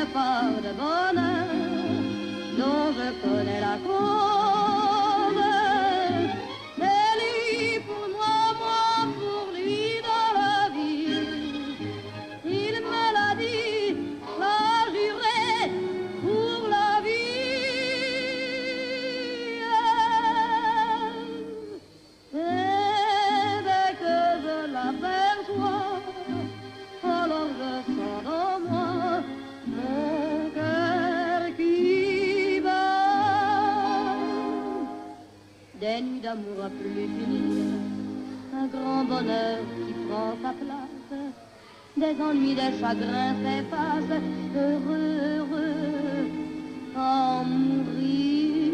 une part de bonheur dont je connais la cause. C'est lui pour moi, moi pour lui dans la vie. Il me l'a dit, l'a juré pour la vie. Et dès que je l'aperçois, alors je sens dans moi mon cœur qui bat. Des nuits d'amour à plus finir, un grand bonheur qui prend sa place, des ennuis, des chagrins s'effacent, heureux, heureux, à en mourir.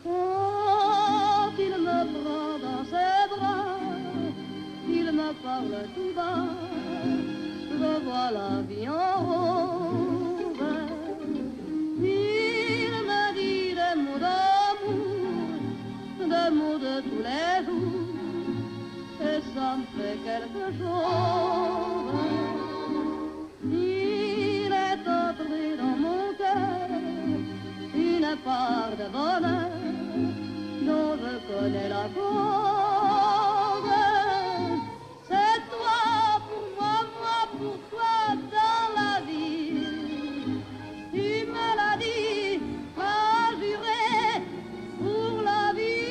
Quand il me prend dans ses bras, il me parle tout bas, je vois la vie en rose. Il me dit des mots d'amour, des mots de tous les jours, et ça me fait quelque chose. Il est entré dans mon cœur une part de bonheur dont je connais la cause. C'est toi pour moi, moi pour toi dans la vie. Tu me l'as dit, m'as juré pour la vie.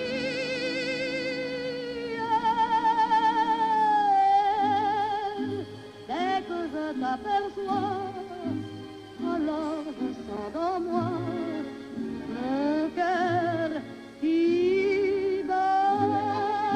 Dès que je t'aperçois, alors je sens dans moi mon cœur qui bat.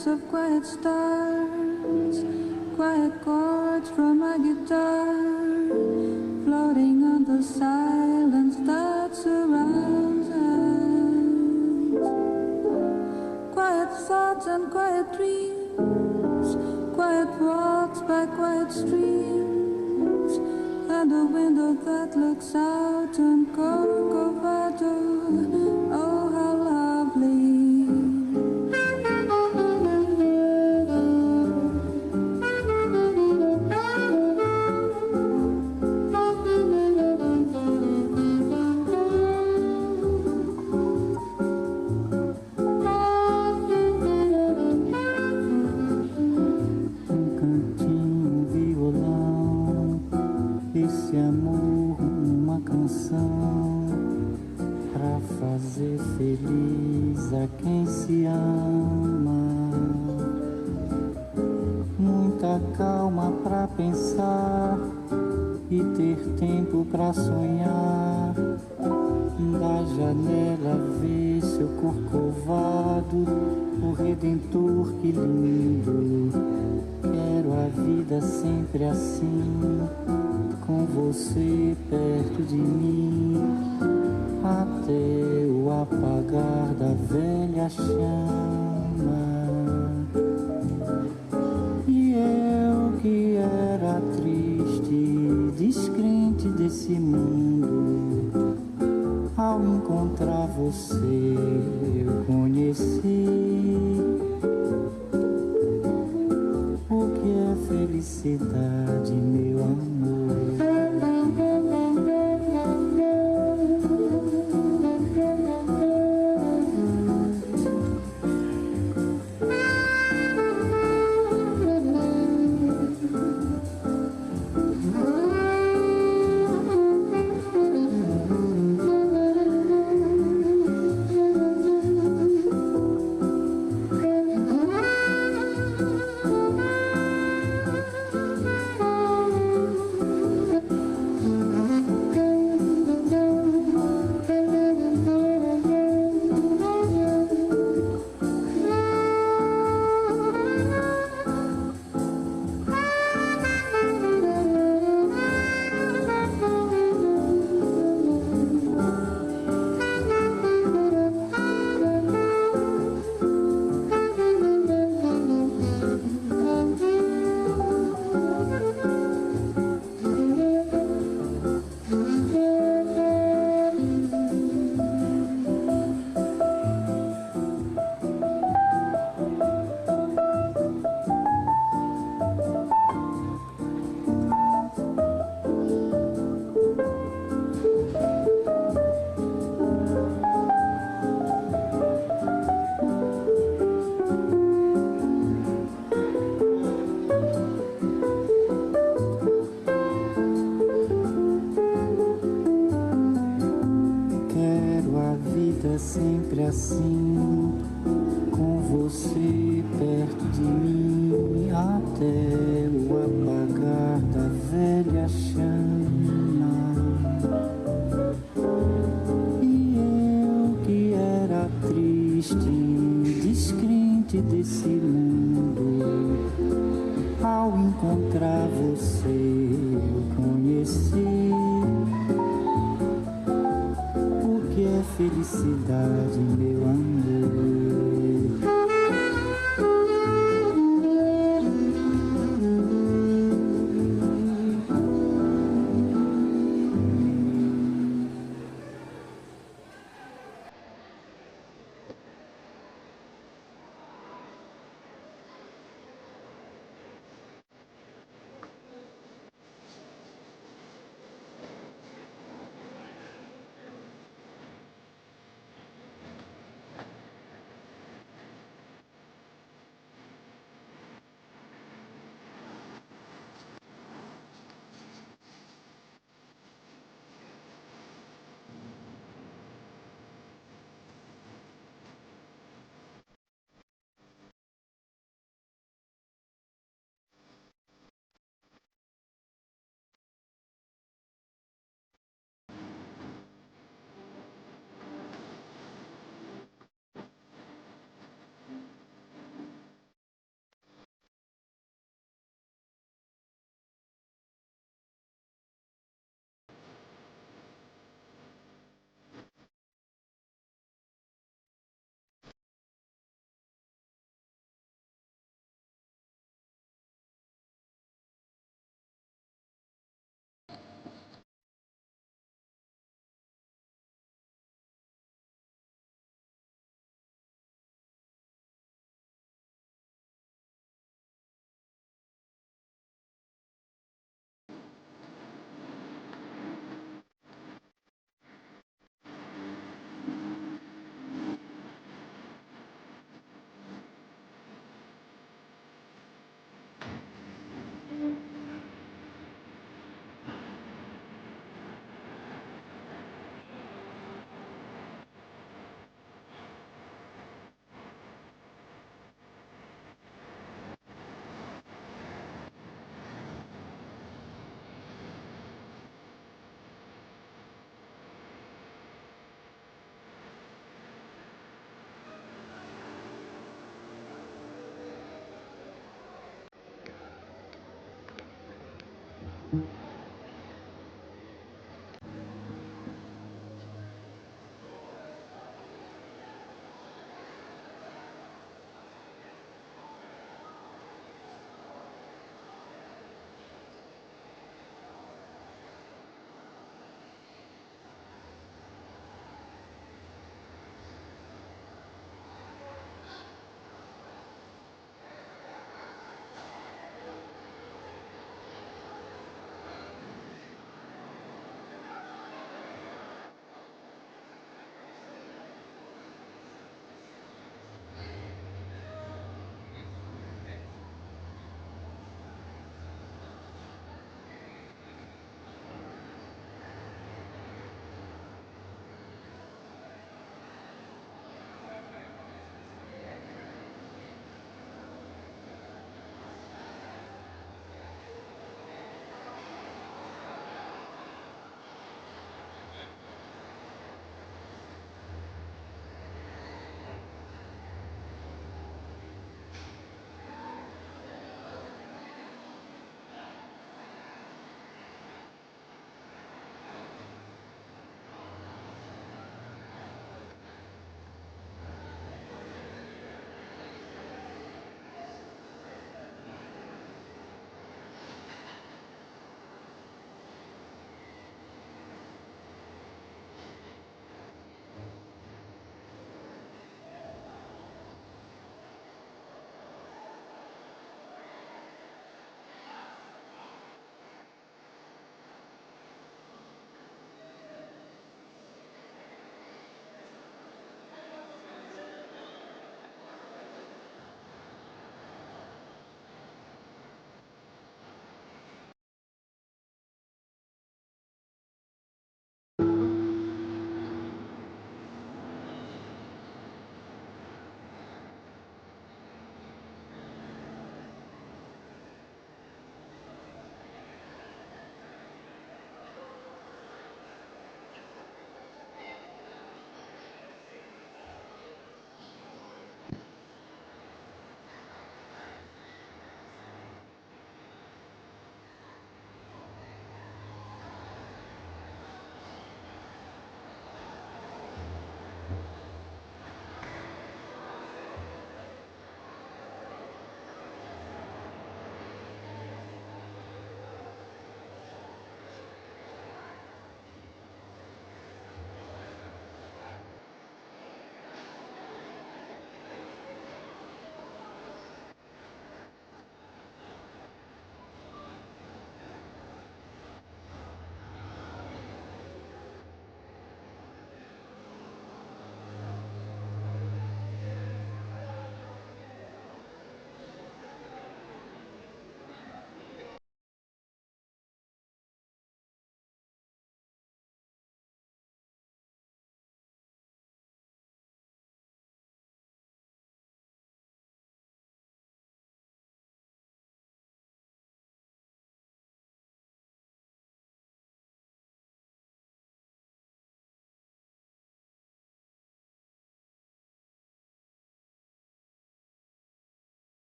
nights of quiet stars, quiet chords from my guitar, floating on the silence that surrounds us. Quiet thoughts and quiet dreams, quiet walks by quiet streams, and a window that looks out on Corcovado. Oh, how lovely. Esse amor, uma canção pra fazer feliz a quem se ama. Muita calma pra pensar e ter tempo pra sonhar. Da janela ver seu corcovado, o Redentor, que lindo. Quero a vida sempre assim, com você perto de mim, até o apagar da velha chama. E eu que era triste, descrente desse mundo, ao encontrar você eu conheci o que é felicidade, meu amor. Sempre assim, com você perto de mim, até o apagar da velha chama. E eu que era triste, descrente desse mundo, ao encontrar você eu conheci que é felicidade, meu amor.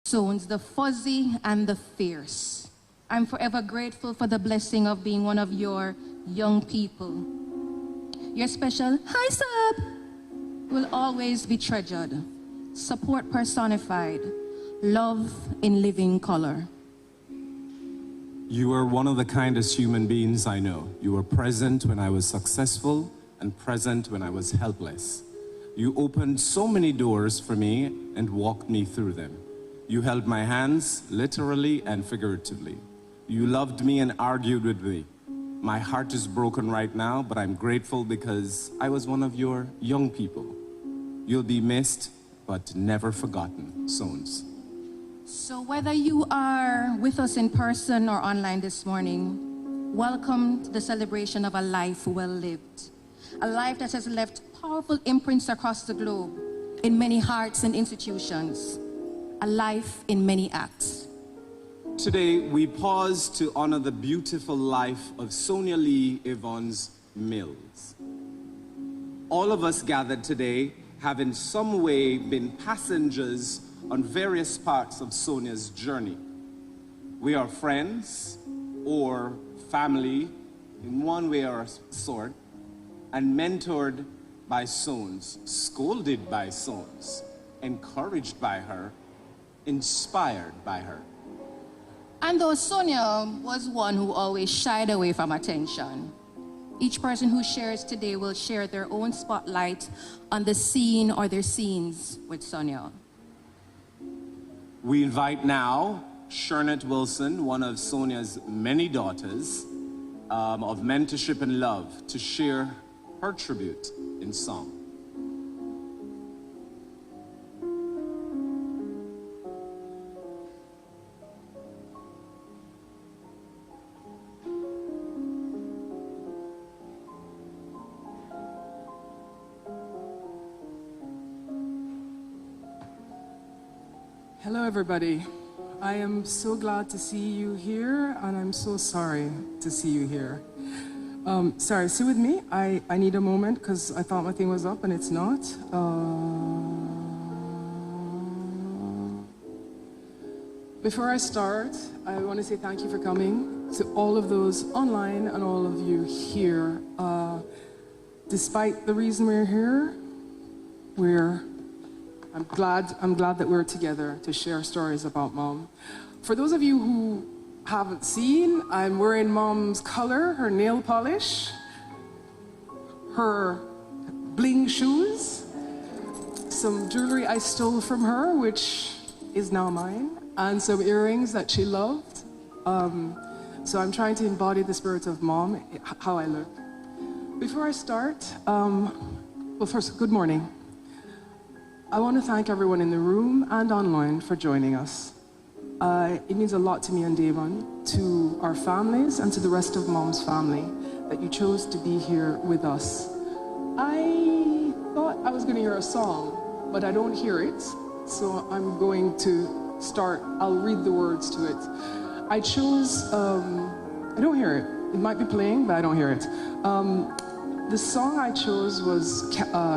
zones, the fuzzy and the fierce. I'm forever grateful for the blessing of being one of your young people. Your special hi sub will always be treasured. Support personified, love in living color. You are one of the kindest human beings I know. You were present when I was successful and present when I was helpless. You opened so many doors for me and walked me through them. You held my hands, literally and figuratively. You loved me and argued with me. My heart is broken right now, but I'm grateful because I was one of your young people. You'll be missed, but never forgotten, Sones. So whether you are with us in person or online this morning, welcome to the celebration of a life well lived. A life that has left powerful imprints across the globe in many hearts and institutions. A life in many acts. Today, we pause to honor the beautiful life of Sonia Lee Yvonne Mills. All of us gathered today have in some way been passengers on various parts of Sonia's journey. We are friends or family in one way or sort, and mentored by Sones, scolded by Sones, encouraged by her, inspired by her. And though Sonia was one who always shied away from attention, each person who shares today will share their own spotlight on the scene or their scenes with Sonia. We invite now Shernette Wilson, one of Sonia's many daughters, of mentorship and love, to share her tribute in song. Hello, everybody. I am so glad to see you here, and I'm so sorry to see you here. Sorry, sit with me. I need a moment because I thought my thing was up and it's not. Before I start, I want to say thank you for coming to all of those online and all of you here. Despite the reason we're here, I'm glad that we're together to share stories about Mom. For those of you who haven't seen, I'm wearing Mom's color, her nail polish, her bling shoes, some jewelry I stole from her, which is now mine, and some earrings that she loved. So I'm trying to embody the spirit of Mom, how I look. Before I start, well, first, good morning. I want to thank everyone in the room and online for joining us. It means a lot to me and Damon, to our families, and to the rest of Mom's family that you chose to be here with us. I thought I was going to hear a song, but I don't hear it, so I'm going to start. I'll read the words to it. I chose, I don't hear it. It might be playing, but I don't hear it. The song I chose was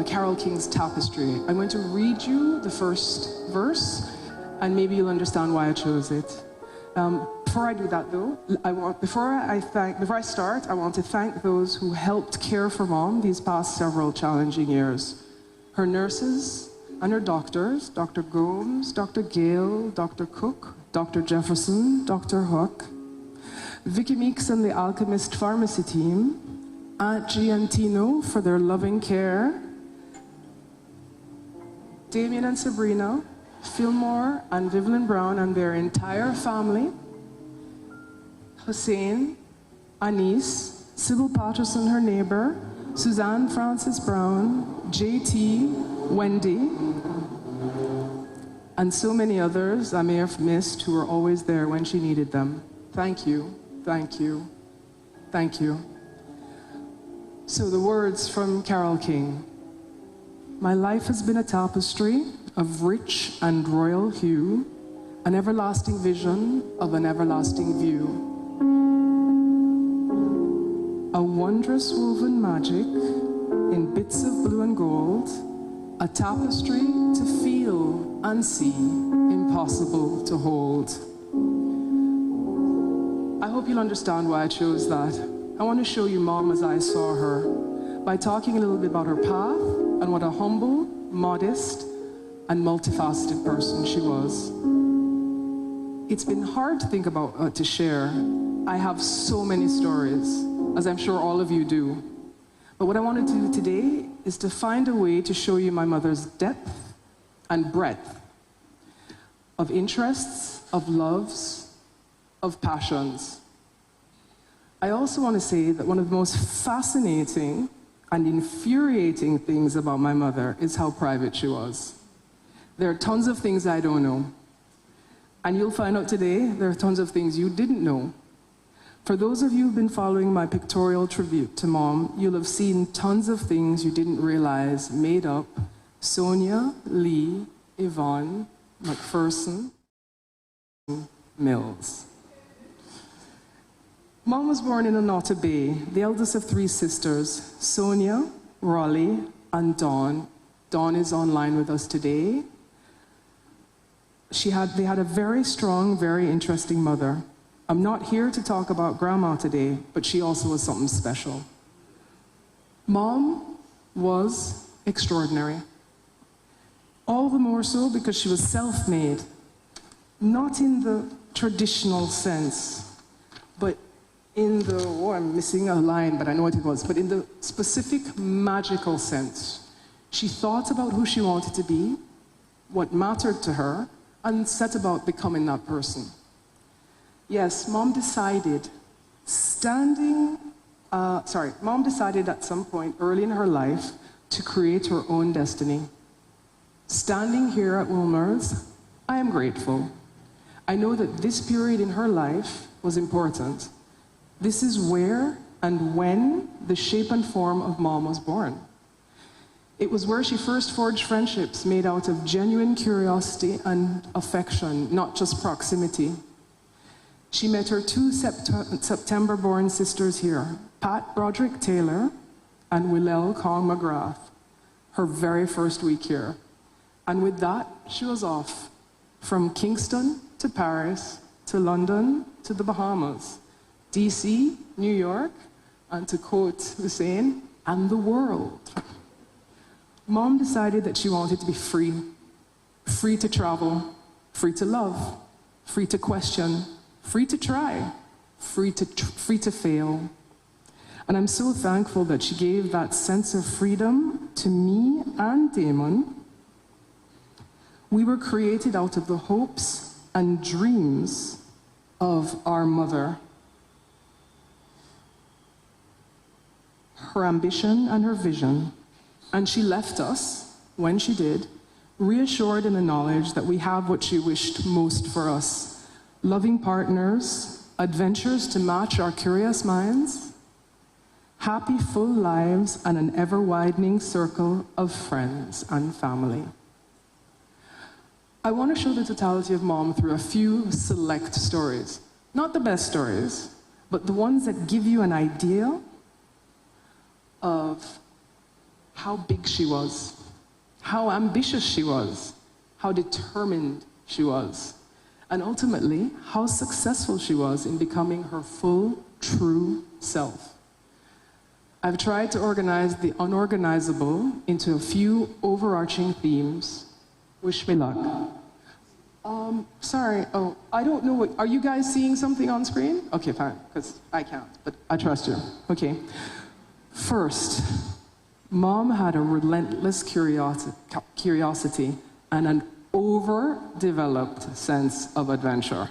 Carole King's Tapestry. I'm going to read you the first verse, and maybe you'll understand why I chose it. Before I do that, though, before I start, I want to thank those who helped care for Mom these past several challenging years. Her nurses and her doctors, Dr. Gomes, Dr. Gale, Dr. Cook, Dr. Jefferson, Dr. Huck, Vicky Meeks and the Alchemist Pharmacy team, Aunt G and Tino for their loving care, Damien and Sabrina, Fillmore and Vivian Brown and their entire family, Hussein, Anise, Sybil Patterson, her neighbor, Suzanne Francis Brown, JT, Wendy, and so many others I may have missed who were always there when she needed them. Thank you, thank you, thank you. So the words from Carole King. My life has been a tapestry of rich and royal hue, an everlasting vision of an everlasting view. A wondrous woven magic in bits of blue and gold, a tapestry to feel and see in impossible to hold. I hope you'll understand why I chose that. I want to show you Mom as I saw her by talking a little bit about her path and what a humble, modest, and multifaceted person she was. It's been hard to think about, to share. I have so many stories, as I'm sure all of you do. But what I want to do today is to find a way to show you my mother's depth and breadth of interests, of loves, of passions. I also want to say that one of the most fascinating and infuriating things about my mother is how private she was. There are tons of things I don't know. And you'll find out today there are tons of things you didn't know. For those of you who've been following my pictorial tribute to Mom, you'll have seen tons of things you didn't realize made up Sonia, Lee, Yvonne, McPherson, Mills. Mom was born in Annotto Bay, the eldest of three sisters, Sonia, Raleigh, and Dawn. Dawn is online with us today. They had a very strong, very interesting mother. I'm not here to talk about Grandma today, but she also was something special. Mom was extraordinary. All the more so because she was self-made. Not in the traditional sense, but in the, oh, I'm missing a line, but I know what it was, but in the specific magical sense. She thought about who she wanted to be, what mattered to her, and set about becoming that person. Yes, Mom decided Mom decided at some point early in her life to create her own destiny. Standing here at Wolmer's, I am grateful. I know that this period in her life was important. This is where and when the shape and form of Mom was born. It was where she first forged friendships made out of genuine curiosity and affection, not just proximity. She met her two September-born sisters here, Pat Broderick Taylor and Willelle Kong McGrath, her very first week here. And with that, she was off, from Kingston to Paris, to London, to the Bahamas, DC, New York, and to quote Hussein, and the world. Mom decided that she wanted to be free. Free to travel, free to love, free to question, free to try, free to fail. And I'm so thankful that she gave that sense of freedom to me and Damon. We were created out of the hopes and dreams of our mother. Her ambition and her vision. And she left us, when she did, reassured in the knowledge that we have what she wished most for us. Loving partners, adventures to match our curious minds, happy full lives, and an ever-widening circle of friends and family. I want to show the totality of Mom through a few select stories. Not the best stories, but the ones that give you an idea of how big she was, how ambitious she was, how determined she was, and ultimately, how successful she was in becoming her full, true self. I've tried to organize the unorganizable into a few overarching themes. Wish me luck. Sorry, I don't know what, are you guys seeing something on screen? Okay, fine, because I can't, but I trust you. Okay. First, Mom had a relentless curiosity and an overdeveloped sense of adventure.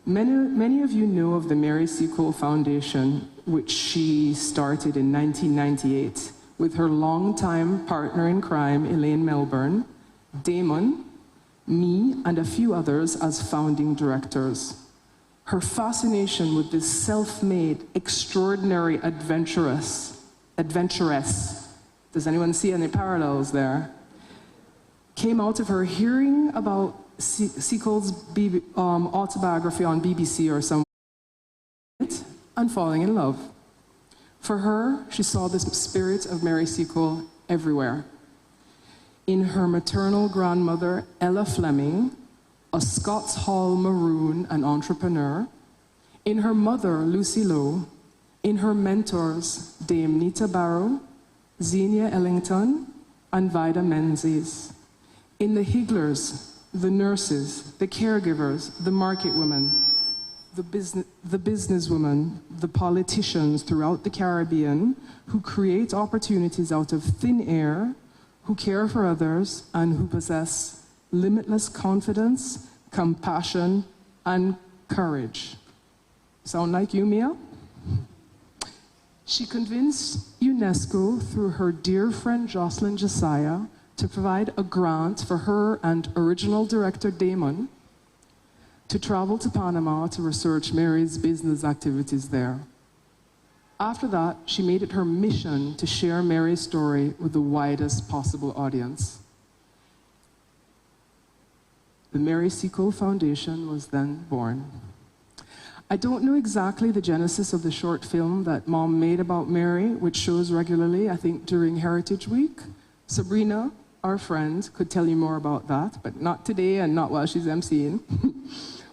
Many of you know of the Marescaux Foundation, which she started in 1998 with her longtime partner in crime, Elaine Melbourne, Damon, me, and a few others as founding directors. Her fascination with this self-made, extraordinary adventuress, does anyone see any parallels there? Came out of her hearing about Seacole's autobiography on BBC or something, and falling in love. For her, she saw the spirit of Mary Seacole everywhere. In her maternal grandmother, Ella Fleming, a Scots Hall maroon and entrepreneur, in her mother, Lucy Lowe, in her mentors, Dame Nita Barrow, Xenia Ellington, and Vida Menzies, in the Higglers, the nurses, the caregivers, the market women, the businesswomen, the politicians throughout the Caribbean who create opportunities out of thin air, who care for others, and who possess limitless confidence, compassion, and courage. Sound like you, Mia? She convinced UNESCO through her dear friend Jocelyn Josiah to provide a grant for her and original director Damon to travel to Panama to research Mary's business activities there. After that, she made it her mission to share Mary's story with the widest possible audience. The Marescaux Foundation was then born. I don't know exactly the genesis of the short film that Mom made about Mary, which shows regularly, I think, during Heritage Week. Sabrina, our friend, could tell you more about that, but not today and not while she's emceeing.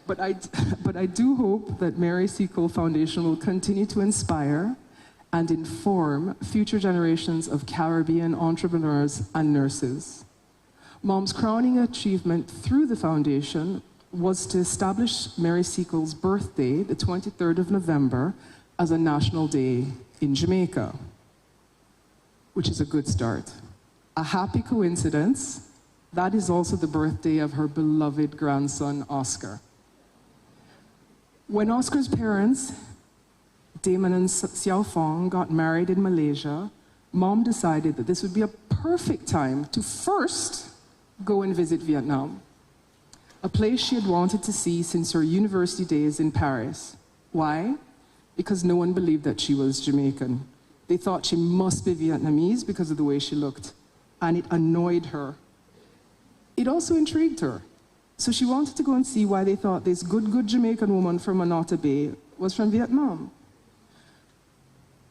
But I do hope that Marescaux Foundation will continue to inspire and inform future generations of Caribbean entrepreneurs and nurses. Mom's crowning achievement through the foundation was to establish Marescaux's birthday, the 23rd of November, as a national day in Jamaica, which is a good start. A happy coincidence, that is also the birthday of her beloved grandson, Oscar. When Oscar's parents, Damon and Xiao Fong, got married in Malaysia, Mom decided that this would be a perfect time to first go and visit Vietnam, a place she had wanted to see since her university days in Paris. Why? Because no one believed that she was Jamaican. They thought she must be Vietnamese because of the way she looked, and it annoyed her. It also intrigued her. So she wanted to go and see why they thought this good Jamaican woman from Manata Bay was from Vietnam.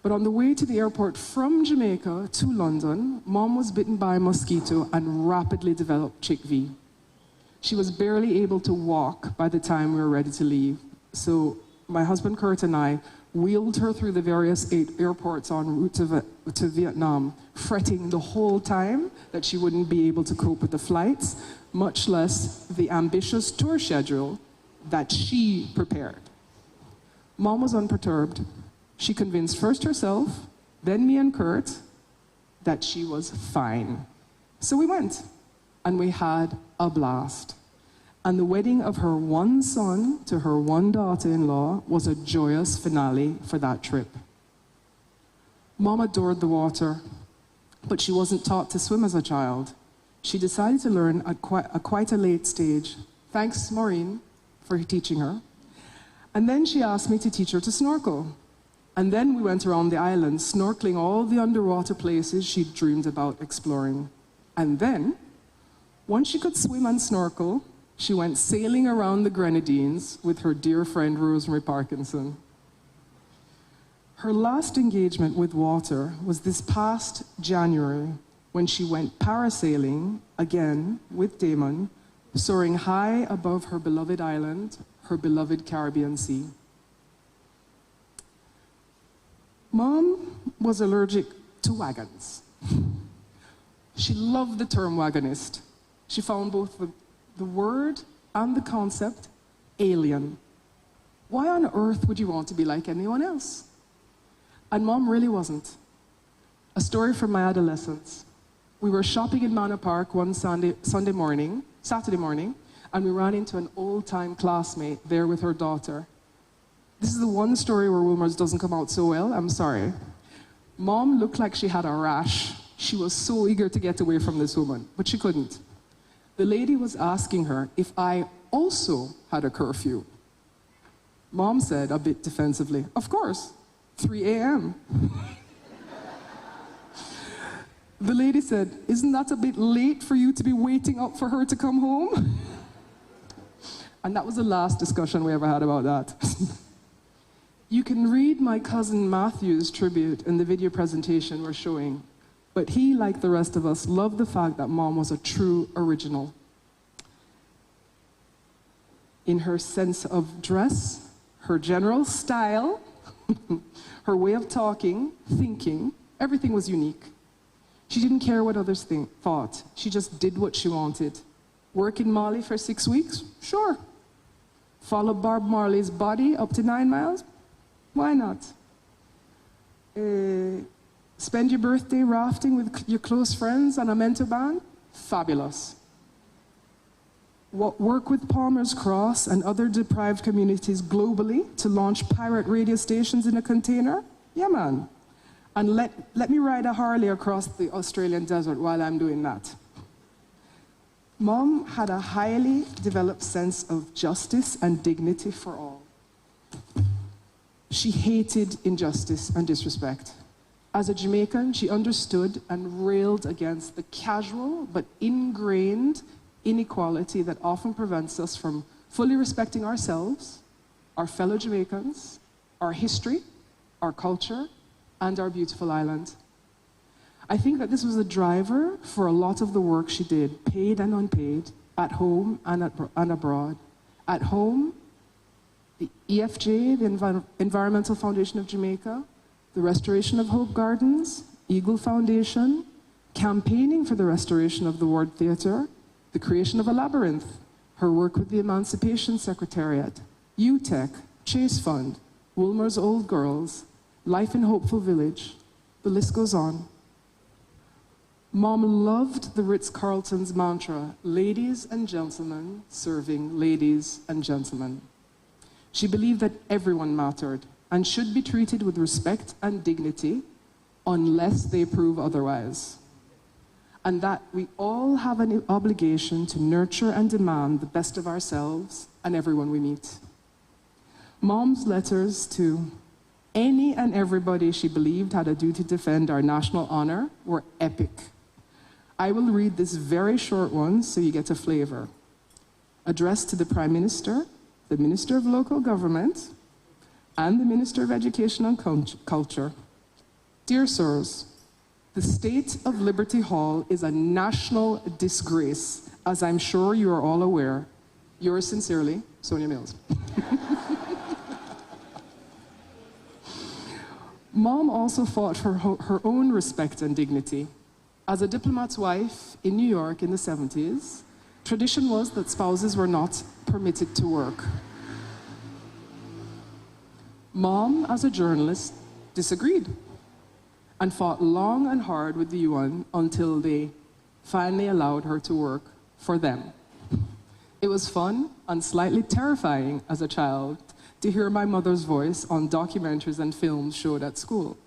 But on the way to the airport from Jamaica to London, Mom was bitten by a mosquito and rapidly developed chick-V. She was barely able to walk by the time we were ready to leave. So my husband Kurt and I wheeled her through the various 8 airports en route to Vietnam, fretting the whole time that she wouldn't be able to cope with the flights, much less the ambitious tour schedule that she prepared. Mom was unperturbed. She convinced first herself, then me and Kurt, that she was fine. So we went, and we had a blast. And the wedding of her one son to her one daughter-in-law was a joyous finale for that trip. Mom adored the water, but she wasn't taught to swim as a child. She decided to learn at quite a late stage. Thanks, Maureen, for teaching her. And then she asked me to teach her to snorkel. And then we went around the island, snorkeling all the underwater places she'd dreamed about exploring. And then, once she could swim and snorkel, she went sailing around the Grenadines with her dear friend Rosemary Parkinson. Her last engagement with water was this past January, when she went parasailing, again with Damon, soaring high above her beloved island, her beloved Caribbean Sea. Mom was allergic to wagons. She loved the term wagonist. She found both the word and the concept alien. Why on earth would you want to be like anyone else? And Mom really wasn't. A story from my adolescence. We were shopping in Manor Park one Saturday morning, and we ran into an old-time classmate there with her daughter. This is the one story where Wolmer's doesn't come out so well, I'm sorry. Mom looked like she had a rash. She was so eager to get away from this woman, but she couldn't. The lady was asking her if I also had a curfew. Mom said, a bit defensively, of course, 3 a.m. The lady said, isn't that a bit late for you to be waiting up for her to come home? And that was the last discussion we ever had about that. You can read my cousin Matthew's tribute in the video presentation we're showing, but he, like the rest of us, loved the fact that Mom was a true original. in her sense of dress, her general style, her way of talking, thinking, everything was unique. She didn't care what others thought. She just did what she wanted. Work in Mali for 6 weeks? Sure. Follow Bob Marley's body up to 9 miles? Why not? Spend your birthday rafting with your close friends on a mentor band? Fabulous. Work with Palmer's Cross and other deprived communities globally to launch pirate radio stations in a container? Yeah, man. And let me ride a Harley across the Australian desert while I'm doing that. Mom had a highly developed sense of justice and dignity for all. She hated injustice and disrespect. As a Jamaican, she understood and railed against the casual but ingrained inequality that often prevents us from fully respecting ourselves, our fellow Jamaicans, our history, our culture, and our beautiful island. I think that this was a driver for a lot of the work she did, paid and unpaid, at home and abroad. At home, the EFJ, the Environmental Foundation of Jamaica, the Restoration of Hope Gardens, Eagle Foundation, campaigning for the restoration of the Ward Theatre, the creation of a labyrinth, her work with the Emancipation Secretariat, UTEC, Chase Fund, Wolmer's Old Girls, Life in Hopeful Village, the list goes on. Mom loved the Ritz-Carlton's mantra, ladies and gentlemen serving ladies and gentlemen. She believed that everyone mattered and should be treated with respect and dignity unless they prove otherwise. And that we all have an obligation to nurture and demand the best of ourselves and everyone we meet. Mom's letters to any and everybody she believed had a duty to defend our national honor were epic. I will read this very short one so you get a flavor. Addressed to the Prime Minister, the Minister of Local Government, and the Minister of Education and Culture. Dear sirs, the state of Liberty Hall is a national disgrace, as I'm sure you are all aware. Yours sincerely, Sonia Mills. Mom also fought for her own respect and dignity. As a diplomat's wife in New York in the 70s, tradition was that spouses were not permitted to work. Mom, as a journalist, disagreed and fought long and hard with the UN until they finally allowed her to work for them. It was fun and slightly terrifying as a child to hear my mother's voice on documentaries and films showed at school.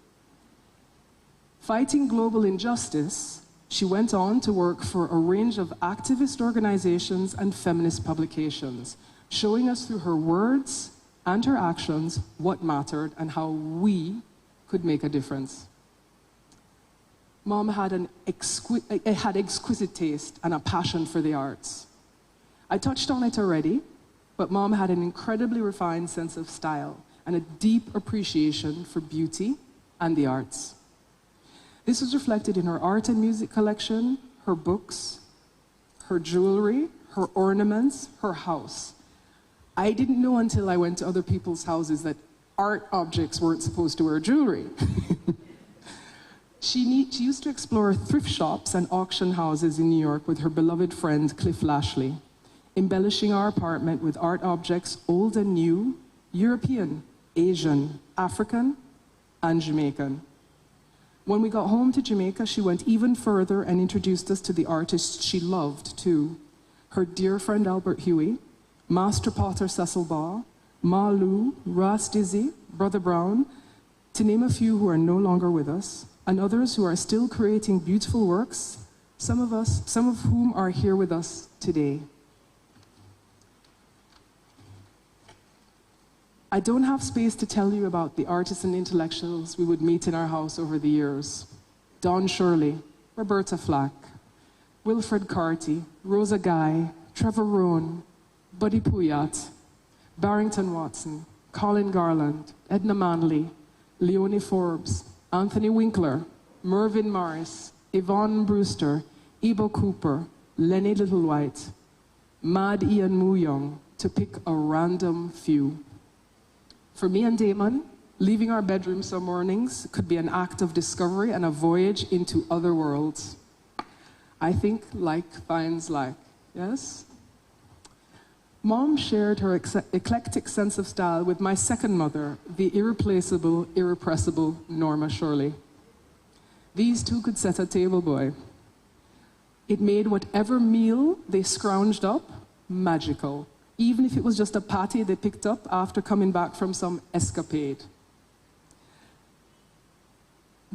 Fighting global injustice, she went on to work for a range of activist organizations and feminist publications, showing us through her words and her actions what mattered and how we could make a difference. Mom had exquisite taste and a passion for the arts. I touched on it already, but Mom had an incredibly refined sense of style and a deep appreciation for beauty and the arts. This was reflected in her art and music collection, her books, her jewelry, her ornaments, her house. I didn't know until I went to other people's houses that art objects weren't supposed to wear jewelry. She used to explore thrift shops and auction houses in New York with her beloved friend Cliff Lashley, embellishing our apartment with art objects old and new, European, Asian, African, and Jamaican. When we got home to Jamaica, she went even further and introduced us to the artists she loved too. Her dear friend Albert Huey, Master Potter Cecil Baugh, Ma Lou, Ross Dizzy, Brother Brown, to name a few who are no longer with us, and others who are still creating beautiful works, some of whom are here with us today. I don't have space to tell you about the artists and intellectuals we would meet in our house over the years. Don Shirley, Roberta Flack, Wilfred Carty, Rosa Guy, Trevor Rohn, Buddy Puyat, Barrington Watson, Colin Garland, Edna Manley, Leonie Forbes, Anthony Winkler, Mervyn Morris, Yvonne Brewster, Ebo Cooper, Lenny Littlewhite, Mad Ian Moo Young, to pick a random few. For me and Damon, leaving our bedroom some mornings could be an act of discovery and a voyage into other worlds. I think like finds like, yes? Mom shared her eclectic sense of style with my second mother, the irreplaceable, irrepressible Norma Shirley. These two could set a table, boy. It made whatever meal they scrounged up magical, even if it was just a patty they picked up after coming back from some escapade.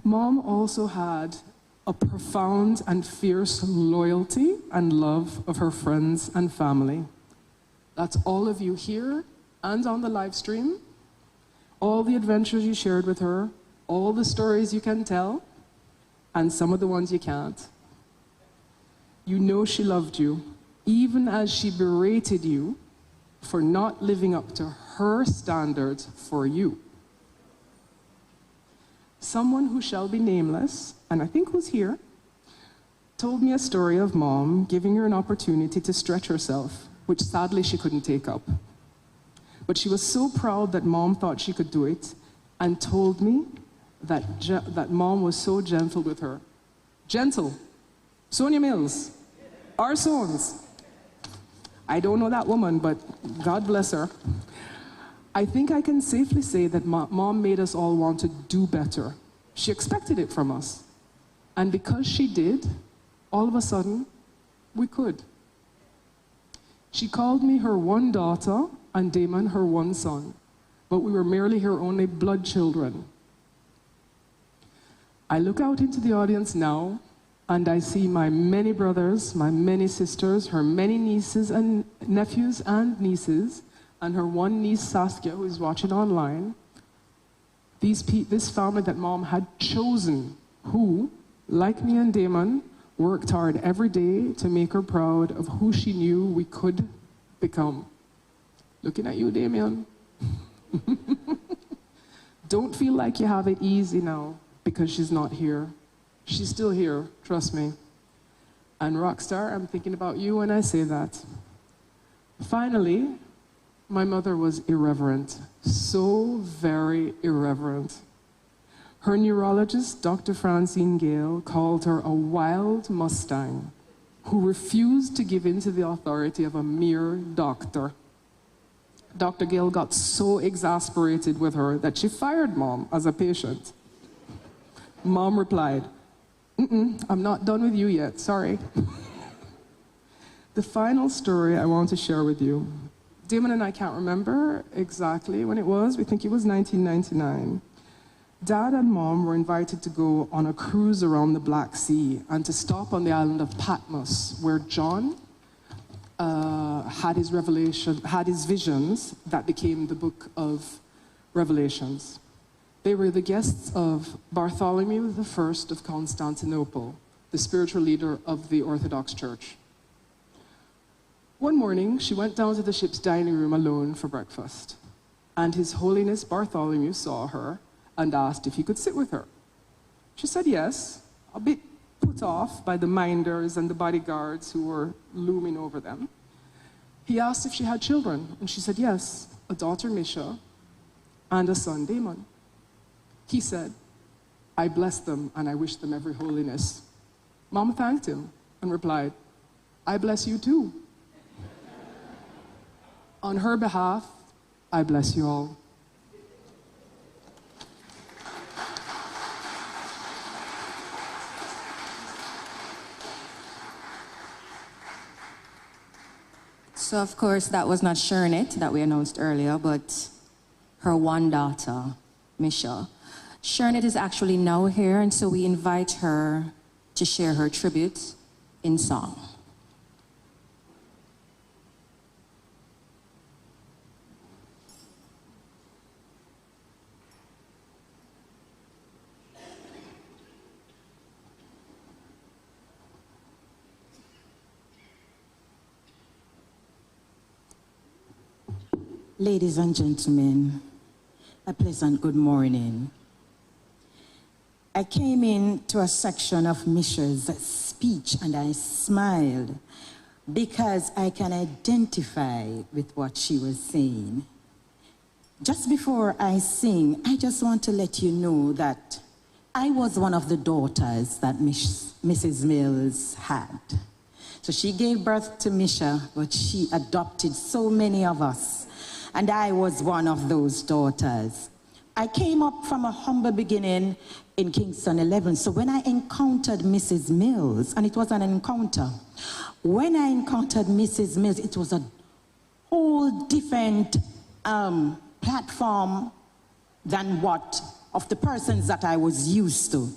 Mom also had a profound and fierce loyalty and love of her friends and family. That's all of you here and on the live stream, all the adventures you shared with her, all the stories you can tell, and some of the ones you can't. You know she loved you, even as she berated you for not living up to her standards for you. Someone who shall be nameless, and I think was here, told me a story of Mom giving her an opportunity to stretch herself, which sadly she couldn't take up. But she was so proud that Mom thought she could do it and told me that Mom was so gentle with her. Gentle. Sonia Mills. Our sons. I don't know that woman, but God bless her. I think I can safely say that Mom made us all want to do better. She expected it from us. And because she did, all of a sudden, we could. She called me her one daughter and Damon her one son, but we were merely her only blood children. I look out into the audience now and I see my many brothers, my many sisters, her many nieces and nephews and nieces, and her one niece Saskia, who is watching online. This family that Mom had chosen, who, like me and Damon, worked hard every day to make her proud of who she knew we could become. Looking at you, Damien. Don't feel like you have it easy now because she's not here. She's still here, trust me. And Rockstar, I'm thinking about you when I say that. Finally, my mother was irreverent, so very irreverent. Her neurologist, Dr. Francine Gale, called her a wild Mustang who refused to give in to the authority of a mere doctor. Dr. Gale got so exasperated with her that she fired Mom as a patient. Mom replied, I'm not done with you yet, sorry. The final story I want to share with you. Damon and I can't remember exactly when it was. We think it was 1999. Dad and Mom were invited to go on a cruise around the Black Sea and to stop on the island of Patmos, where John had his visions that became the book of Revelations. They were the guests of Bartholomew I of Constantinople, the spiritual leader of the Orthodox Church. One morning, she went down to the ship's dining room alone for breakfast, and His Holiness Bartholomew saw her and asked if he could sit with her. She said yes, a bit put off by the minders and the bodyguards who were looming over them. He asked if she had children, and she said yes, a daughter, Misha, and a son, Damon. He said, I bless them and I wish them every holiness. Mom thanked him and replied, I bless you too. On her behalf, I bless you all. So, of course, that was not Shernit that we announced earlier, but her one daughter, Misha. Shernit is actually now here, and so we invite her to share her tribute in song. Ladies and gentlemen, a pleasant good morning. I came into a section of Misha's speech and I smiled because I can identify with what she was saying. Just before I sing, I just want to let you know that I was one of the daughters that Mrs. Mills had. So she gave birth to Misha, but she adopted so many of us. And I was one of those daughters. I came up from a humble beginning in Kingston 11. So when I encountered Mrs. Mills, and it was an encounter, when I encountered Mrs. Mills, it was a whole different platform than what of the persons that I was used to.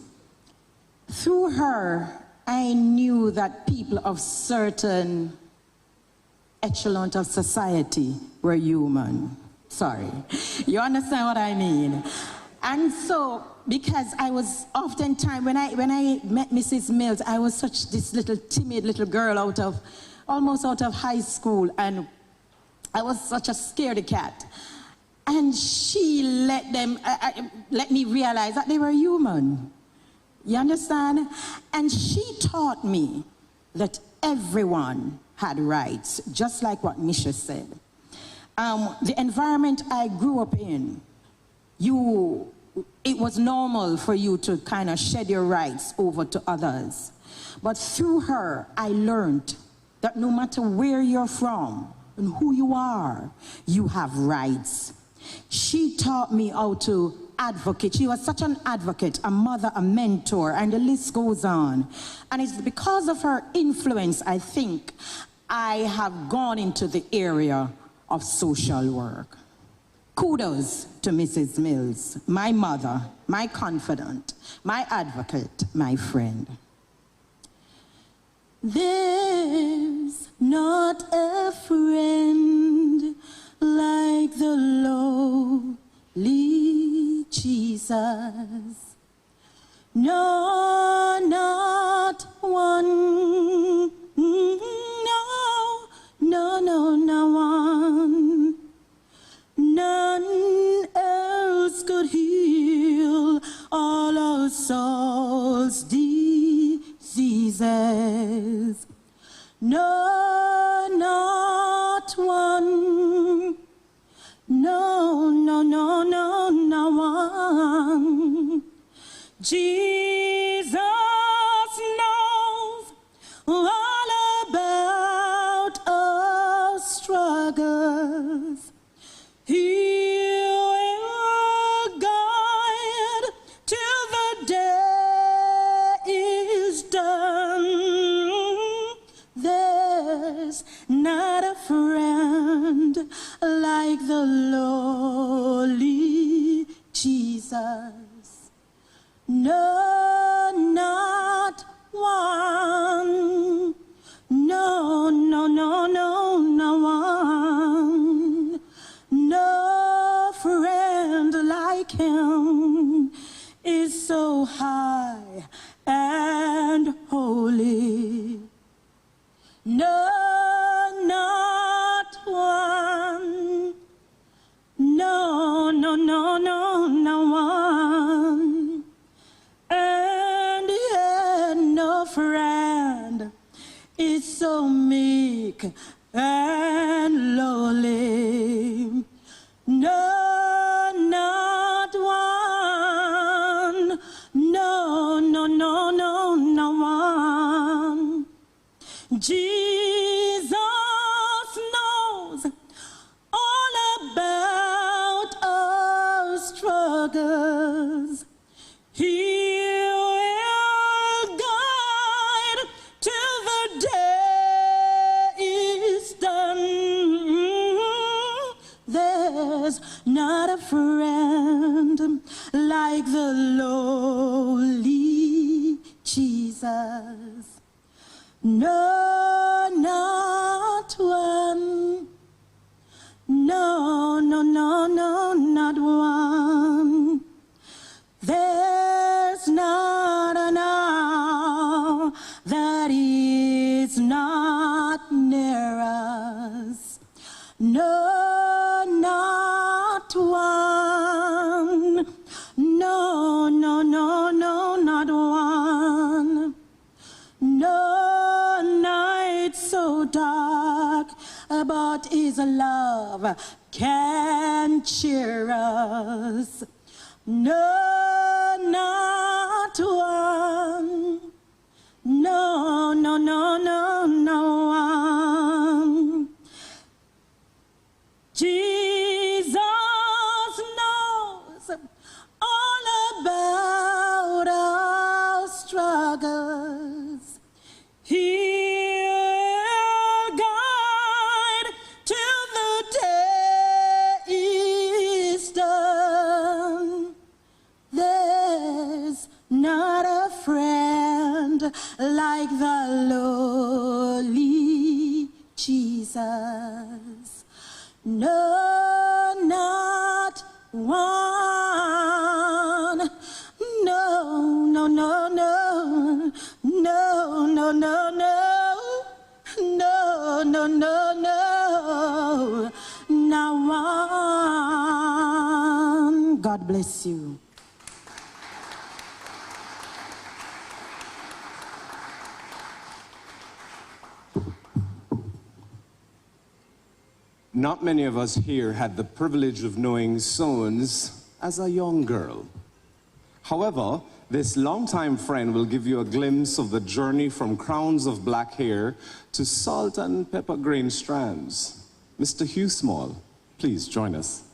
Through her, I knew that people of certain echelon of society were human. Sorry. You understand what I mean? And so, because I was oftentimes, when I met Mrs. Mills, I was such this little timid little girl almost out of high school, and I was such a scaredy cat. And she let me realize that they were human. You understand? And she taught me that everyone had rights, just like what Misha said. The environment I grew up in, it was normal for you to kind of shed your rights over to others. But through her, I learned that no matter where you're from and who you are, you have rights. She taught me how to advocate. She was such an advocate, a mother, a mentor, and the list goes on. And it's because of her influence, I think, I have gone into the area of social work. Kudos to Mrs. Mills, my mother, my confidant, my advocate, my friend. There's not a friend like the lowly Jesus. No, not one. No one. None else could heal all our souls' diseases. No, not one. No one. Jesus knows all about our struggles. He will guide till the day is done. There's not a friend like the lowly Jesus. No, not one. No one. No friend like him is so high and holy. No, not one. No one. And yet no friend is so meek and lowly. No, not one. No one. Jesus knows all about our struggles. He will guide till the day is done. There's not a friend like the lowly Jesus. No, not one. No, not one. There's not an hour that is not near us. No, not one. No, not one. No night so dark but his love can cheer us. No, not one. No, no, no, no, no one. Jesus knows all about our struggles. He'll guide till the day is done. There's not a friend like the lowly Jesus. No, not one. No, no, no, no. No, no, no, no. No, no, no, no. Not one. God bless you. Not many of us here had the privilege of knowing Sones as a young girl. However, this longtime friend will give you a glimpse of the journey from crowns of black hair to salt and pepper grain strands. Mr. Hugh Small, please join us.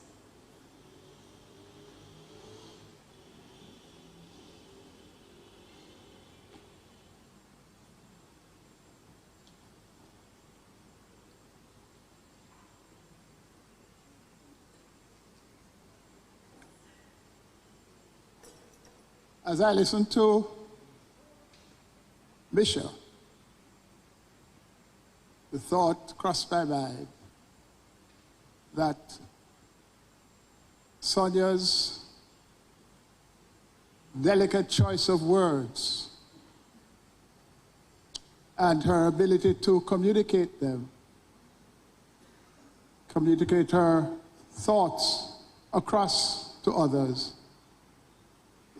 As I listened to Misha, the thought crossed my mind that Sonia's delicate choice of words and her ability to communicate them, communicate her thoughts across to others,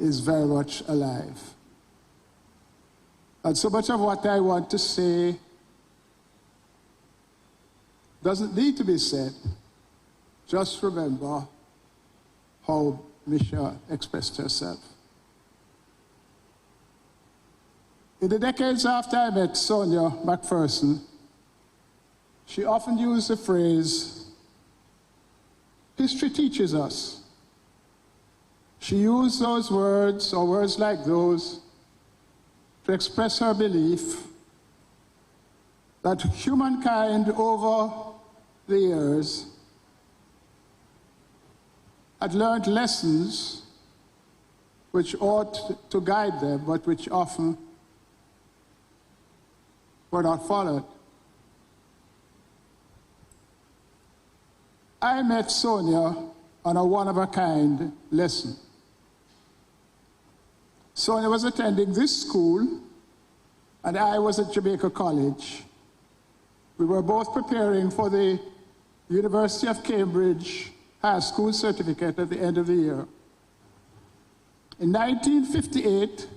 is very much alive. And so much of what I want to say doesn't need to be said. Just remember how Misha expressed herself. In the decades after I met Sonia McPherson, she often used the phrase, "History teaches us." She used those words, or words like those, to express her belief that humankind over the years had learned lessons which ought to guide them, but which often were not followed. I met Sonia on a one-of-a-kind lesson. Sonia was attending this school, and I was at Jamaica College. We were both preparing for the University of Cambridge High School certificate at the end of the year. In 1958,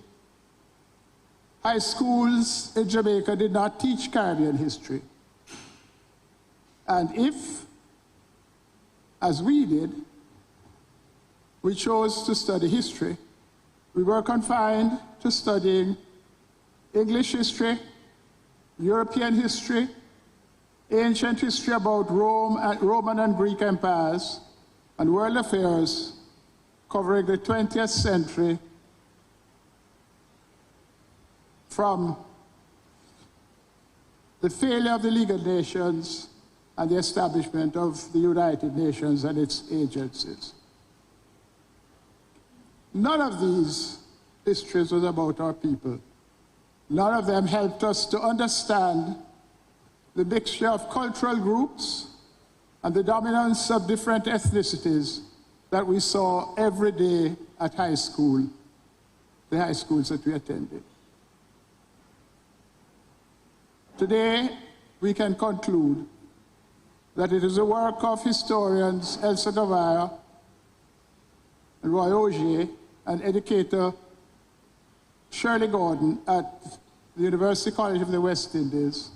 high schools in Jamaica did not teach Caribbean history. And if, as we did, we chose to study history, we were confined to studying English history, European history, ancient history about Roman and Greek empires, and world affairs covering the 20th century from the failure of the League of Nations and the establishment of the United Nations and its agencies. None of these histories was about our people. None of them helped us to understand the mixture of cultural groups and the dominance of different ethnicities that we saw every day at high school, the high schools that we attended. Today, we can conclude that it is the work of historians Elsa Gavaya and Roy Augier and educator Shirley Gordon at the University College of the West Indies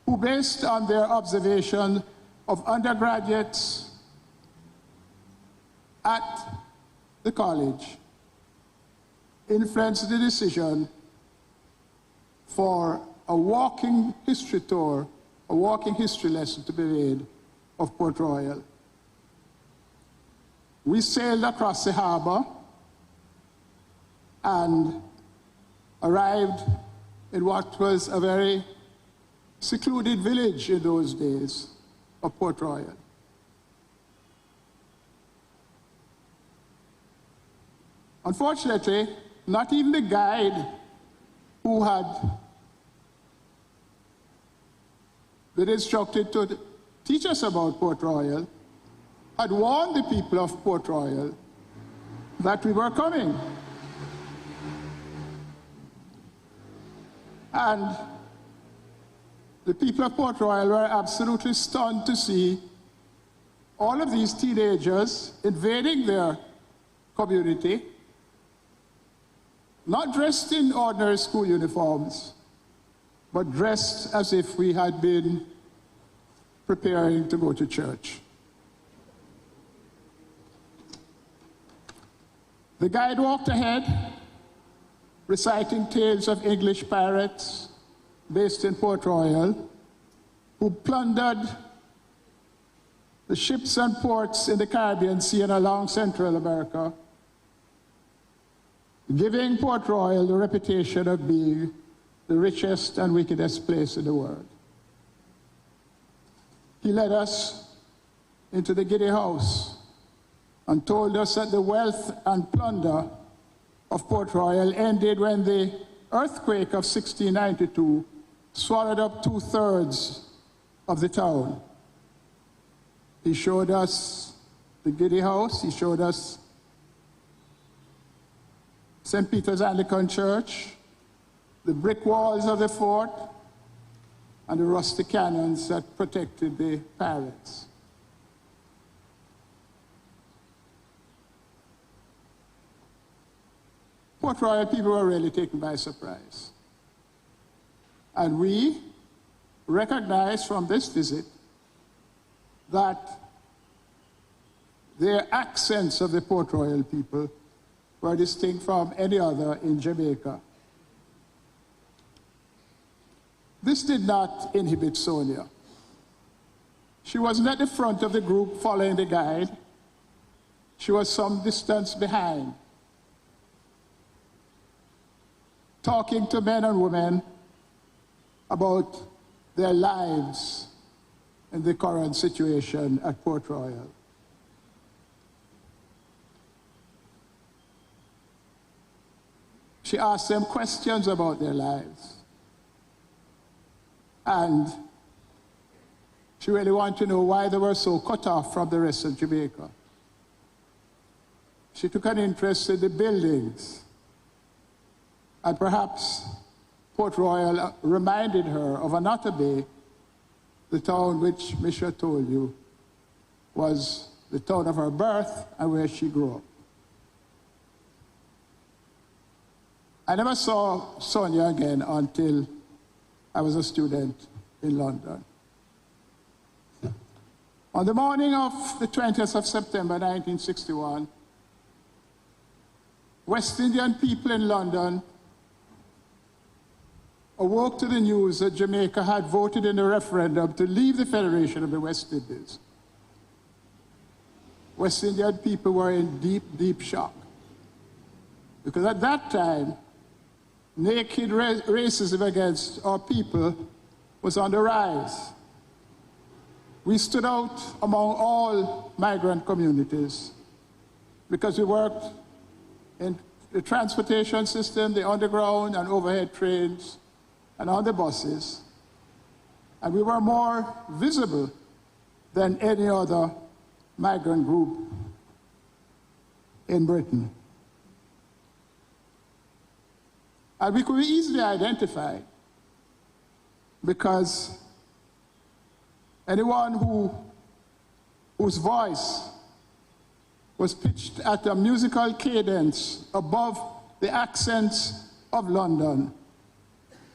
who, based on their observation of undergraduates at the college, influenced the decision for a walking history tour, a walking history lesson to be made of Port Royal. We sailed across the harbor and arrived in what was a very secluded village in those days of Port Royal. Unfortunately, not even the guide who had been instructed to teach us about Port Royal had warned the people of Port Royal that we were coming. And the people of Port Royal were absolutely stunned to see all of these teenagers invading their community, not dressed in ordinary school uniforms, but dressed as if we had been preparing to go to church. The guide walked ahead, reciting tales of English pirates based in Port Royal, who plundered the ships and ports in the Caribbean Sea and along Central America, giving Port Royal the reputation of being the richest and wickedest place in the world. He led us into the Giddy House and told us that the wealth and plunder of Port Royal ended when the earthquake of 1692 swallowed up 2/3 of the town. He showed us the Giddy House, he showed us St. Peter's Anglican Church, the brick walls of the fort, and the rusty cannons that protected the pirates. Port Royal people were really taken by surprise. And we recognized from this visit that the accents of the Port Royal people were distinct from any other in Jamaica. This did not inhibit Sonia. She wasn't at the front of the group following the guide. She was some distance behind, talking to men and women about their lives in the current situation at Port Royal. She asked them questions about their lives. And she really wanted to know why they were so cut off from the rest of Jamaica. She took an interest in the buildings. And perhaps Port Royal reminded her of Anata Bay, the town which Misha told you was the town of her birth and where she grew up. I never saw Sonia again until I was a student in London. On the morning of the 20th of September 1961, West Indian people in London awoke to the news that Jamaica had voted in a referendum to leave the Federation of the West Indies. West Indian people were in deep, deep shock. Because at that time, naked racism against our people was on the rise. We stood out among all migrant communities because we worked in the transportation system, the underground and overhead trains, and on the buses. And we were more visible than any other migrant group in Britain. And we could be easily identified because anyone whose voice was pitched at a musical cadence above the accents of London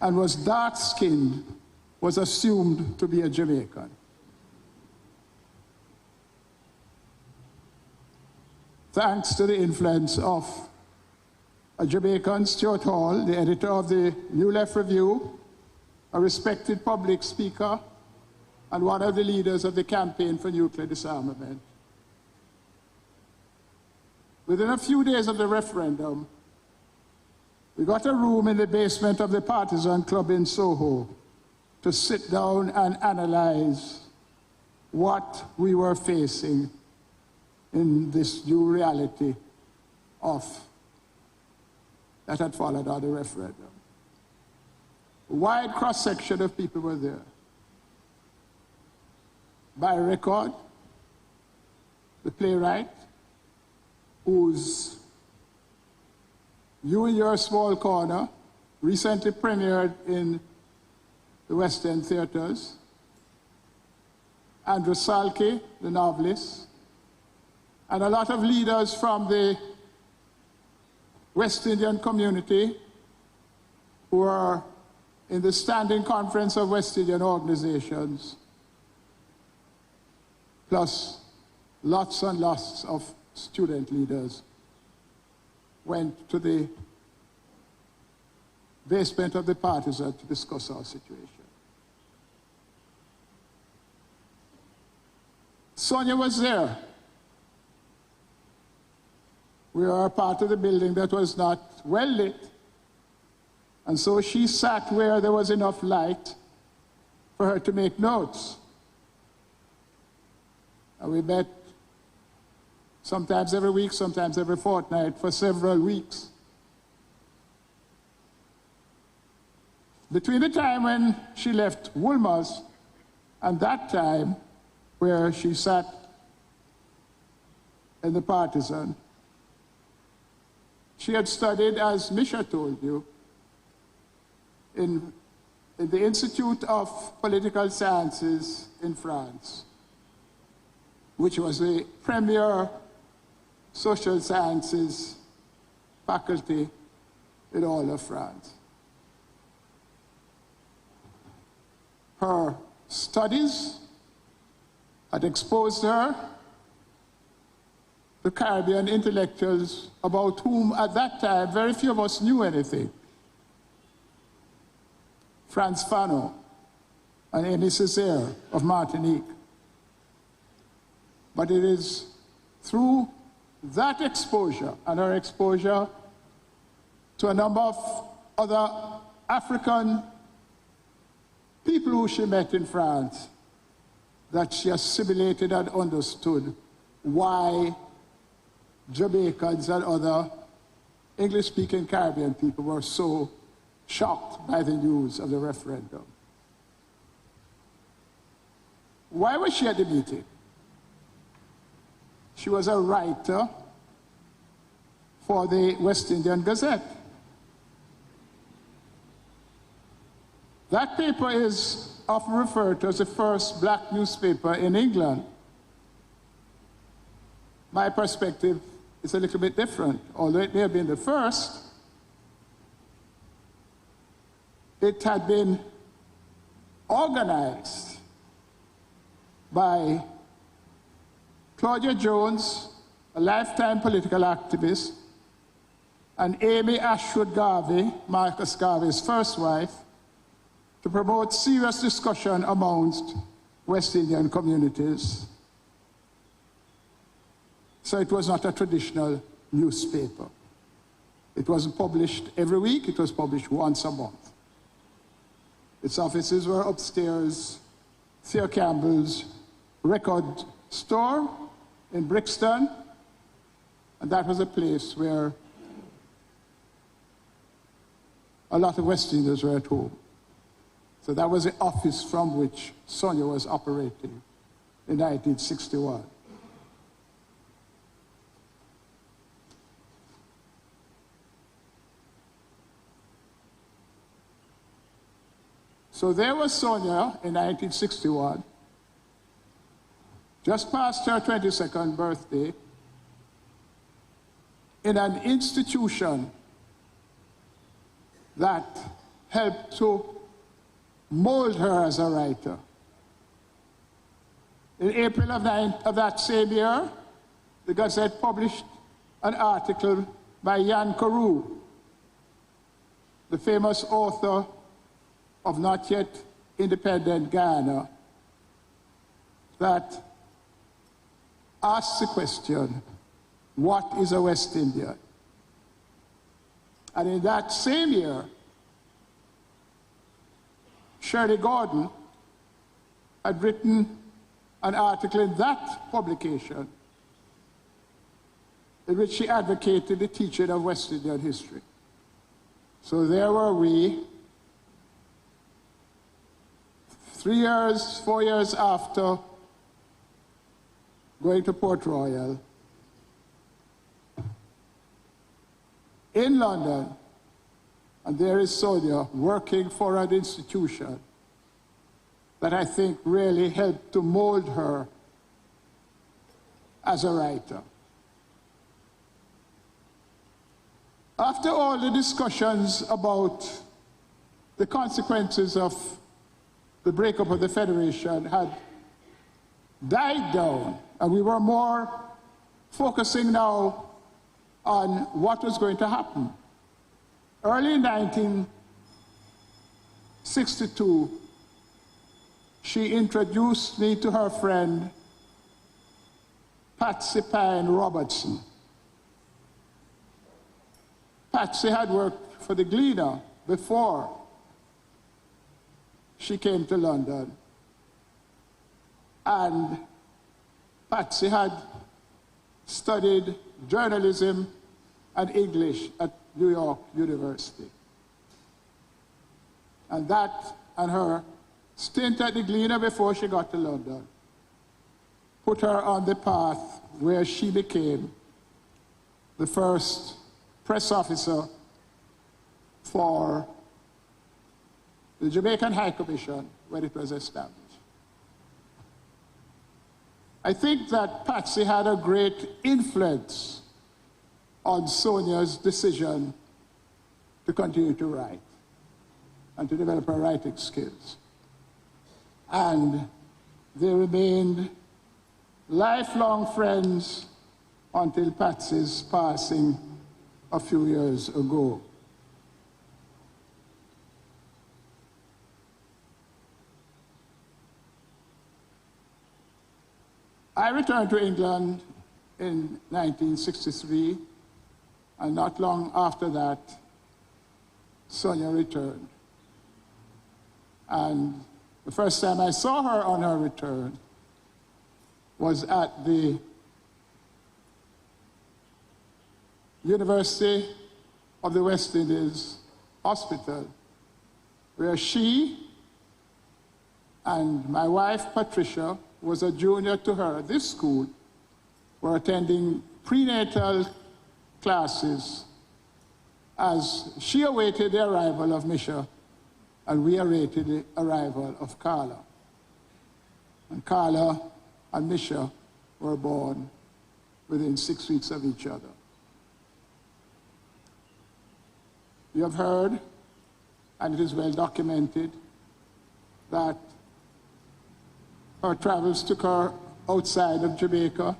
and was dark-skinned was assumed to be a Jamaican. Thanks to the influence of a Jamaican, Stuart Hall, the editor of the New Left Review, a respected public speaker, and one of the leaders of the campaign for nuclear disarmament. Within a few days of the referendum, we got a room in the basement of the Partisan Club in Soho to sit down and analyze what we were facing in this new reality that had followed out the referendum. A wide cross-section of people were there. By record, the playwright, whose You in Your Small Corner recently premiered in the West End theaters, Andrew Salke, the novelist, and a lot of leaders from the West Indian community who are in the Standing Conference of West Indian Organizations, plus lots and lots of student leaders went to the basement of the Partisan to discuss our situation. Sonia was there. We are a part of the building that was not well lit, and so she sat where there was enough light for her to make notes. And we met sometimes every week, sometimes every fortnight for several weeks. Between the time when she left Wolmer's and that time where she sat in the Partisan, she had studied, as Misha told you, in the Institute of Political Sciences in France, which was the premier social sciences faculty in all of France. Her studies had exposed her to Caribbean intellectuals about whom at that time very few of us knew anything. Frantz Fanon and Aimé Césaire of Martinique. But it is through that exposure and her exposure to a number of other African people who she met in France that she assimilated and understood why Jamaicans and other English-speaking Caribbean people were so shocked by the news of the referendum. Why was she at the meeting? She was a writer for the West Indian Gazette. That paper is often referred to as the first black newspaper in England. My perspective is a little bit different. Although it may have been the first, it had been organized by Claudia Jones, a lifetime political activist, and Amy Ashwood Garvey, Marcus Garvey's first wife, to promote serious discussion amongst West Indian communities. So it was not a traditional newspaper. It wasn't published every week, it was published once a month. Its offices were upstairs, Theo Campbell's record store in Brixton, and that was a place where a lot of West Indians were at home. So that was the office from which Sonia was operating in 1961. So there was Sonia in 1961, just past her 22nd birthday, in an institution that helped to mold her as a writer. In April of that same year, the Gazette published an article by Jan Carew, the famous author of Not Yet Independent Ghana, that asks the question, what is a West Indian? And in that same year, Shirley Gordon had written an article in that publication in which she advocated the teaching of West Indian history. So there were we, 4 years after going to Port Royal, in London, and there is Sonia working for an institution that I think really helped to mold her as a writer. After all the discussions about the consequences of the breakup of the Federation had died down, and we were more focusing now on what was going to happen. Early in 1962, she introduced me to her friend, Patsy Pine Robertson. Patsy had worked for the Gleaner before she came to London. And Patsy had studied journalism and English at New York University. And that and her stint at the Gleaner before she got to London put her on the path where she became the first press officer for the Jamaican High Commission when it was established. I think that Patsy had a great influence on Sonia's decision to continue to write and to develop her writing skills. And they remained lifelong friends until Patsy's passing a few years ago. I returned to England in 1963, and not long after that, Sonia returned. And the first time I saw her on her return was at the University of the West Indies Hospital, where she and my wife, Patricia, was a junior to her at this school, were attending prenatal classes as she awaited the arrival of Misha and we awaited the arrival of Carla. And Carla and Misha were born within 6 weeks of each other. You have heard, and it is well documented, that her travels took her outside of Jamaica,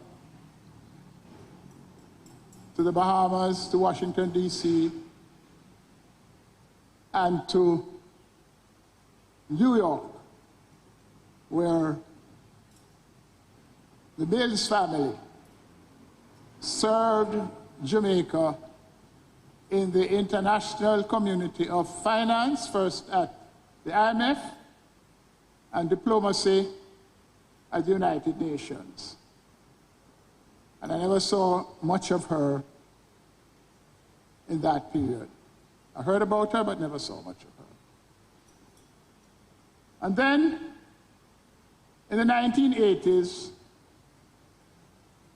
to the Bahamas, to Washington, D.C., and to New York, where the Mills family served Jamaica in the international community of finance, first at the IMF, and diplomacy at the United Nations. And I never saw much of her in that period. I heard about her, but never saw much of her. And then, in the 1980s,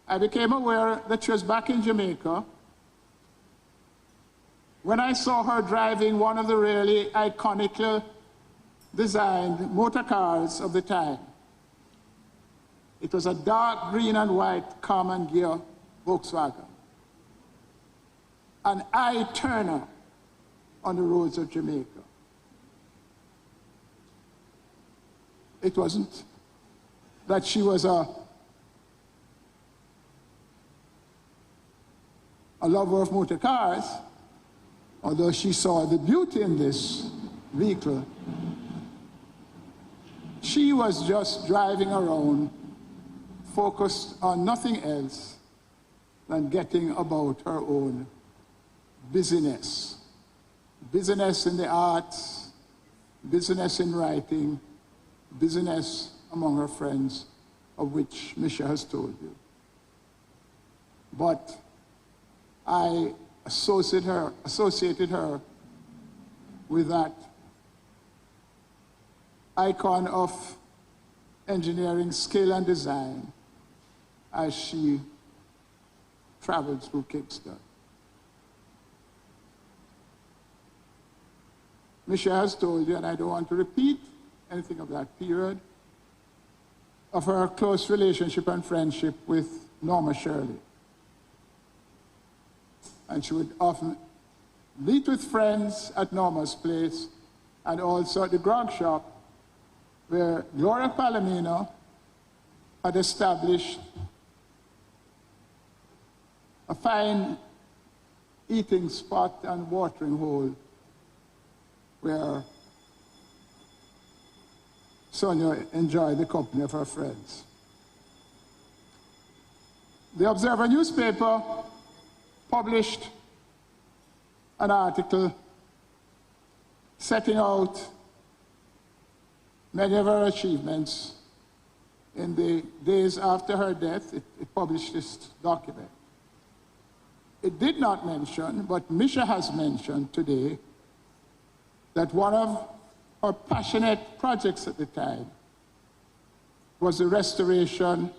I became aware that she was back in Jamaica when I saw her driving one of the really iconically designed motor cars of the time. It was a dark green and white common gear Volkswagen, an eye-turner on the roads of Jamaica. it wasn't that she was a lover of motor cars, although she saw the beauty in this vehicle. She was just driving around, focused on nothing else than getting about her own business. Business in the arts, business in writing, business among her friends, of which Misha has told you. But I associated her with that icon of engineering skill and design as she traveled through Kingston. Misha has told you, and I don't want to repeat anything of that period, of her close relationship and friendship with Norma Shirley. And she would often meet with friends at Norma's place and also at the grog shop where Gloria Palomino had established a fine eating spot and watering hole where Sonia enjoyed the company of her friends. The Observer newspaper published an article setting out many of her achievements in the days after her death. It published this document. It did not mention, but Misha has mentioned today, that one of her passionate projects at the time was the restoration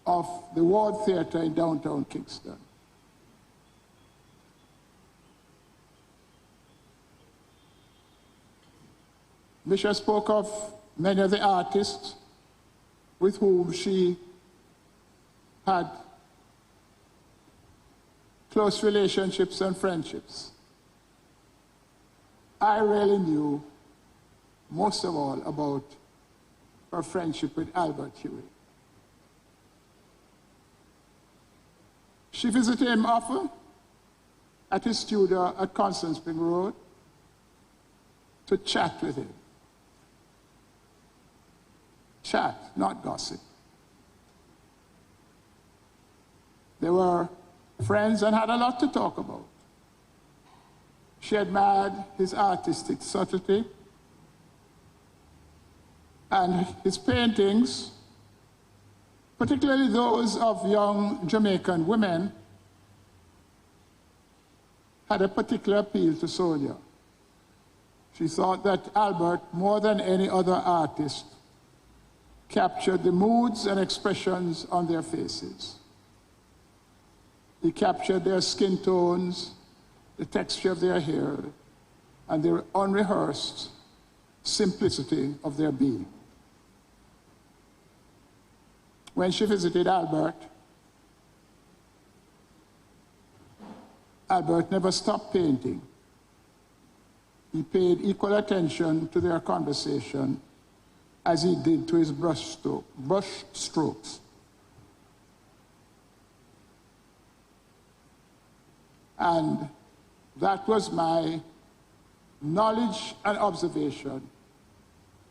of the Ward Theatre in downtown Kingston. Misha spoke of many of the artists with whom she had close relationships and friendships. I really knew most of all about her friendship with Albert Huey. She visited him often at his studio at Constant Spring Road to chat with him. Chat, not gossip. They were friends and had a lot to talk about. She admired his artistic subtlety and his paintings, particularly those of young Jamaican women, had a particular appeal to Sonia. She thought that Albert, more than any other artist, captured the moods and expressions on their faces. He captured their skin tones, the texture of their hair, and the unrehearsed simplicity of their being. When she visited Albert, Albert never stopped painting. He paid equal attention to their conversation as he did to his brush strokes. And that was my knowledge and observation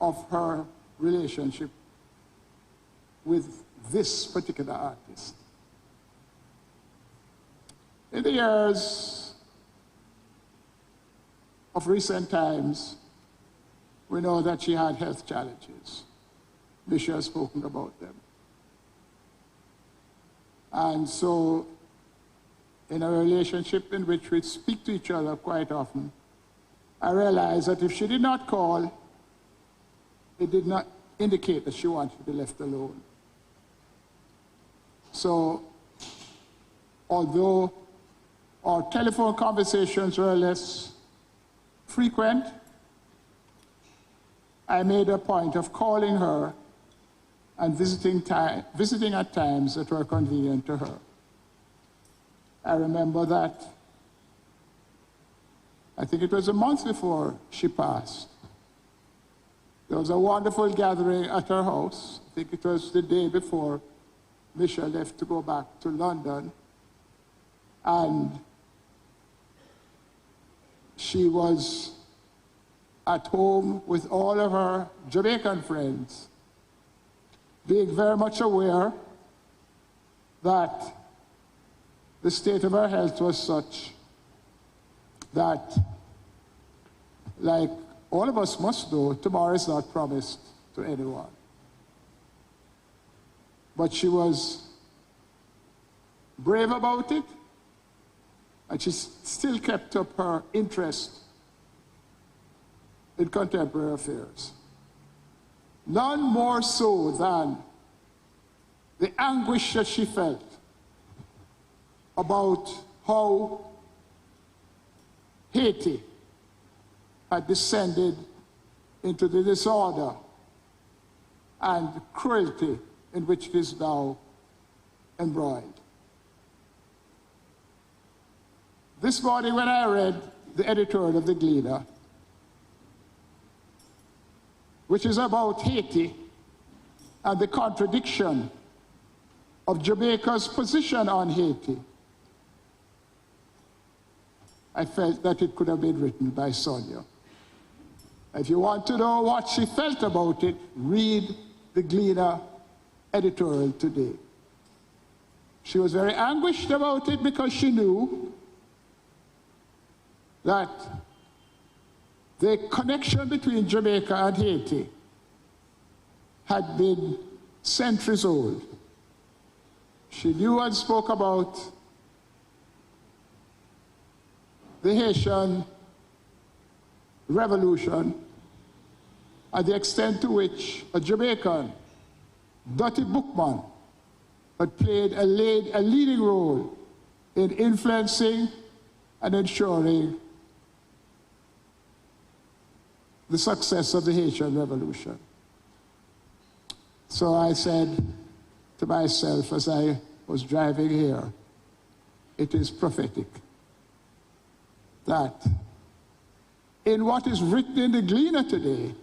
of her relationship with this particular artist. In the years of recent times, we know that she had health challenges. Misha has spoken about them. And so, in a relationship in which we speak to each other quite often, I realized that if she did not call, it did not indicate that she wanted to be left alone. So, although our telephone conversations were less frequent, I made a point of calling her and visiting at times that were convenient to her. I remember that, I think it was a month before she passed, There was a wonderful gathering at her house. I think it was the day before Misha left to go back to London. And she was at home with all of her Jamaican friends, being very much aware that the state of her health was such that, like all of us must know, tomorrow is not promised to anyone. But she was brave about it, and she still kept up her interest in contemporary affairs. None more so than the anguish that she felt about how Haiti had descended into the disorder and cruelty in which it is now embroiled. This morning when I read the editorial of the Gleaner, which is about Haiti and the contradiction of Jamaica's position on Haiti, I felt that it could have been written by Sonia. If you want to know what she felt about it, read the Gleaner editorial today. She was very anguished about it because she knew that the connection between Jamaica and Haiti had been centuries old. She knew and spoke about the Haitian Revolution and the extent to which a Jamaican, Dottie Bookman, had played a leading role in influencing and ensuring the success of the Haitian Revolution. So I said to myself as I was driving here, it is prophetic that in what is written in the Gleaner today,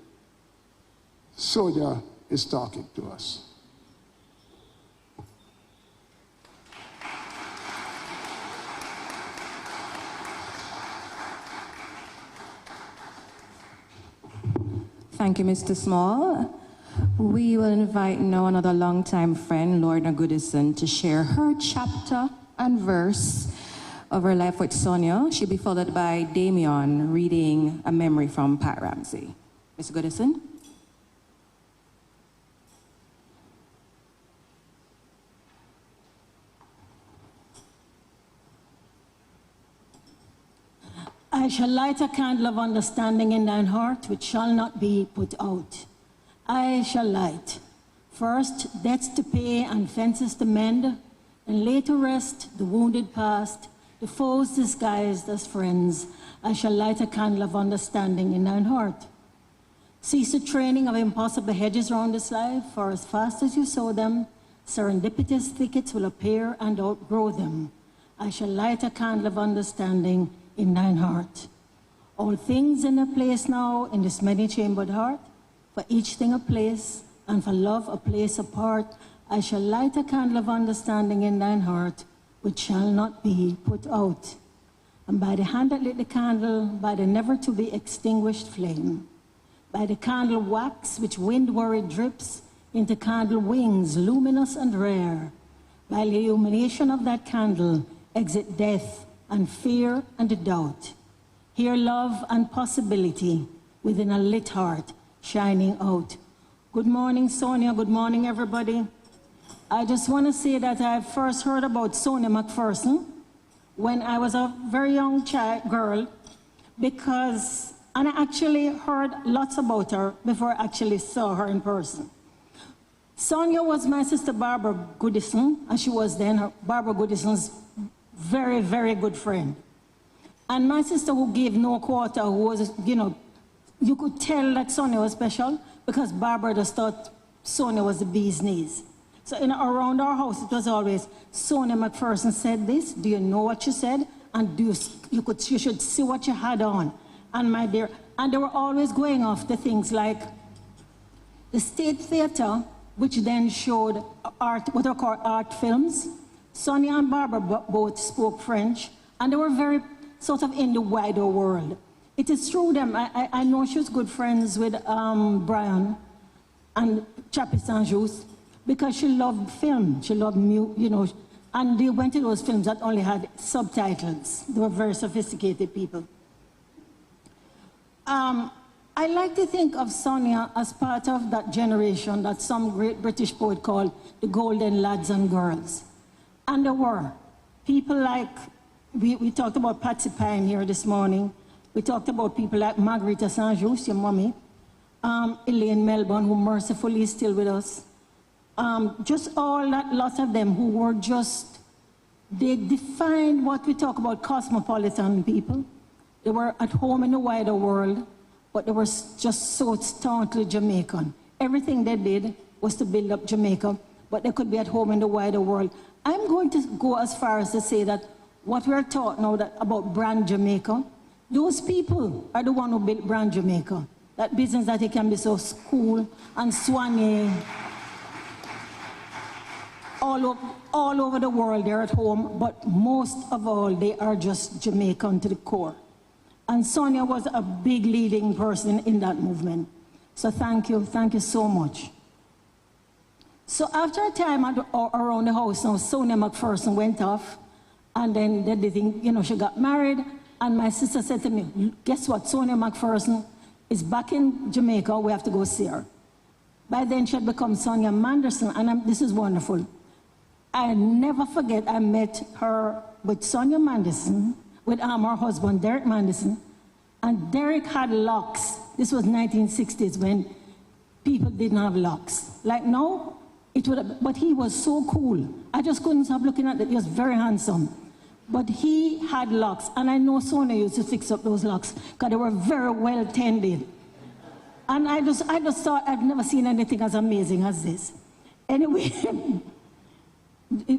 Sonia is talking to us. Thank you, Mr. Small. We will invite now another longtime friend, Lorna Goodison, to share her chapter and verse of her life with Sonia. She'll be followed by Damon reading a memory from Pat Ramsey. Ms. Goodison. I shall light a candle of understanding in thine heart, which shall not be put out. I shall light, first debts to pay and fences to mend, and lay to rest the wounded past, the foes disguised as friends. I shall light a candle of understanding in thine heart. Cease the training of impossible hedges round this life, for as fast as you sow them, serendipitous thickets will appear and outgrow them. I shall light a candle of understanding in thine heart. All things in a place now in this many-chambered heart, for each thing a place, and for love a place apart. I shall light a candle of understanding in thine heart, which shall not be put out. And by the hand that lit the candle, by the never-to-be-extinguished flame, by the candle wax which wind-worried drips into candle wings luminous and rare, by the illumination of that candle exit death and fear and doubt. Hear love and possibility within a lit heart shining out. Good morning, Sonia. Good morning, everybody. I just want to say that I first heard about Sonia McPherson when I was a very young girl, and I actually heard lots about her before I actually saw her in person. Sonia was my sister Barbara Goodison, and she was then Barbara Goodison's very, very good friend. And my sister, who gave no quarter, who was, you could tell that Sonia was special because Barbara just thought Sonia was the bee's knees. So around our house, it was always, Sonia McPherson said this, do you know what she said? And you should see what you had on. And my dear, and they were always going off the things like, The State Theatre, which then showed art, what are called art films. Sonia and Barbara both spoke French, and they were very sort of in the wider world. It is through them, I know she was good friends with Brian and Chappie Saint-Just, because she loved film, she loved, and they went to those films that only had subtitles. They were very sophisticated people. I like to think of Sonia as part of that generation that some great British poet called the golden lads and girls. And there were people like, we talked about Patsy Pine here this morning. We talked about people like Margarita Saint-Just, your mommy, Elaine Melbourne, who mercifully is still with us. Just all that, lots of them who were just, they defined what we talk about cosmopolitan people. They were at home in the wider world, but they were just so staunchly Jamaican. Everything they did was to build up Jamaica, but they could be at home in the wider world. I'm going to go as far as to say that what we're taught now about brand Jamaica, those people are the one who built brand Jamaica. That business that it can be so cool and soigné. All over the world, they're at home, but most of all, they are just Jamaican to the core. And Sonia was a big leading person in that movement. So thank you so much. So after a time around the house, now Sonia McPherson went off, and then they did, she got married, and my sister said to me, guess what, Sonia McPherson is back in Jamaica, we have to go see her. By then she had become Sonia Manderson, and this is wonderful. I never forget, I met her with Sonia Manderson, with her husband, Derek Manderson, and Derek had locks. This was 1960s when people didn't have locks. Like now, but he was so cool. I just couldn't stop looking at it. He was very handsome. But he had locks, and I know Sonia used to fix up those locks because they were very well tended. And I just thought I'd never seen anything as amazing as this. Anyway,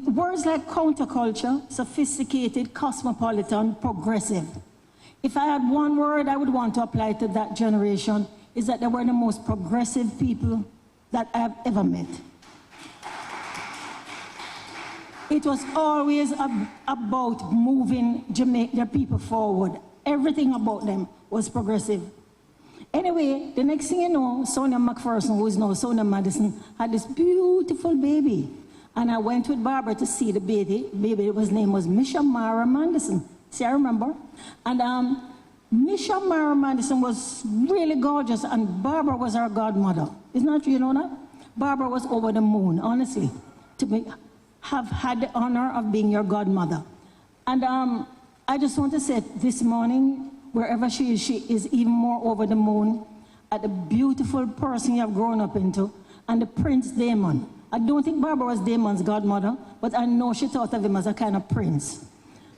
words like counterculture, sophisticated, cosmopolitan, progressive. If I had one word I would want to apply to that generation, is that they were the most progressive people that I've ever met. It was always about moving their people forward. Everything about them was progressive. Anyway, the next thing you know, Sonia McPherson, who is now Sonia Madison, had this beautiful baby. And I went with Barbara to see the baby. His name was Misha Mara Madison. See, I remember. And Misha Mara Madison was really gorgeous, and Barbara was our godmother. Isn't that true, you know that? Barbara was over the moon, honestly, to have had the honor of being your godmother. And I just want to say this morning, wherever she is even more over the moon at the beautiful person you have grown up into, and the Prince Damon. I don't think Barbara was Damon's godmother, but I know she thought of him as a kind of prince.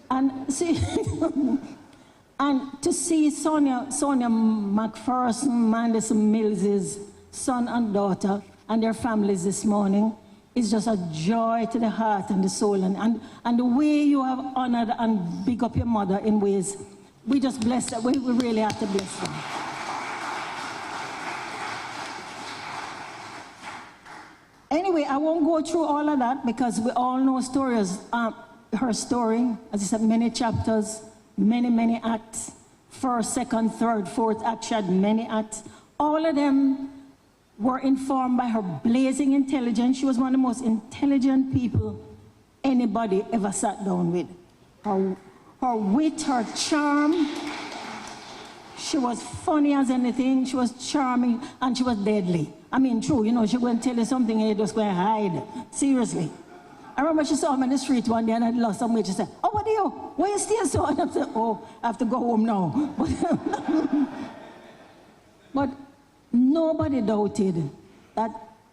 And see, and to see Sonia McPherson, Minister Mills' son and daughter, and their families this morning is just a joy to the heart and the soul. And the way you have honored and big up your mother in ways, we just bless that. We really have to bless them. Anyway, I won't go through all of that because we all know stories. Her story, as I said, many chapters, many acts. First, second, third, fourth act, she had many acts. All of them were informed by her blazing intelligence. She was one of the most intelligent people anybody ever sat down with. Her wit, her charm. She was funny as anything. She was charming, and she was deadly. I mean, true, she wouldn't tell you something and you just go and hide. Seriously. I remember she saw me in the street one day and I'd lost some weight. She said, "Oh, what are you? Why you staying so?" And I said, "Oh, I have to go home now." But nobody doubted that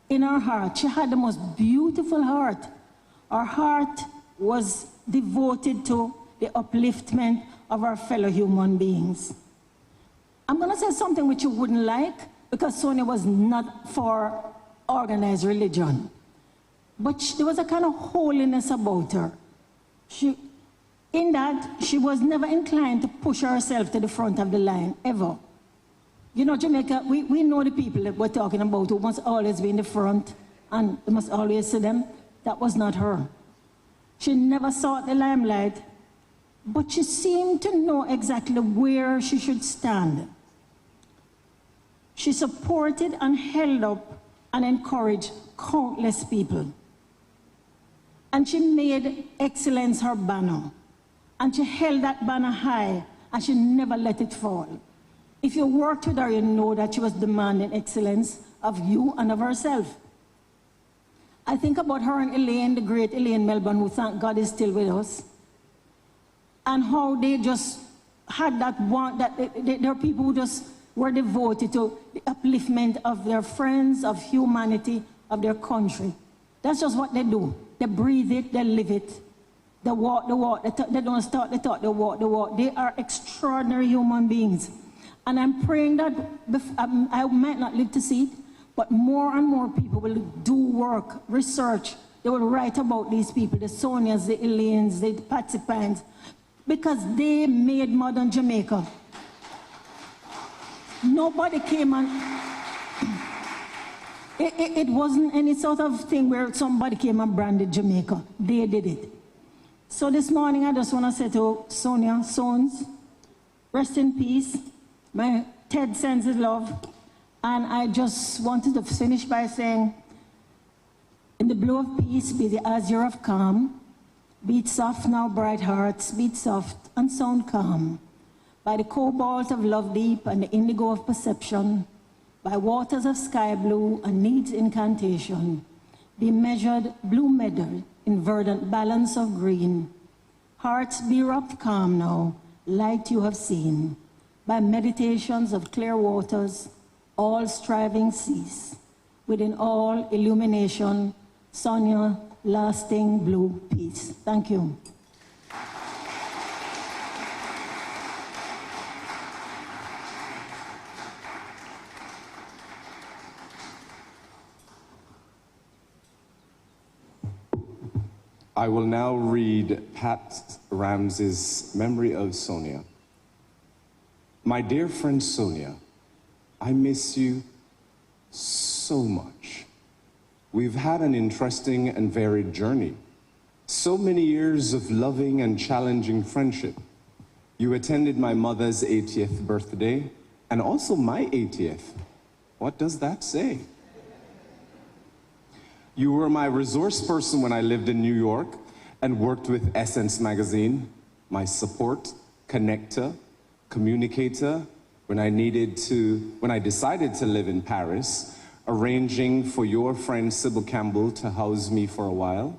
in her heart, she had the most beautiful heart. Her heart was devoted to the upliftment of our fellow human beings. I'm going to say something which you wouldn't like, because Sonia was not for organized religion. But there was a kind of holiness about her. In that, she was never inclined to push herself to the front of the line, ever. You know, Jamaica, we know the people that we're talking about who must always be in the front and we must always see them. That was not her. She never sought the limelight, but she seemed to know exactly where she should stand. She supported and held up and encouraged countless people. And she made excellence her banner. And she held that banner high, and she never let it fall. If you worked with her, you know that she was demanding excellence of you and of herself. I think about her and Elaine, the great Elaine Melbourne, who thank God is still with us, and how they just had that one, that there are people who just were devoted to the upliftment of their friends, of humanity, of their country. That's just what they do. They breathe it, they live it. They walk the walk, they don't start the talk, they walk the walk. They are extraordinary human beings. And I'm praying that, I might not live to see it, but more and more people will do work, research. They will write about these people, the Sonias, the Elaines, the Patsy Pines, because they made modern Jamaica. Nobody came and... It wasn't any sort of thing where somebody came and branded Jamaica. They did it. So this morning, I just want to say to Sonia, Sons, rest in peace. My Ted sends his love. And I just wanted to finish by saying, in the blue of peace, be the azure of calm. Beat soft now, bright hearts, beat soft and sound calm. By the cobalt of love deep and the indigo of perception, by waters of sky blue and needs incantation, be measured, blue meadow, in verdant balance of green. Hearts be rough calm now, light you have seen. By meditations of clear waters, all striving cease. Within all illumination, Sonia, lasting blue peace. Thank you. I will now read Pat Ramsey's Memory of Sonia. My dear friend Sonia, I miss you so much. We've had an interesting and varied journey. So many years of loving and challenging friendship. You attended my mother's 80th birthday and also my 80th. What does that say? You were my resource person when I lived in New York and worked with Essence magazine, my support, connector, communicator, when I decided to live in Paris, arranging for your friend Sybil Campbell to house me for a while.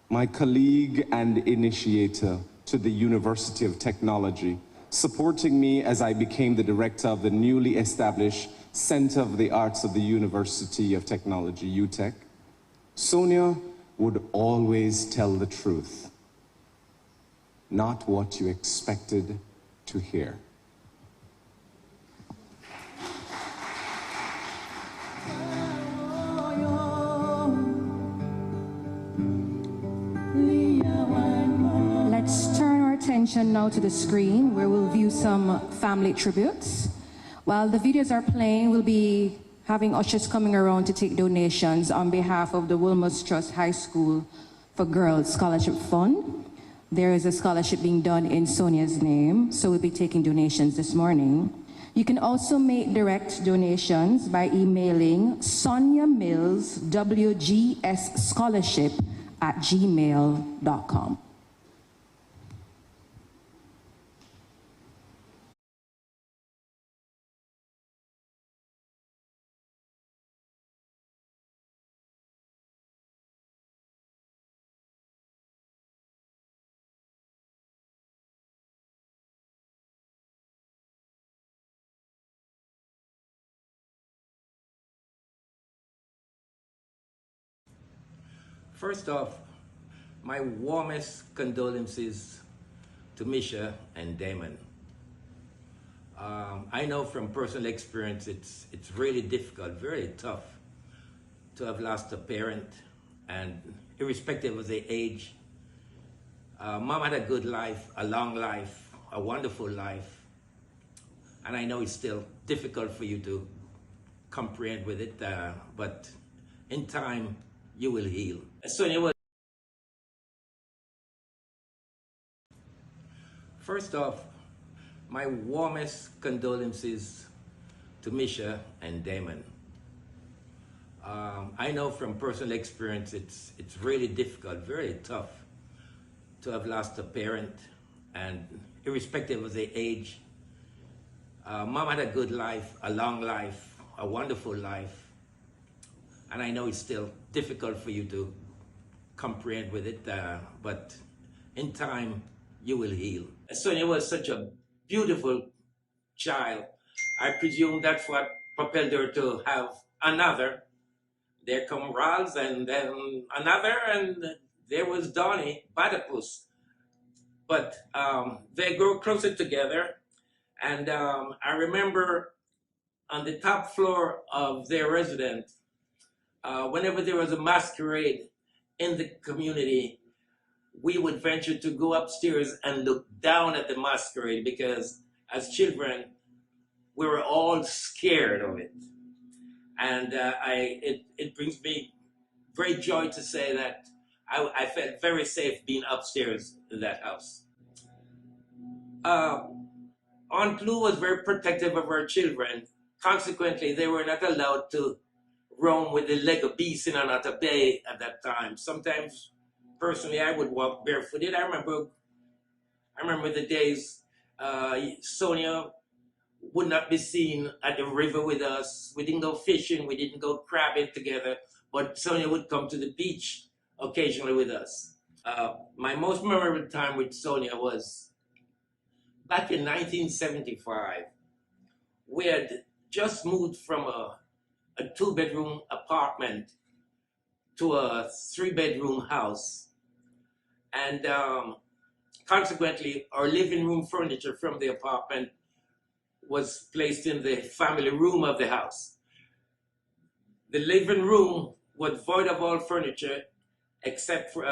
My colleague and initiator to the University of Technology, supporting me as I became the director of the newly established Center of the Arts of the University of Technology, UTech. Sonia would always tell the truth, not what you expected to hear. Let's turn our attention now to the screen where we'll view some family tributes. While the videos are playing, we'll be having ushers coming around to take donations on behalf of the Wolmer Trust High School for Girls Scholarship Fund. There is a scholarship being done in Sonia's name, so we'll be taking donations this morning. You can also make direct donations by emailing Sonia Mills, WGS Scholarship @gmail.com. First off, my warmest condolences to Misha and Damon. I know from personal experience it's really difficult, very tough to have lost a parent, and irrespective of their age. Mom had a good life, a long life, a wonderful life. And I know it's still difficult for you to comprehend with it, but in time, you will heal. Sonia was... First off, my warmest condolences to Misha and Damon. I know from personal experience it's really difficult, very tough to have lost a parent, and irrespective of the age, Mom had a good life, a long life, a wonderful life, and I know it's still difficult for you to comprehend with it, but in time you will heal. Sonia was such a beautiful child. I presume that's what propelled her to have another. There come Ralph, and then another, and there was Donnie, Badapus. But they grew closer together, and I remember on the top floor of their residence, whenever there was a masquerade in the community, we would venture to go upstairs and look down at the masquerade, because as children, we were all scared of it. And it brings me great joy to say that I felt very safe being upstairs in that house. Aunt Lou was very protective of her children. Consequently, they were not allowed to roam with the leg of beasts in Anata Bay at that time. Sometimes, personally, I would walk barefooted. I remember the days Sonia would not be seen at the river with us. We didn't go fishing, we didn't go crabbing together, but Sonia would come to the beach occasionally with us. My most memorable time with Sonia was back in 1975. We had just moved from a 2-bedroom apartment to a 3-bedroom house. And consequently, our living room furniture from the apartment was placed in the family room of the house. The living room was void of all furniture except for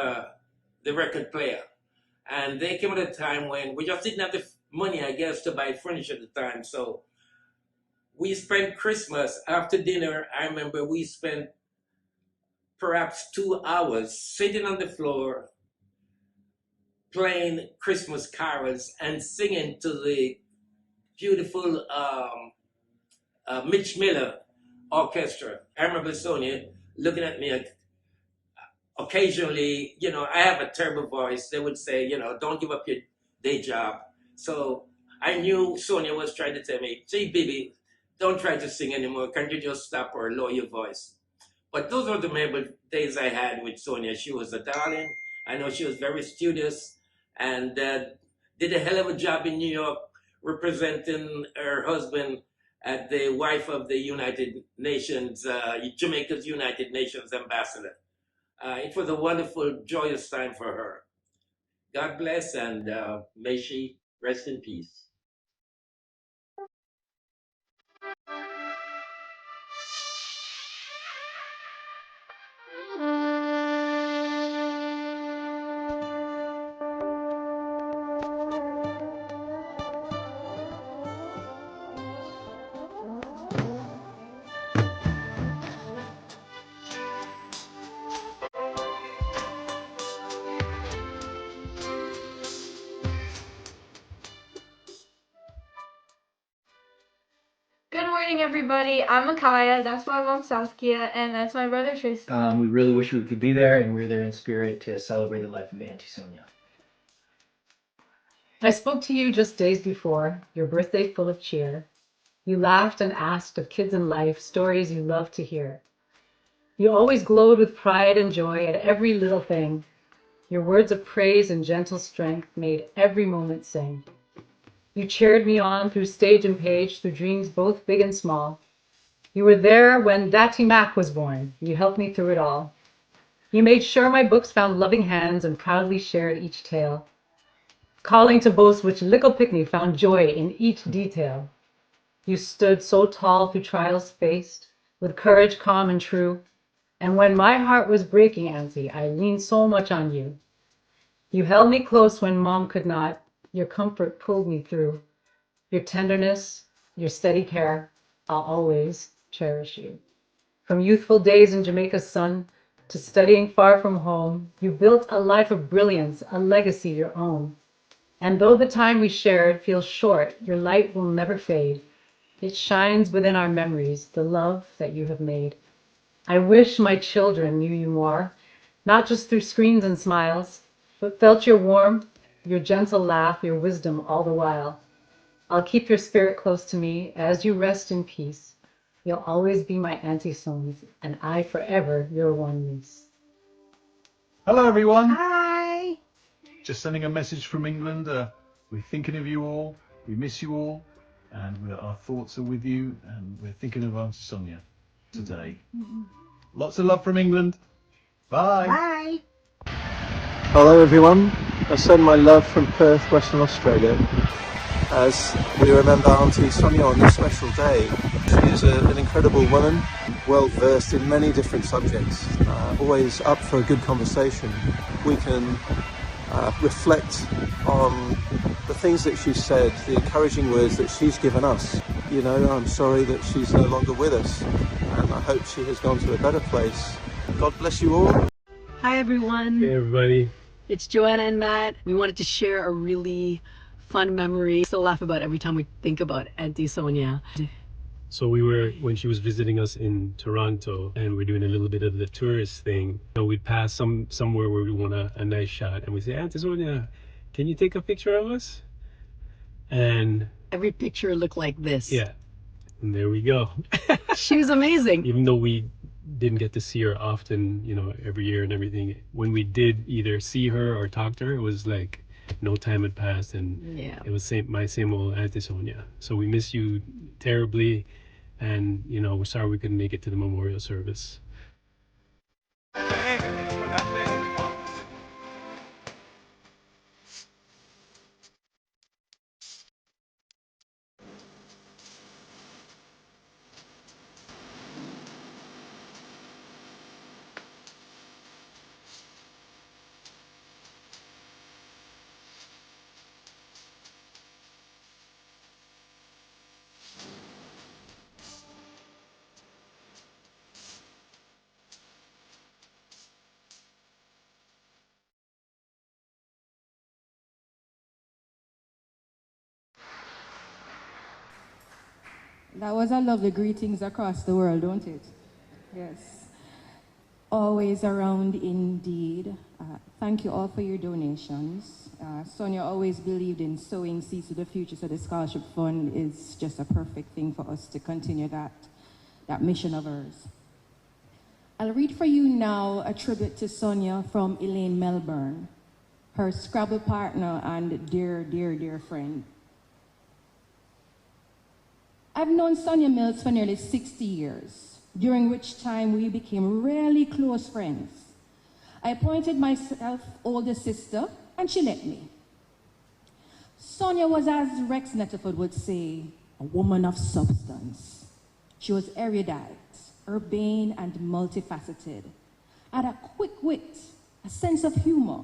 the record player. And they came at a time when we just didn't have the money, I guess, to buy furniture at the time. So we spent Christmas after dinner. I remember we spent perhaps 2 hours sitting on the floor, playing Christmas carols and singing to the beautiful Mitch Miller orchestra. I remember Sonia looking at me occasionally. You know, I have a terrible voice. They would say, you know, don't give up your day job. So I knew Sonia was trying to tell me, gee, baby, don't try to sing anymore. Can't you just stop or lower your voice? But those were the memorable days I had with Sonia. She was a darling. I know she was very studious and did a hell of a job in New York, representing her husband as the wife of the United Nations, Jamaica's United Nations ambassador. It was a wonderful, joyous time for her. God bless, and may she rest in peace. Good morning, everybody. I'm Micaiah. That's my mom, Saskia, and that's my brother, Tristan. We really wish we could be there, and we're there in spirit to celebrate the life of Auntie Sonia. I spoke to you just days before, your birthday full of cheer. You laughed and asked of kids and life, stories you love to hear. You always glowed with pride and joy at every little thing. Your words of praise and gentle strength made every moment sing. You cheered me on through stage and page, through dreams both big and small. You were there when Datty Mac was born. You helped me through it all. You made sure my books found loving hands and proudly shared each tale, calling to boast which little Pickney found joy in each detail. You stood so tall through trials faced, with courage calm and true. And when my heart was breaking, Auntie, I leaned so much on you. You held me close when Mom could not. Your comfort pulled me through. Your tenderness, your steady care, I'll always cherish you. From youthful days in Jamaica's sun to studying far from home, you built a life of brilliance, a legacy your own. And though the time we shared feels short, your light will never fade. It shines within our memories, the love that you have made. I wish my children knew you more, not just through screens and smiles, but felt your warmth, your gentle laugh, your wisdom all the while. I'll keep your spirit close to me as you rest in peace. You'll always be my Auntie Sonia, and I forever your one niece. Hello, everyone. Hi. Just sending a message from England. We're thinking of you all. We miss you all. And our thoughts are with you. And we're thinking of Auntie Sonia today. Lots of love from England. Bye. Bye. Hello everyone, I send my love from Perth, Western Australia, as we remember Auntie Sonia on this special day. She is an incredible woman, well versed in many different subjects, always up for a good conversation. We can reflect on the things that she said, the encouraging words that she's given us. You know, I'm sorry that she's no longer with us, and I hope she has gone to a better place. God bless you all. Hi everyone. Hey everybody. It's Joanna and Matt. We wanted to share a really fun memory. Still laugh about every time we think about Auntie Sonia. So when she was visiting us in Toronto, and we're doing a little bit of the tourist thing, we'd pass somewhere where we want a nice shot, and we say, Auntie Sonia, can you take a picture of us? And every picture looked like this. Yeah, and there we go. She was amazing. Even though we didn't get to see her often, every year and everything, when we did either see her or talk to her, it was like no time had passed, and it was my same old Auntie Sonia. So we miss you terribly, and we're sorry we couldn't make it to the memorial service. That was a lovely greetings across the world, don't it? Yes. Always around indeed. Thank you all for your donations. Sonia always believed in sowing seeds to the future, so the scholarship fund is just a perfect thing for us to continue that mission of hers. I'll read for you now a tribute to Sonia from Elaine Melbourne, her Scrabble partner and dear, dear, dear friend. I've known Sonia Mills for nearly 60 years, during which time we became really close friends. I appointed myself older sister, and she let me. Sonia was, as Rex Netterford would say, a woman of substance. She was erudite, urbane, and multifaceted. Had a quick wit, a sense of humor,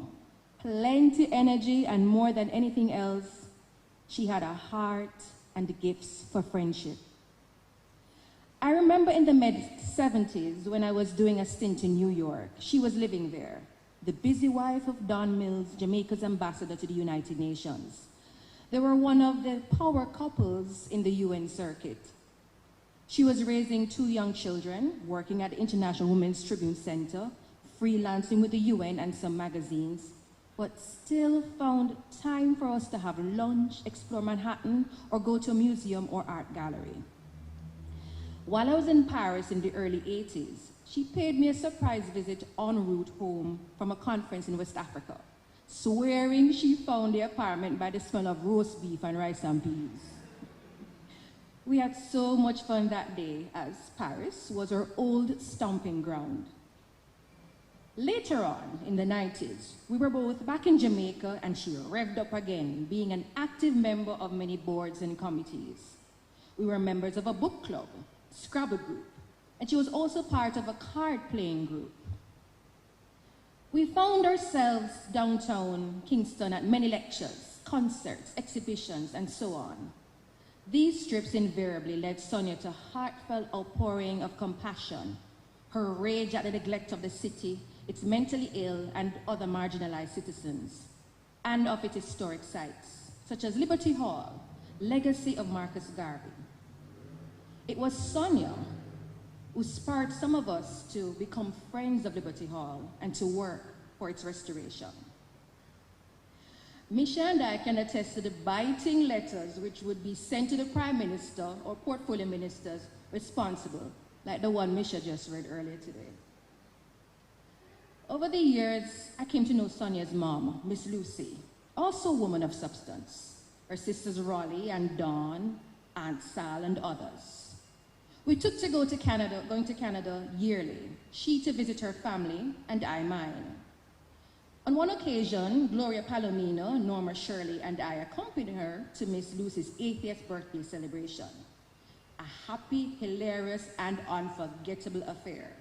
plenty energy, and more than anything else, she had a heart and gifts for friendship. I remember in the mid-70s when I was doing a stint in New York, she was living there, the busy wife of Don Mills, Jamaica's ambassador to the United Nations. They were one of the power couples in the UN circuit. She was raising 2 young children, working at the International Women's Tribune Center, freelancing with the UN and some magazines, but still found time for us to have lunch, explore Manhattan, or go to a museum or art gallery. While I was in Paris in the early 80s, she paid me a surprise visit en route home from a conference in West Africa, swearing she found the apartment by the smell of roast beef and rice and peas. We had so much fun that day, as Paris was her old stomping ground. Later on, in the 90s, we were both back in Jamaica, and she revved up again, being an active member of many boards and committees. We were members of a book club, Scrabble group, and she was also part of a card-playing group. We found ourselves downtown Kingston at many lectures, concerts, exhibitions, and so on. These strips invariably led Sonia to heartfelt outpouring of compassion, her rage at the neglect of the city, its mentally ill and other marginalized citizens, and of its historic sites, such as Liberty Hall, legacy of Marcus Garvey. It was Sonia who spurred some of us to become friends of Liberty Hall and to work for its restoration. Misha and I can attest to the biting letters which would be sent to the Prime Minister or portfolio ministers responsible, like the one Misha just read earlier today. Over the years, I came to know Sonia's mom, Miss Lucy, also a woman of substance, her sisters Rolly and Dawn, Aunt Sal, and others. We took to going to Canada yearly, she to visit her family and I mine. On one occasion, Gloria Palomino, Norma Shirley, and I accompanied her to Miss Lucy's 80th birthday celebration. A happy, hilarious, and unforgettable affair.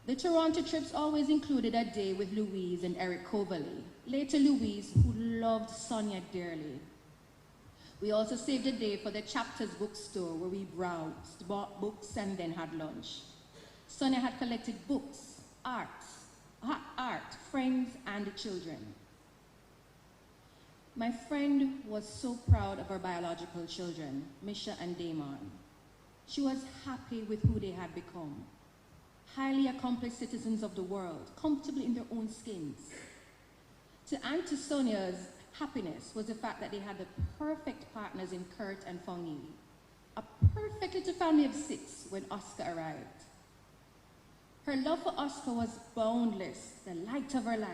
The Toronto trips always included a day with Louise and Eric Coverley, later Louise, who loved Sonia dearly. We also saved a day for the Chapters bookstore where we browsed, bought books, and then had lunch. Sonia had collected books, art, friends, and children. My friend was so proud of her biological children, Misha and Damon. She was happy with who they had become. Highly accomplished citizens of the world, comfortable in their own skins. To add to Sonia's happiness was the fact that they had the perfect partners in Kurt and Fongi, a perfect little family of 6 when Oscar arrived. Her love for Oscar was boundless, the light of her life.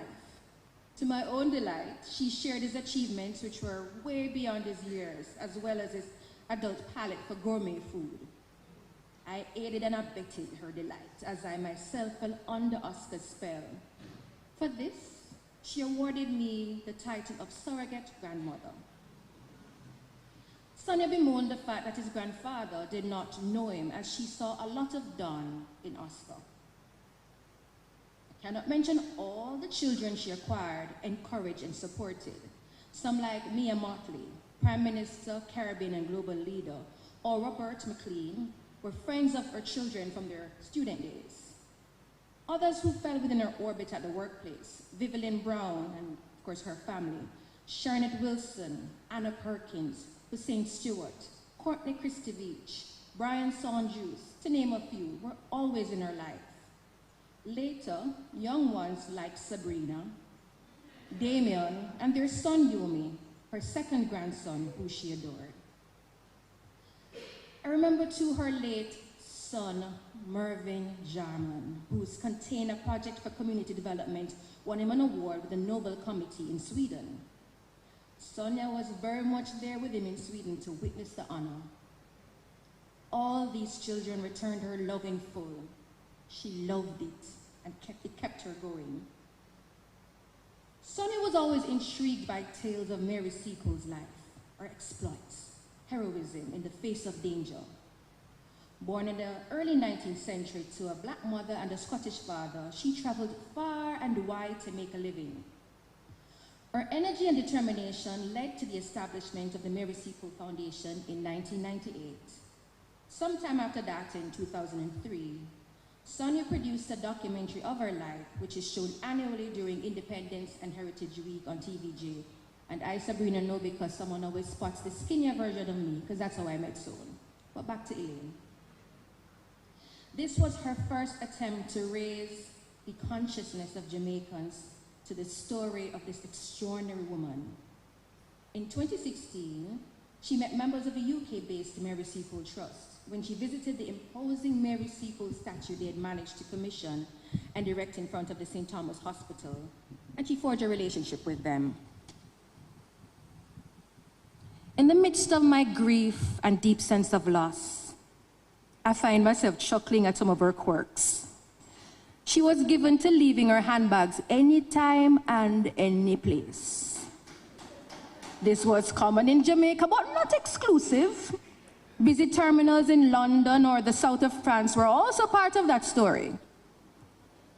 To my own delight, she shared his achievements, which were way beyond his years, as well as his adult palate for gourmet food. I aided and abetted her delight, as I myself fell under Oscar's spell. For this, she awarded me the title of surrogate grandmother. Sonia bemoaned the fact that his grandfather did not know him, as she saw a lot of Don in Oscar. I cannot mention all the children she acquired, encouraged, and supported. Some like Mia Mottley, Prime Minister, Caribbean and Global Leader, or Robert McLean, were friends of her children from their student days. Others who fell within her orbit at the workplace, Vivian Brown and, of course, her family, Sharnette Wilson, Anna Perkins, Hussein Stewart, Courtney Kristovich, Brian Sonjus, to name a few, were always in her life. Later, young ones like Sabrina, Damien, and their son Yomi, her second grandson, who she adored. I remember too her late son, Mervyn Jarman, whose Container Project for Community Development won him an award with the Nobel Committee in Sweden. Sonia was very much there with him in Sweden to witness the honor. All these children returned her love in full. She loved it, and it kept her going. Sonia was always intrigued by tales of Mary Seacole's life, her exploits, heroism in the face of danger. Born in the early 19th century to a black mother and a Scottish father, she traveled far and wide to make a living. Her energy and determination led to the establishment of the Mary Seacole Foundation in 1998. Sometime after that, in 2003, Sonia produced a documentary of her life, which is shown annually during Independence and Heritage Week on TVJ. And I, Sabrina, know because someone always spots the skinnier version of me, because that's how I met Sonia. But back to Elaine. This was her first attempt to raise the consciousness of Jamaicans to the story of this extraordinary woman. In 2016, she met members of the UK-based Mary Seacole Trust when she visited the imposing Mary Seacole statue they had managed to commission and erect in front of the St. Thomas Hospital, and she forged a relationship with them. In the midst of my grief and deep sense of loss, I find myself chuckling at some of her quirks. She was given to leaving her handbags anytime and any place. This was common in Jamaica, but not exclusive. Busy terminals in London or the south of France were also part of that story.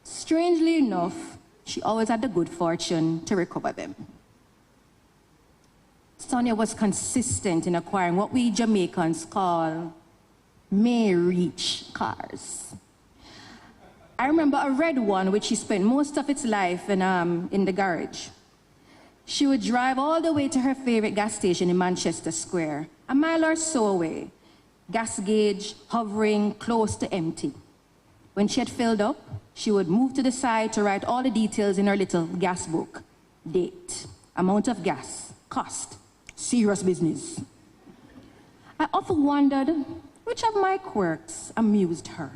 Strangely enough, she always had the good fortune to recover them. Sonia was consistent in acquiring what we Jamaicans call may-reach cars. I remember a red one, which she spent most of its life in the garage. She would drive all the way to her favorite gas station in Manchester Square, a mile or so away, gas gauge hovering close to empty. When she had filled up, she would move to the side to write all the details in her little gas book. Date, amount of gas, cost, serious business. I often wondered which of my quirks amused her.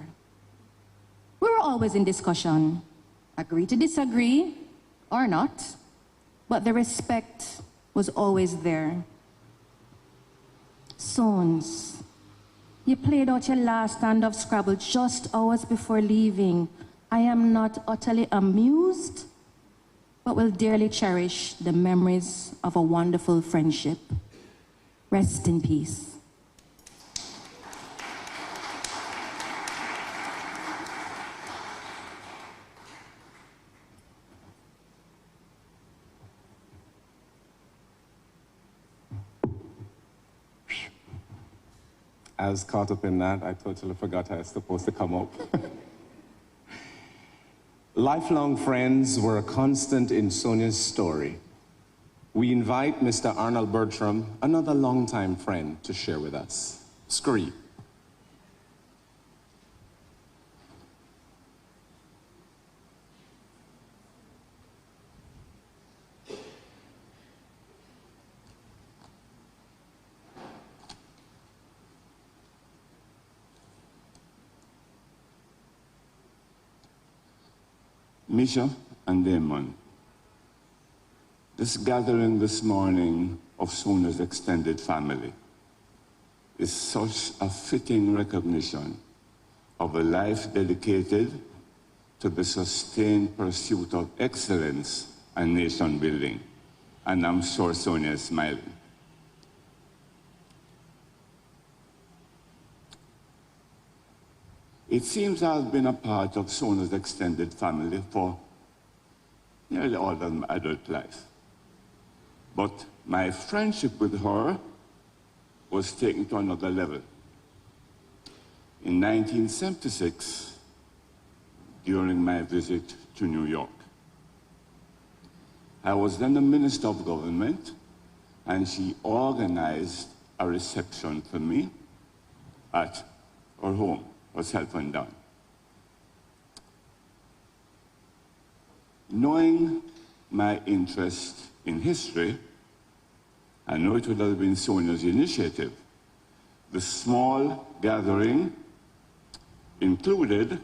We were always in discussion, agree to disagree or not, but the respect was always there. Sons, you played out your last stand of Scrabble just hours before leaving. I am not utterly amused, but will dearly cherish the memories of a wonderful friendship. Rest in peace. I was caught up in that. I totally forgot I was supposed to come up. Lifelong friends were a constant in Sonia's story. We invite Mr. Arnold Bertram, another longtime friend, to share with us. Scree. Misha and Damon, this gathering this morning of Sonia's extended family is such a fitting recognition of a life dedicated to the sustained pursuit of excellence and nation building. And I'm sure Sonia is smiling. It seems I've been a part of Sonia's extended family for nearly all of my adult life. But my friendship with her was taken to another level. In 1976, during my visit to New York, I was then the Minister of Government, and she organized a reception for me at her home. Herself and done. Knowing my interest in history, I know it would have been Sonia's initiative. The small gathering included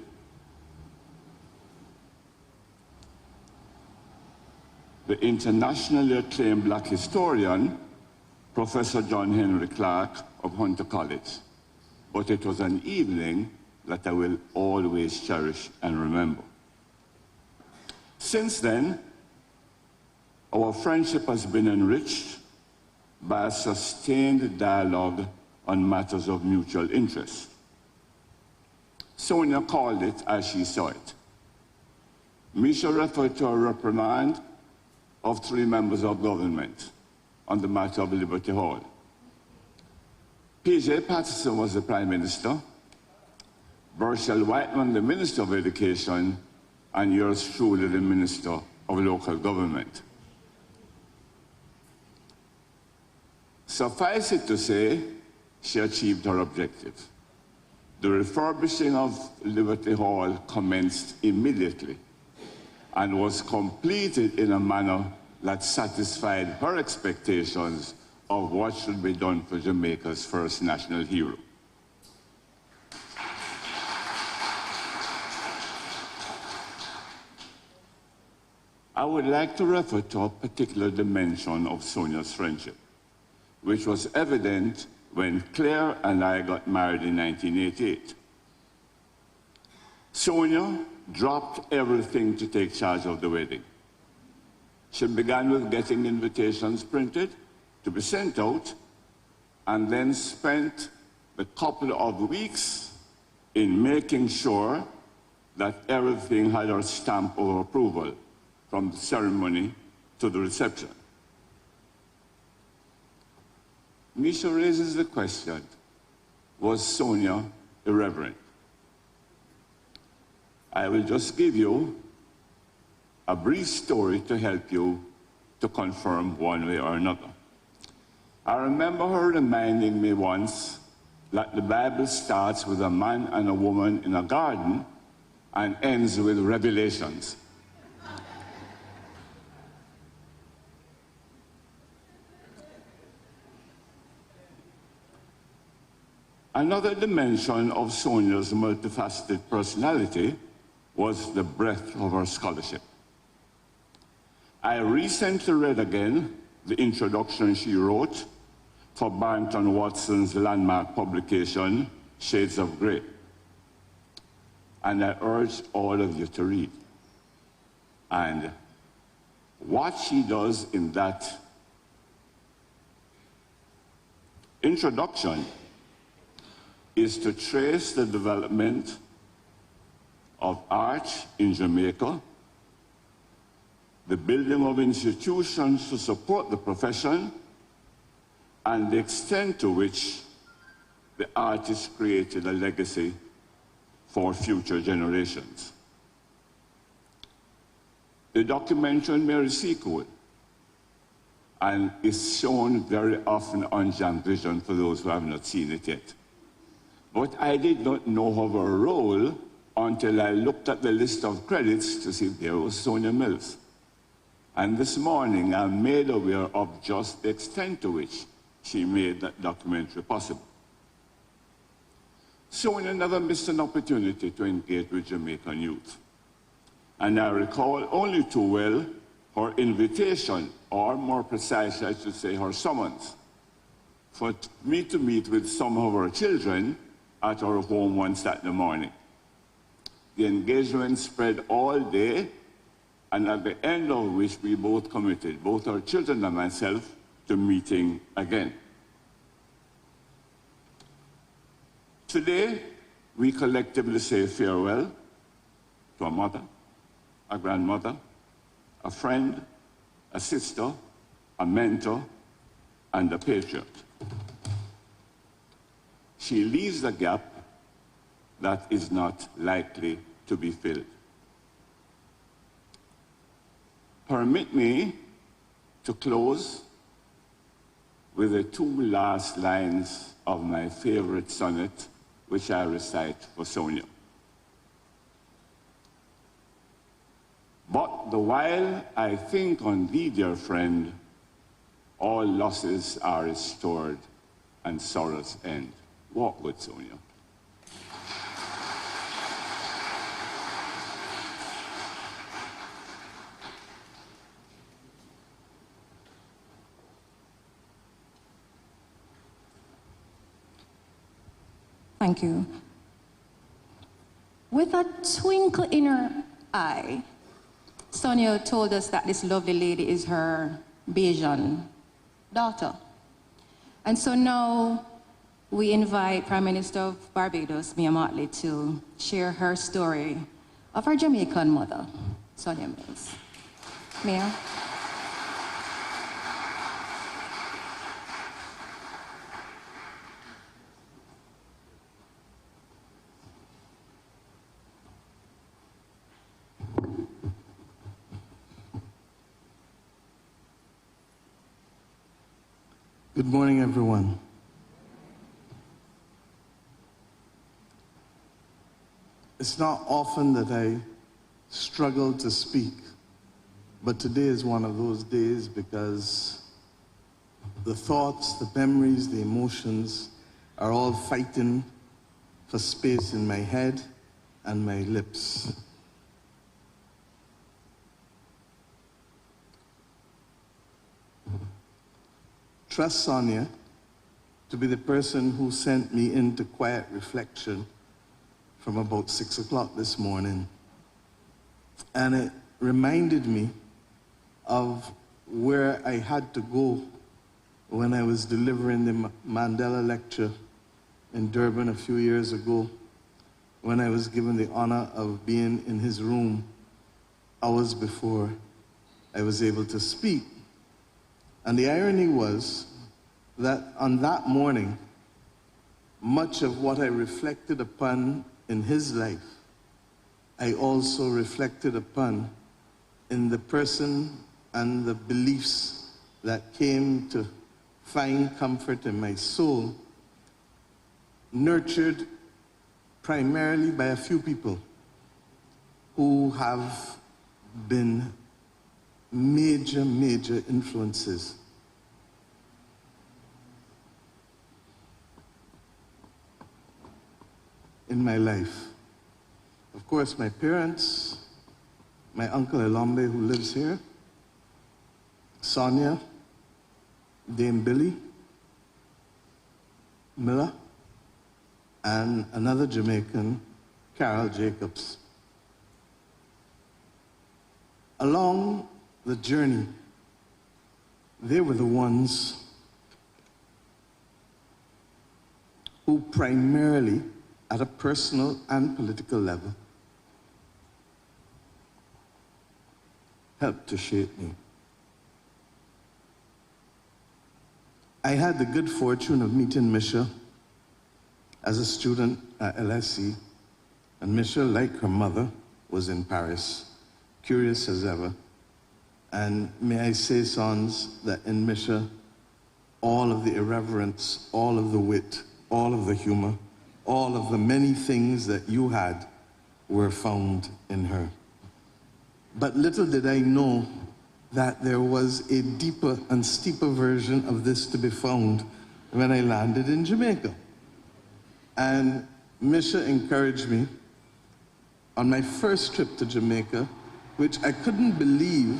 the internationally acclaimed black historian, Professor John Henry Clark of Hunter College. But it was an evening that I will always cherish and remember. Since then, our friendship has been enriched by a sustained dialogue on matters of mutual interest. Sonia called it as she saw it. Misha referred to a reprimand of 3 members of government on the matter of Liberty Hall. P.J. Patterson was the Prime Minister, Burchell Whiteman the Minister of Education, and yours truly the Minister of Local Government. Suffice it to say, she achieved her objective. The refurbishing of Liberty Hall commenced immediately and was completed in a manner that satisfied her expectations of what should be done for Jamaica's first national hero. I would like to refer to a particular dimension of Sonia's friendship, which was evident when Claire and I got married in 1988. Sonia dropped everything to take charge of the wedding. She began with getting invitations printed to be sent out, and then spent a couple of weeks in making sure that everything had her stamp of approval, from the ceremony to the reception. Misha raises the question, was Sonia irreverent? I will just give you a brief story to help you to confirm one way or another. I remember her reminding me once that the Bible starts with a man and a woman in a garden and ends with revelations. Another dimension of Sonia's multifaceted personality was the breadth of her scholarship. I recently read again the introduction she wrote for Barrington Watson's landmark publication, Shades of Grey. And I urge all of you to read. And what she does in that introduction is to trace the development of art in Jamaica, the building of institutions to support the profession, and the extent to which the artist created a legacy for future generations. The documentary on Marescaux and is shown very often on Jam Vision for those who have not seen it yet. But I did not know of her role until I looked at the list of credits to see there was Sonia Mills. And this morning I'm made aware of just the extent to which she made that documentary possible. Sonia never missed an opportunity to engage with Jamaican youth. And I recall only too well her invitation, or more precisely, I should say, her summons, for me to meet with some of her children at her home one Saturday morning. The engagement spread all day, and at the end of which we both committed, both our children and myself, to meeting again. Today, we collectively say farewell to a mother, a grandmother, a friend, a sister, a mentor, and a patriot. She leaves a gap that is not likely to be filled. Permit me to close with the two last lines of my favorite sonnet, which I recite for Sonia. But the while I think on thee, dear friend, all losses are restored and sorrows end. Walk with Sonia. Thank you. With a twinkle in her eye, Sonia told us that this lovely lady is her Bajan daughter. And so now we invite Prime Minister of Barbados, Mia Mottley, to share her story of her Jamaican mother, Sonia Mills. Mia? Good morning, everyone. It's not often that I struggle to speak, but today is one of those days because the thoughts, the memories, the emotions are all fighting for space in my head and my lips. Trust Sonia to be the person who sent me into quiet reflection from about 6 o'clock this morning. And it reminded me of where I had to go when I was delivering the Mandela lecture in Durban a few years ago, when I was given the honor of being in his room hours before I was able to speak. And the irony was that on that morning, much of what I reflected upon in his life, I also reflected upon in the person and the beliefs that came to find comfort in my soul, nurtured primarily by a few people who have been major, major influences. In my life. Of course, my parents, my uncle Elombe, who lives here, Sonia, Dame Billy, Miller, and another Jamaican, Carol Jacobs. Along the journey, they were the ones who primarily, at a personal and political level, helped to shape me. I had the good fortune of meeting Misha as a student at LSE, and Misha, like her mother, was in Paris, curious as ever. And may I say, Sons, that in Misha, all of the irreverence, all of the wit, all of the humor, all of the many things that you had were found in her. But little did I know that there was a deeper and steeper version of this to be found when I landed in Jamaica. And Misha encouraged me on my first trip to Jamaica, which I couldn't believe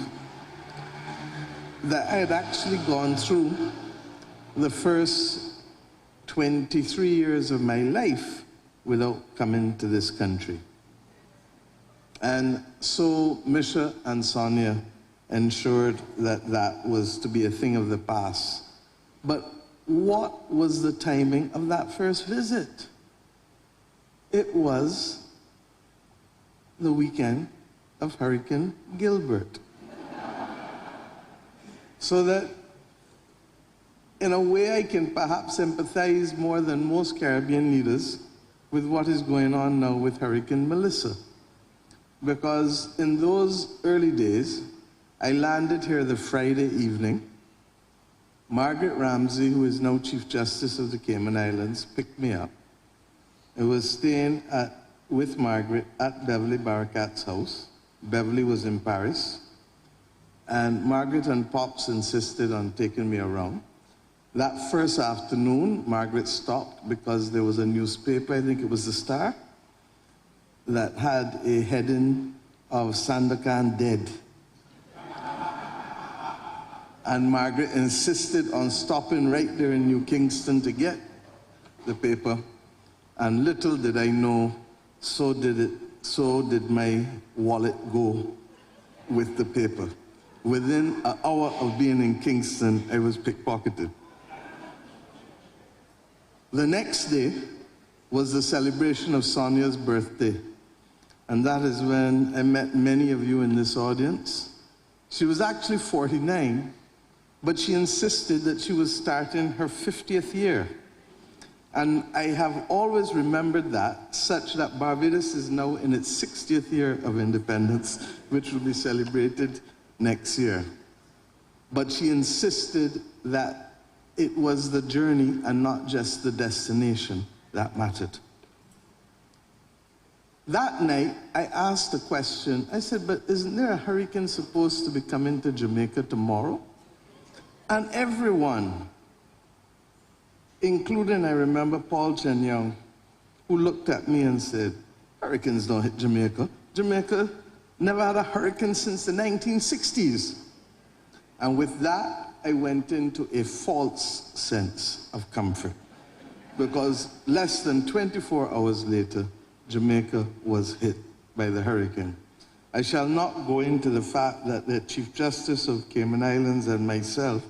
that I had actually gone through the first 23 years of my life without coming to this country. And so Misha and Sonia ensured that that was to be a thing of the past. But what was the timing of that first visit? It was the weekend of Hurricane Gilbert. So that, in a way, I can perhaps empathize more than most Caribbean leaders with what is going on now with Hurricane Melissa. Because in those early days, I landed here the Friday evening. Margaret Ramsey, who is now Chief Justice of the Cayman Islands, picked me up. I was staying with Margaret at Beverly Barakat's house. Beverly was in Paris. And Margaret and Pops insisted on taking me around. That first afternoon, Margaret stopped because there was a newspaper, I think it was The Star, that had a heading of Sandakan dead. And Margaret insisted on stopping right there in New Kingston to get the paper. And little did I know, so did my wallet go with the paper. Within an hour of being in Kingston, I was pickpocketed. The next day was the celebration of Sonia's birthday. And that is when I met many of you in this audience. She was actually 49, but she insisted that she was starting her 50th year. And I have always remembered that, such that Barbados is now in its 60th year of independence, which will be celebrated next year. But she insisted that it was the journey and not just the destination that mattered. That night, I asked a question. I said, but isn't there a hurricane supposed to be coming to Jamaica tomorrow? And everyone, including, I remember, Paul Chen Young, who looked at me and said, hurricanes don't hit Jamaica. Jamaica never had a hurricane since the 1960s. And with that, I went into a false sense of comfort, because less than 24 hours later, Jamaica was hit by the hurricane. I shall not go into the fact that the Chief Justice of Cayman Islands and myself,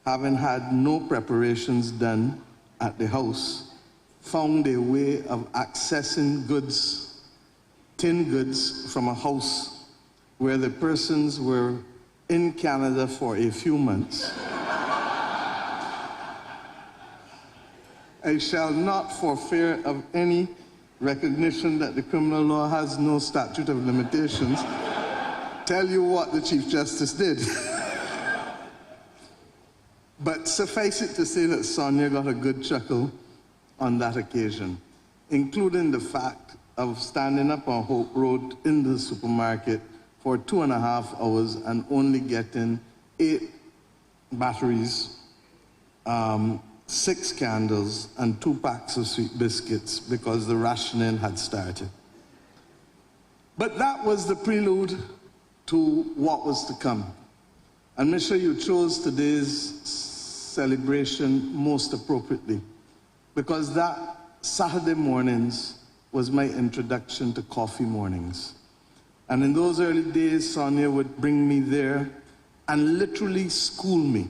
having had no preparations done at the house, found a way of accessing goods, tin goods, from a house where the persons were in Canada for a few months. I shall not, for fear of any recognition that the criminal law has no statute of limitations, tell you what the Chief Justice did. But suffice it to say that Sonia got a good chuckle on that occasion, including the fact of standing up on Hope Road in the supermarket for 2.5 hours and only getting 8 batteries, 6 candles, and 2 packs of sweet biscuits because the rationing had started. But that was the prelude to what was to come. And Misha, you chose today's celebration most appropriately, because that Saturday mornings was my introduction to coffee mornings. And in those early days, Sonia would bring me there and literally school me.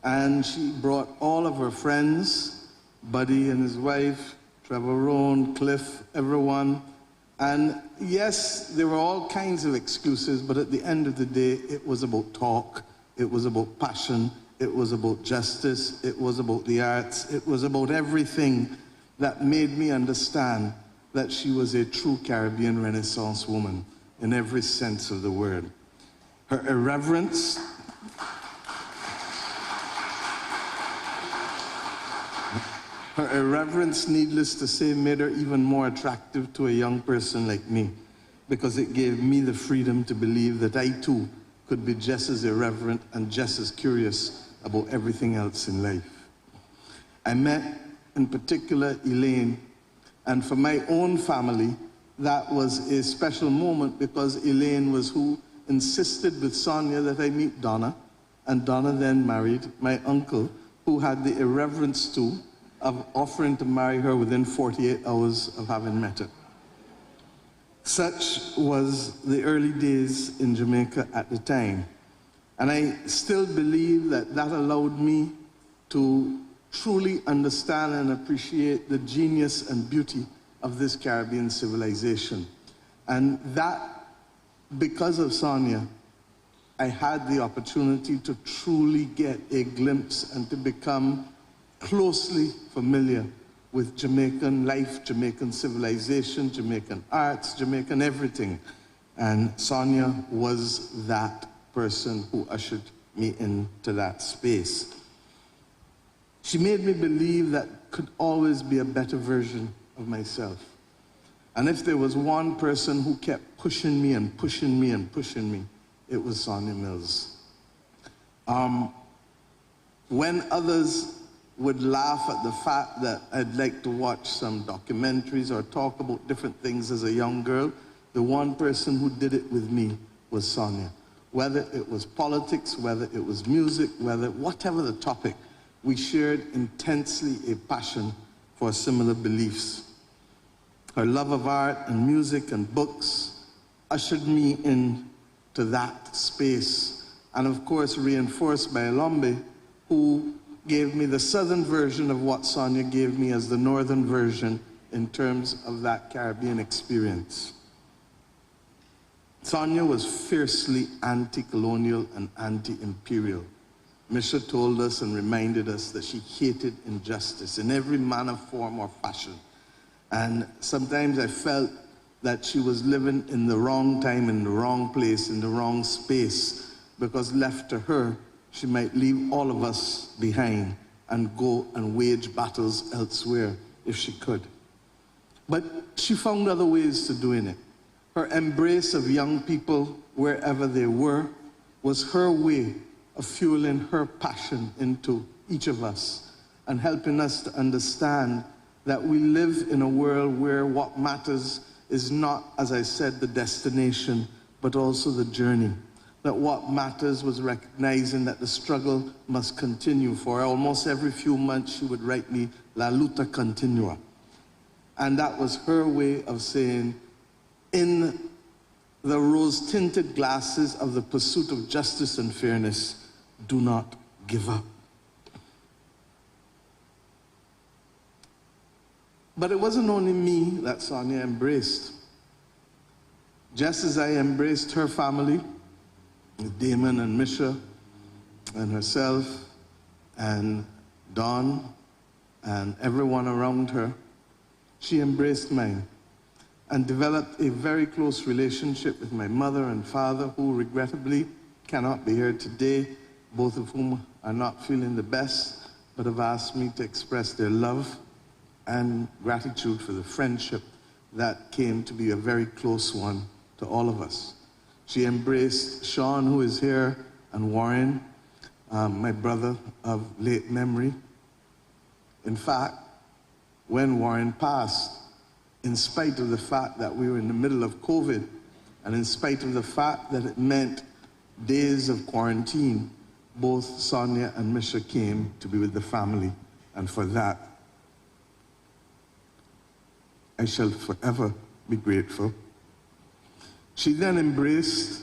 And she brought all of her friends, Buddy and his wife, Trevor Rohn, Cliff, everyone. And yes, there were all kinds of excuses, but at the end of the day, it was about talk, it was about passion, it was about justice, it was about the arts, it was about everything that made me understand that she was a true Caribbean Renaissance woman in every sense of the word. Her irreverence, needless to say, made her even more attractive to a young person like me, because it gave me the freedom to believe that I too could be just as irreverent and just as curious about everything else in life. I met, in particular, Elaine, and for my own family, that was a special moment because Elaine was who insisted with Sonia that I meet Donna, and Donna then married my uncle, who had the irreverence too of offering to marry her within 48 hours of having met her. Such was the early days in Jamaica at the time. And I still believe that that allowed me to truly understand and appreciate the genius and beauty of this Caribbean civilization. And that, because of Sonia, I had the opportunity to truly get a glimpse and to become closely familiar with Jamaican life, Jamaican civilization, Jamaican arts, Jamaican everything. And Sonia was that person who ushered me into that space. She made me believe that could always be a better version of myself. And if there was one person who kept pushing me and pushing me and pushing me, it was Sonia Mills. When others would laugh at the fact that I'd like to watch some documentaries or talk about different things as a young girl, the one person who did it with me was Sonia. Whether it was politics, whether it was music, whatever the topic, we shared intensely a passion for similar beliefs. Her love of art and music and books ushered me into that space. And of course, reinforced by Olombe, who gave me the southern version of what Sonia gave me as the northern version in terms of that Caribbean experience. Sonia was fiercely anti-colonial and anti-imperial. Misha told us and reminded us that she hated injustice in every manner, form, or fashion. And sometimes I felt that she was living in the wrong time, in the wrong place, in the wrong space, because left to her, she might leave all of us behind and go and wage battles elsewhere if she could. But she found other ways to doing it. Her embrace of young people, wherever they were, was her way of fueling her passion into each of us and helping us to understand that we live in a world where what matters is not, as I said, the destination, but also the journey. That what matters was recognizing that the struggle must continue. For almost every few months, she would write me, La luta continua. And that was her way of saying, in the rose-tinted glasses of the pursuit of justice and fairness, do not give up. But it wasn't only me that Sonia embraced. Just as I embraced her family, with Damon and Misha and herself and Don and everyone around her. She embraced mine and developed a very close relationship with my mother and father, who regrettably cannot be here today, both of whom are not feeling the best, but have asked me to express their love and gratitude for the friendship that came to be a very close one to all of us. She embraced Sean, who is here, and Warren, my brother of late memory. In fact, when Warren passed, in spite of the fact that we were in the middle of COVID, and in spite of the fact that it meant days of quarantine, both Sonia and Misha came to be with the family, and for that, I shall forever be grateful. She then embraced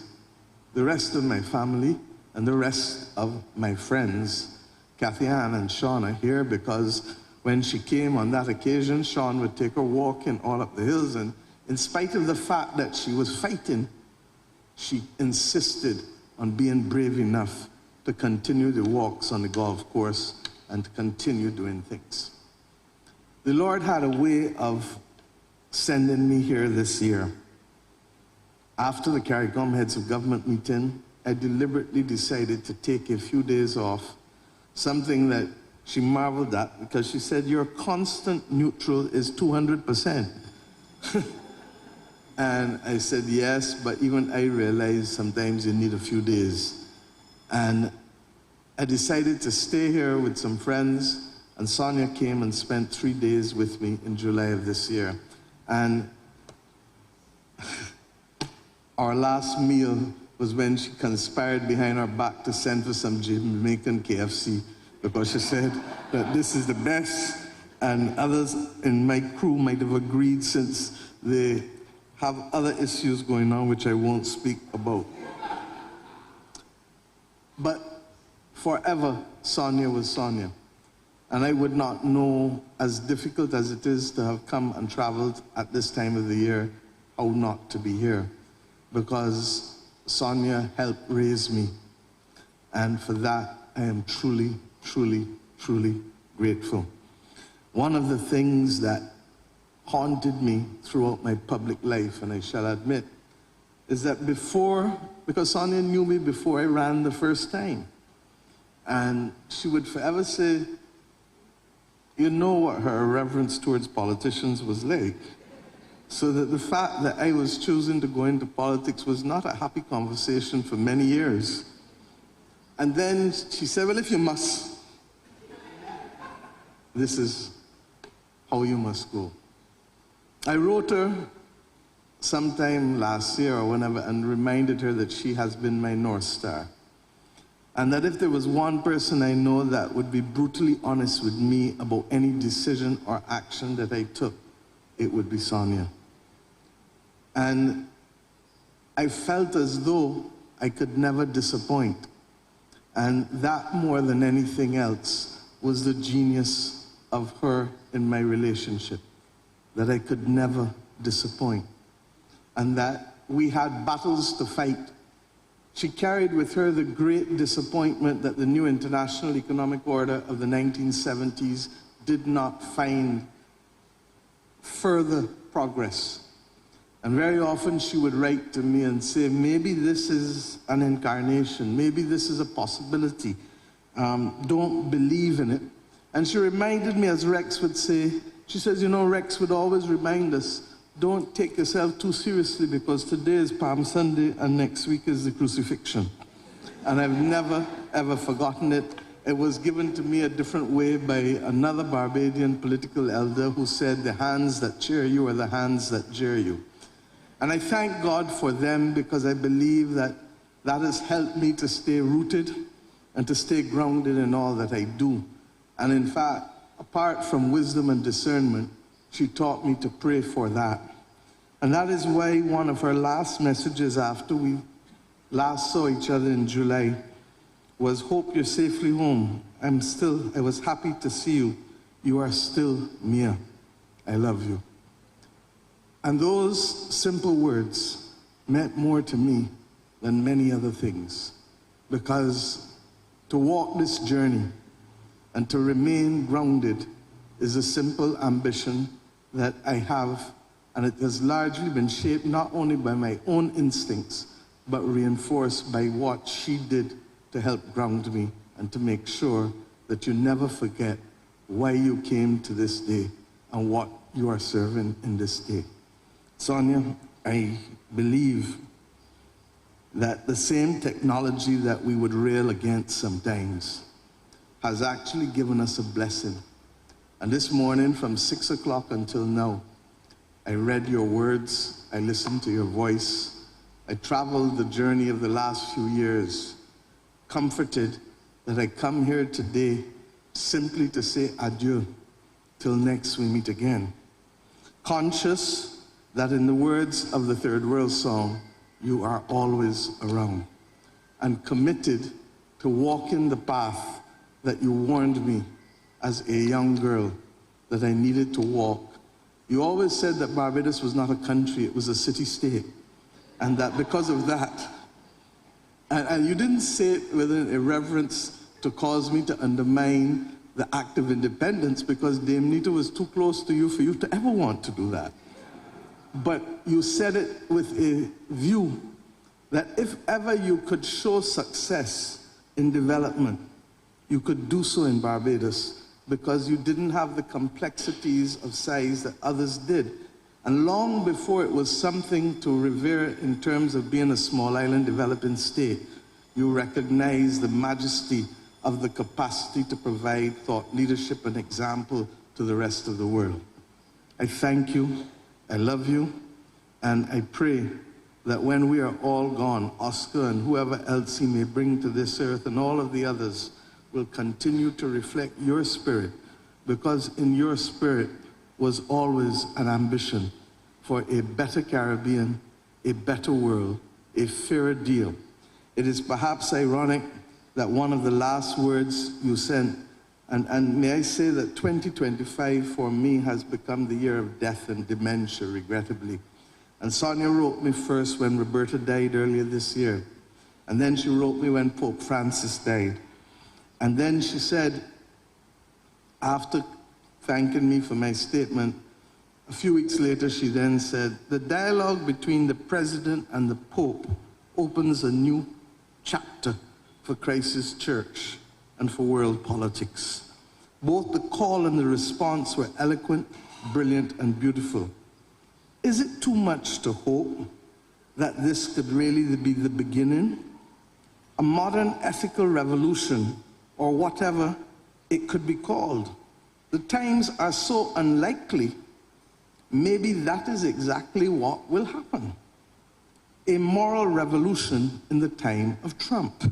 the rest of my family and the rest of my friends. Kathy Ann and Sean are here because when she came on that occasion, Sean would take her walking all up the hills, and in spite of the fact that she was fighting, she insisted on being brave enough to continue the walks on the golf course and to continue doing things. The Lord had a way of sending me here this year. After the CARICOM Heads of Government meeting, I deliberately decided to take a few days off, something that she marveled at because she said, your constant neutral is 200%. And I said, yes, but even I realize sometimes you need a few days. And I decided to stay here with some friends, and Sonia came and spent 3 days with me in July of this year. And our last meal was when she conspired behind our back to send for some Jamaican KFC, because she said that this is the best, and others in my crew might have agreed since they have other issues going on which I won't speak about. But forever, Sonia was Sonia. And I would not know, as difficult as it is to have come and traveled at this time of the year, how not to be here. Because Sonia helped raise me. And for that, I am truly, truly, truly grateful. One of the things that haunted me throughout my public life, and I shall admit, is that because Sonia knew me before I ran the first time, and she would forever say, you know what her reverence towards politicians was like. So that the fact that I was choosing to go into politics was not a happy conversation for many years. And then she said, well, if you must, this is how you must go. I wrote her sometime last year or whenever and reminded her that she has been my North Star. And that if there was one person I know that would be brutally honest with me about any decision or action that I took, it would be Sonia. And I felt as though I could never disappoint. And that, more than anything else, was the genius of her in my relationship, that I could never disappoint. And that we had battles to fight. She carried with her the great disappointment that the new international economic order of the 1970s did not find further progress. And very often she would write to me and say, maybe this is an incarnation, maybe this is a possibility, don't believe in it. And she reminded me, as Rex would say, she says, you know, Rex would always remind us, don't take yourself too seriously because today is Palm Sunday and next week is the crucifixion. And I've never, ever forgotten it. It was given to me a different way by another Barbadian political elder who said, the hands that cheer you are the hands that jeer you. And I thank God for them because I believe that that has helped me to stay rooted and to stay grounded in all that I do. And in fact, apart from wisdom and discernment, she taught me to pray for that. And that is why one of her last messages after we last saw each other in July was, hope you're safely home. I was happy to see you. You are still Mia. I love you. And those simple words meant more to me than many other things, because to walk this journey and to remain grounded is a simple ambition that I have, and it has largely been shaped not only by my own instincts, but reinforced by what she did to help ground me and to make sure that you never forget why you came to this day and what you are serving in this day. Sonia, I believe that the same technology that we would rail against sometimes has actually given us a blessing. And this morning, from 6 o'clock until now, I read your words, I listened to your voice, I traveled the journey of the last few years, comforted that I come here today simply to say adieu till next we meet again. Conscious that in the words of the Third World song, you are always around, and committed to walking the path that you warned me as a young girl that I needed to walk. You always said that Barbados was not a country, it was a city-state, and that because of that, and you didn't say it with an irreverence to cause me to undermine the act of independence, because Dame Nita was too close to you for you to ever want to do that. But you said it with a view that if ever you could show success in development, you could do so in Barbados, because you didn't have the complexities of size that others did. And long before it was something to revere in terms of being a small island developing state, you recognized the majesty of the capacity to provide thought leadership and example to the rest of the world. I thank you, I love you, and I pray that when we are all gone, Oscar and whoever else he may bring to this earth and all of the others will continue to reflect your spirit, because in your spirit was always an ambition for a better Caribbean, a better world, a fairer deal. It is perhaps ironic that one of the last words you sent, and may I say that 2025 for me has become the year of death and dementia, regrettably. And Sonia wrote me first when Roberta died earlier this year. And then she wrote me when Pope Francis died. And then she said, after thanking me for my statement, a few weeks later she then said, the dialogue between the President and the Pope opens a new chapter for Christ's Church and for world politics. Both the call and the response were eloquent, brilliant, and beautiful. Is it too much to hope that this could really be the beginning? A modern ethical revolution, or whatever it could be called. The times are so unlikely, maybe that is exactly what will happen. A moral revolution in the time of Trump.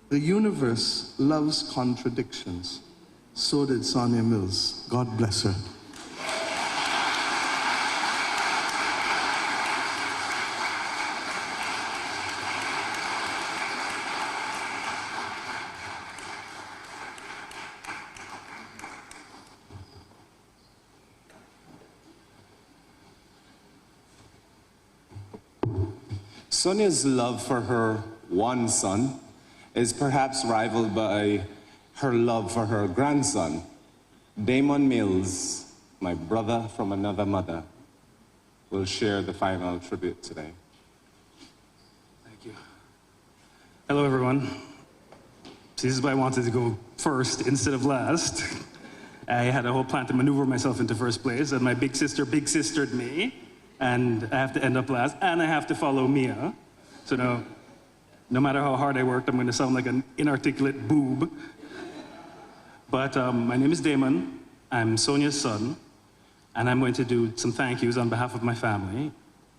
The universe loves contradictions. So did Sonia Mills. God bless her. Sonia's love for her one son is perhaps rivaled by her love for her grandson. Damon Mills, my brother from another mother, will share the final tribute today. Thank you. Hello, everyone. This is why I wanted to go first instead of last. I had a whole plan to maneuver myself into first place, and my big sister big-sistered me, and I have to end up last, and I have to follow Mia. So now, no matter how hard I worked, I'm going to sound like an inarticulate boob. But my name is Damon. I'm Sonia's son, and I'm going to do some thank yous on behalf of my family,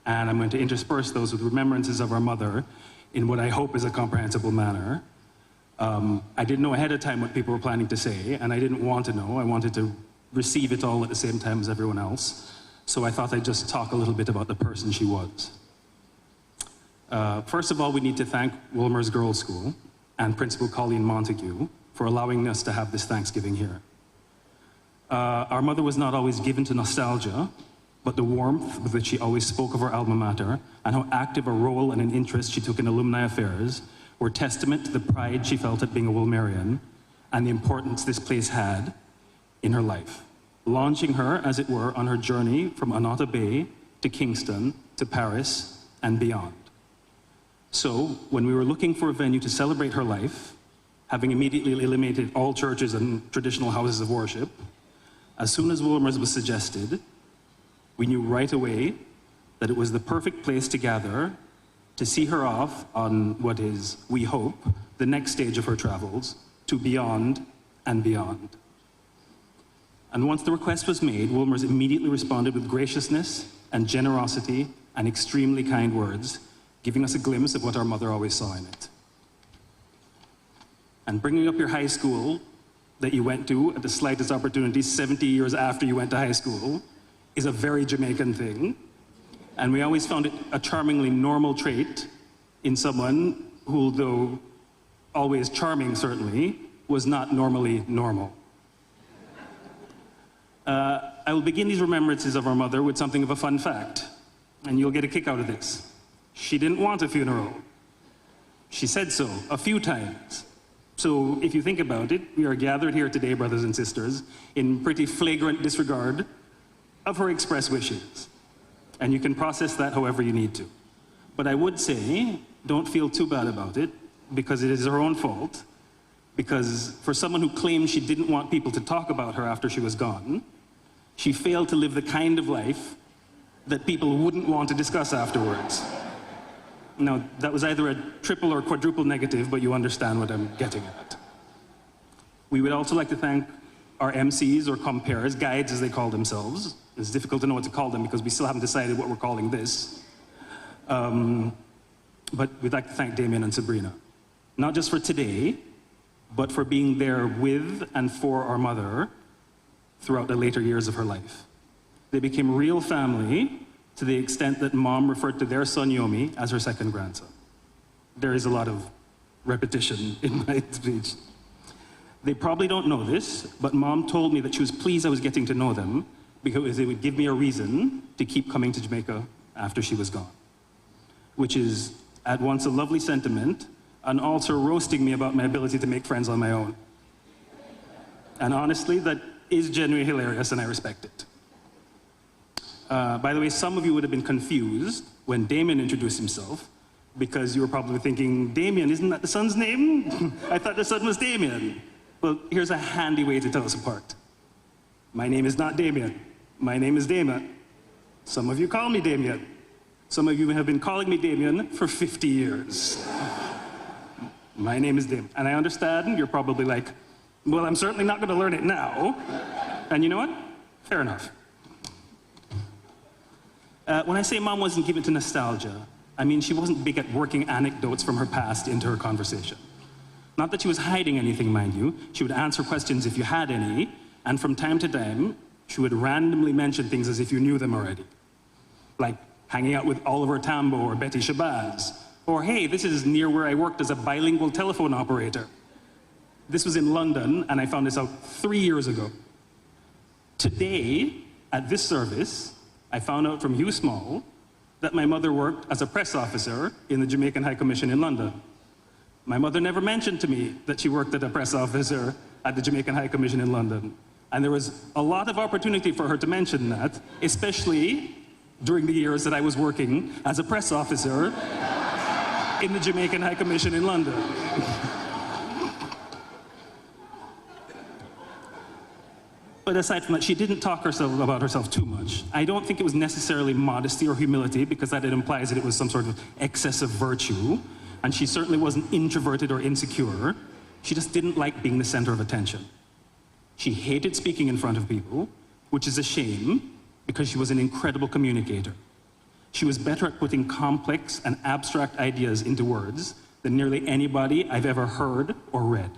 and I'm going to intersperse those with remembrances of our mother in what I hope is a comprehensible manner. I didn't know ahead of time what people were planning to say, and I didn't want to know. I wanted to receive it all at the same time as everyone else. So I thought I'd just talk a little bit about the person she was. First of all, we need to thank Wolmer's Girls' School and Principal Colleen Montague for allowing us to have this Thanksgiving here. Our mother was not always given to nostalgia, but the warmth with which she always spoke of her alma mater and how active a role and an interest she took in alumni affairs were testament to the pride she felt at being a Wolmerian and the importance this place had in her life. launching her, as it were, on her journey from Annotto Bay to Kingston to Paris and beyond. So, when we were looking for a venue to celebrate her life, having immediately eliminated all churches and traditional houses of worship, as soon as Wolmer's was suggested, we knew right away that it was the perfect place to gather to see her off on what is, we hope, the next stage of her travels to beyond and beyond. And once the request was made, Wolmer's immediately responded with graciousness and generosity and extremely kind words, giving us a glimpse of what our mother always saw in it. And bringing up your high school that you went to at the slightest opportunity 70 years after you went to high school is a very Jamaican thing. And we always found it a charmingly normal trait in someone who, though always charming certainly, was not normally normal. I will begin these remembrances of our mother with something of a fun fact, and you'll get a kick out of this. She didn't want a funeral. She said so a few times. So if you think about it, we are gathered here today, brothers and sisters, in pretty flagrant disregard of her express wishes. And you can process that however you need to. But I would say, don't feel too bad about it, because it is her own fault. Because for someone who claimed she didn't want people to talk about her after she was gone, she failed to live the kind of life that people wouldn't want to discuss afterwards. Now, that was either a triple or quadruple negative, but you understand what I'm getting at. We would also like to thank our MCs or compares, guides as they call themselves. It's difficult to know what to call them because we still haven't decided what we're calling this. But we'd like to thank Damien and Sabrina. Not just for today, but for being there with and for our mother throughout the later years of her life. They became real family to the extent that Mom referred to their son Yomi as her second grandson. There is a lot of repetition in my speech. They probably don't know this, but Mom told me that she was pleased I was getting to know them because it would give me a reason to keep coming to Jamaica after she was gone. Which is at once a lovely sentiment and also roasting me about my ability to make friends on my own. And honestly, that is genuinely hilarious and I respect it. By the way, some of you would have been confused when Damon introduced himself because you were probably thinking, Damien, isn't that the son's name? I thought the son was Damien. Well, here's a handy way to tell us apart. My name is not Damien. My name is Damon. Some of you call me Damien. Some of you have been calling me Damien for 50 years. My name is Damon. And I understand you're probably like, well, I'm certainly not going to learn it now. And you know what? Fair enough. When I say Mom wasn't given to nostalgia, I mean she wasn't big at working anecdotes from her past into her conversation. Not that she was hiding anything, mind you. She would answer questions if you had any, and from time to time, she would randomly mention things as if you knew them already. Like hanging out with Oliver Tambo or Betty Shabazz. Or, hey, this is near where I worked as a bilingual telephone operator. This was in London, and I found this out 3 years ago. Today, at this service, I found out from Hugh Small that my mother worked as a press officer in the Jamaican High Commission in London. My mother never mentioned to me that she worked as a press officer at the Jamaican High Commission in London. And there was a lot of opportunity for her to mention that, especially during the years that I was working as a press officer in the Jamaican High Commission in London. But aside from that, she didn't talk about herself too much. I don't think it was necessarily modesty or humility, because that implies that it was some sort of excessive virtue. And she certainly wasn't introverted or insecure. She just didn't like being the center of attention. She hated speaking in front of people, which is a shame, because she was an incredible communicator. She was better at putting complex and abstract ideas into words than nearly anybody I've ever heard or read.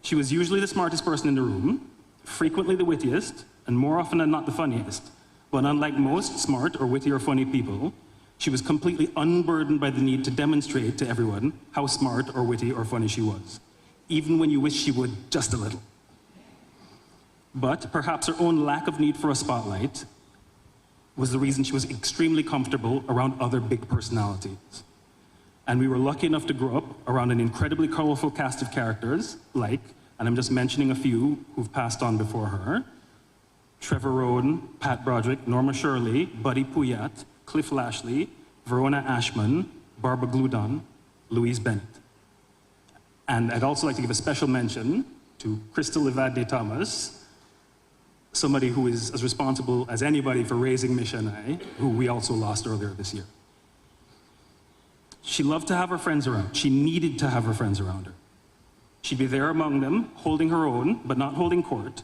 She was usually the smartest person in the room, frequently the wittiest, and more often than not the funniest. But unlike most smart or witty or funny people, she was completely unburdened by the need to demonstrate to everyone how smart or witty or funny she was, even when you wish she would just a little. But perhaps her own lack of need for a spotlight was the reason she was extremely comfortable around other big personalities. And we were lucky enough to grow up around an incredibly colorful cast of characters like and I'm just mentioning a few who've passed on before her. Trevor Rowan, Pat Broderick, Norma Shirley, Buddy Puyat, Cliff Lashley, Verona Ashman, Barbara Gludon, Louise Bennett. And I'd also like to give a special mention to Crystal Evadne Thomas, somebody who is as responsible as anybody for raising Misha and I, who we also lost earlier this year. She loved to have her friends around. She needed to have her friends around her. She'd be there among them, holding her own, but not holding court.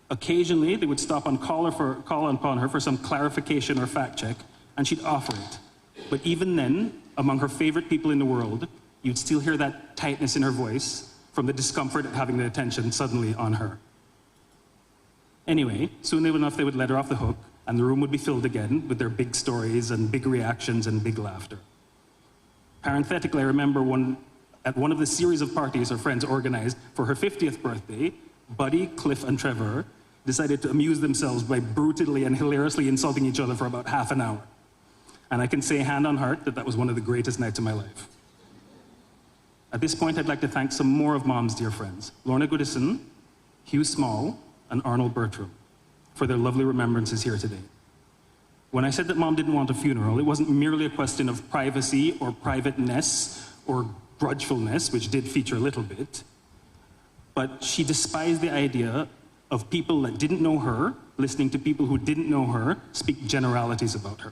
Occasionally, they would stop and call upon her for some clarification or fact check, and she'd offer it. But even then, among her favorite people in the world, you'd still hear that tightness in her voice from the discomfort of having the attention suddenly on her. Anyway, soon enough they would let her off the hook, and the room would be filled again with their big stories and big reactions and big laughter. Parenthetically, I remember at one of the series of parties her friends organized for her 50th birthday, Buddy, Cliff, and Trevor decided to amuse themselves by brutally and hilariously insulting each other for about half an hour. And I can say hand on heart that that was one of the greatest nights of my life. At this point, I'd like to thank some more of Mom's dear friends, Lorna Goodison, Hugh Small, and Arnold Bertram, for their lovely remembrances here today. When I said that Mom didn't want a funeral, it wasn't merely a question of privacy or privateness or grudgefulness, which did feature a little bit, but she despised the idea of people that didn't know her, listening to people who didn't know her, speak generalities about her.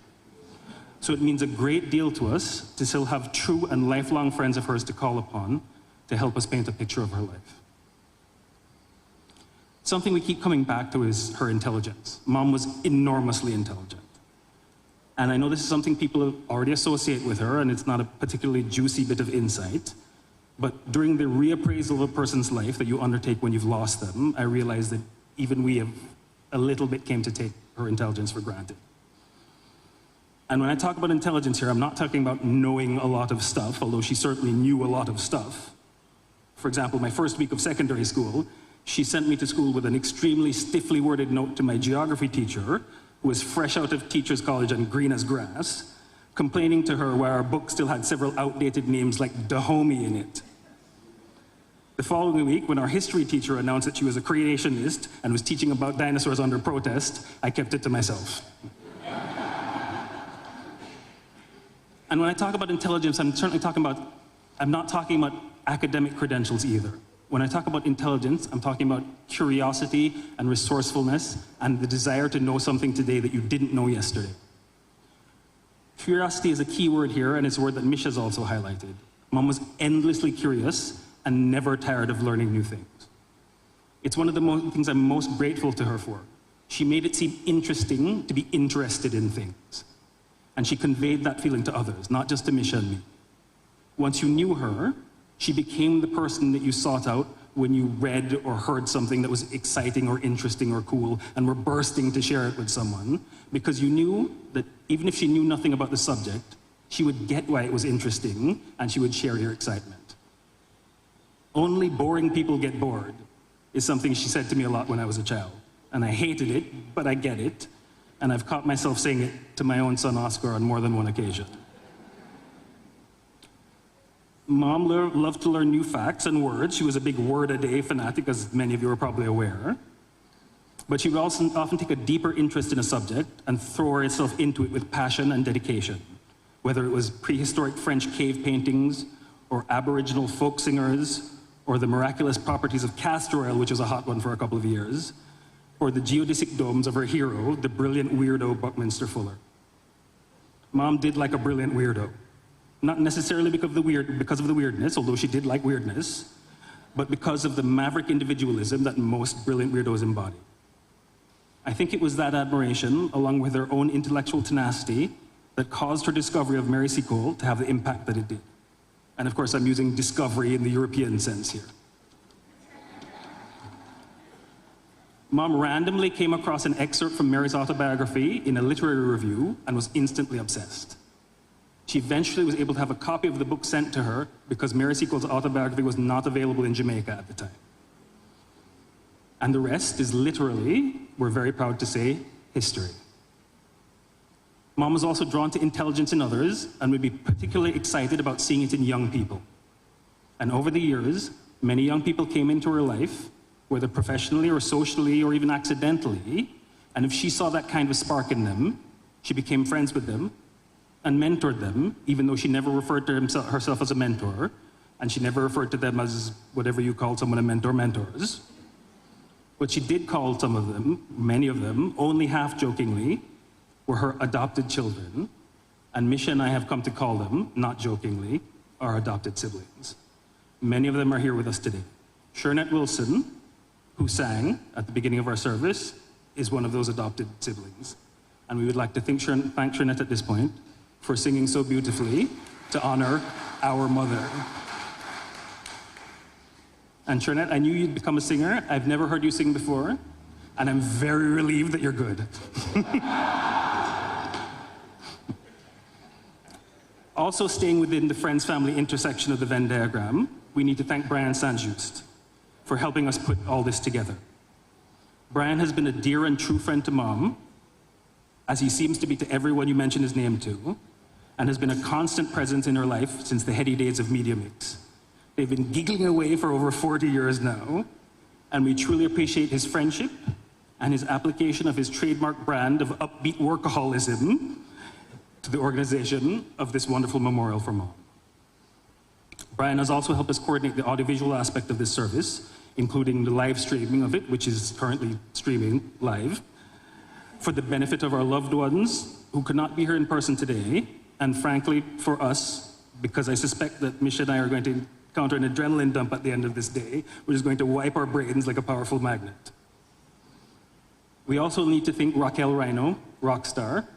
So it means a great deal to us to still have true and lifelong friends of hers to call upon to help us paint a picture of her life. Something we keep coming back to is her intelligence. Mom was enormously intelligent. And I know this is something people already associate with her, and it's not a particularly juicy bit of insight, but during the reappraisal of a person's life that you undertake when you've lost them, I realized that even we have a little bit came to take her intelligence for granted. And when I talk about intelligence here, I'm not talking about knowing a lot of stuff, although she certainly knew a lot of stuff. For example, my first week of secondary school, she sent me to school with an extremely stiffly worded note to my geography teacher, who was fresh out of teacher's college and green as grass, complaining to her why our book still had several outdated names like Dahomey in it. The following week, when our history teacher announced that she was a creationist and was teaching about dinosaurs under protest, I kept it to myself. And when I talk about intelligence, I'm not talking about academic credentials either. When I talk about intelligence, I'm talking about curiosity and resourcefulness and the desire to know something today that you didn't know yesterday. Curiosity is a key word here, and it's a word that Misha's also highlighted. Mom was endlessly curious and never tired of learning new things. It's one of the things I'm most grateful to her for. She made it seem interesting to be interested in things. And she conveyed that feeling to others, not just to Misha and me. Once you knew her, she became the person that you sought out when you read or heard something that was exciting or interesting or cool and were bursting to share it with someone, because you knew that even if she knew nothing about the subject, she would get why it was interesting and she would share your excitement. Only boring people get bored is something she said to me a lot when I was a child. And I hated it, but I get it. And I've caught myself saying it to my own son Oscar on more than one occasion. Mom loved to learn new facts and words. She was a big word-a-day fanatic, as many of you are probably aware. But she would also often take a deeper interest in a subject and throw herself into it with passion and dedication, whether it was prehistoric French cave paintings, or Aboriginal folk singers, or the miraculous properties of castor oil, which was a hot one for a couple of years, or the geodesic domes of her hero, the brilliant weirdo Buckminster Fuller. Mom did like a brilliant weirdo. Not necessarily because of the weirdness, although she did like weirdness, but because of the maverick individualism that most brilliant weirdos embody. I think it was that admiration, along with her own intellectual tenacity, that caused her discovery of Marescaux to have the impact that it did. And of course, I'm using discovery in the European sense here. Mom randomly came across an excerpt from Mary's autobiography in a literary review and was instantly obsessed. She eventually was able to have a copy of the book sent to her because Marescaux's autobiography was not available in Jamaica at the time. And the rest is literally, we're very proud to say, history. Mom was also drawn to intelligence in others and would be particularly excited about seeing it in young people. And over the years, Many young people came into her life, whether professionally or socially or even accidentally, and if she saw that kind of spark in them, she became friends with them and mentored them, even though she never referred to herself as a mentor, and she never referred to them as whatever you call someone a mentor, mentors. But she did call some of them, many of them, only half-jokingly, were her adopted children, and Misha and I have come to call them, not jokingly, our adopted siblings. Many of them are here with us today. Shernette Wilson, who sang at the beginning of our service, is one of those adopted siblings. And we would like to thank Shernette at this point for singing so beautifully to honor our mother. And Shernette, I knew you'd become a singer. I've never heard you sing before, and I'm very relieved that you're good. Also staying within the Friends Family intersection of the Venn diagram, we need to thank Brian Saint-Just for helping us put all this together. Brian has been a dear and true friend to Mom, as he seems to be to everyone you mention his name to, and has been a constant presence in her life since the heady days of Media Mix. They've been giggling away for over 40 years now, and we truly appreciate his friendship and his application of his trademark brand of upbeat workaholism to the organization of this wonderful memorial for Mom. Brian has also helped us coordinate the audiovisual aspect of this service, including the live streaming of it, which is currently streaming live, for the benefit of our loved ones who could not be here in person today, and frankly, for us, because I suspect that Misha and I are going to encounter an adrenaline dump at the end of this day, which is going to wipe our brains like a powerful magnet. We also need to thank Raquel Rhino, rock star,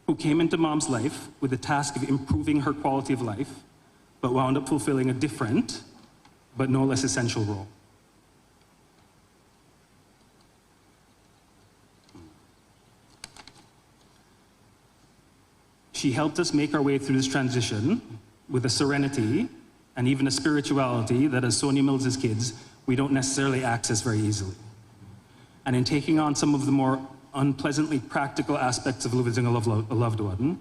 who came into Mom's life with the task of improving her quality of life, but wound up fulfilling a different, but no less essential role. She helped us make our way through this transition with a serenity and even a spirituality that, as Sonia Mills' kids, we don't necessarily access very easily. And in taking on some of the more unpleasantly practical aspects of losing a loved one,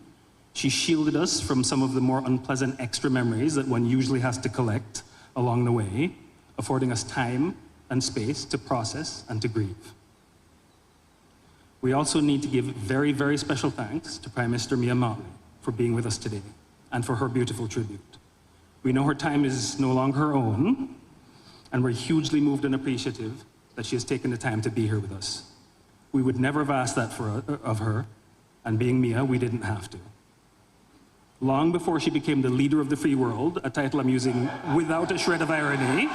she shielded us from some of the more unpleasant extra memories that one usually has to collect along the way, affording us time and space to process and to grieve. We also need to give very, very special thanks to Prime Minister Mia Mottley for being with us today and for her beautiful tribute. We know her time is no longer her own, and we're hugely moved and appreciative that she has taken the time to be here with us. We would never have asked that of her, and being Mia, we didn't have to. Long before she became the leader of the free world, a title I'm using without a shred of irony,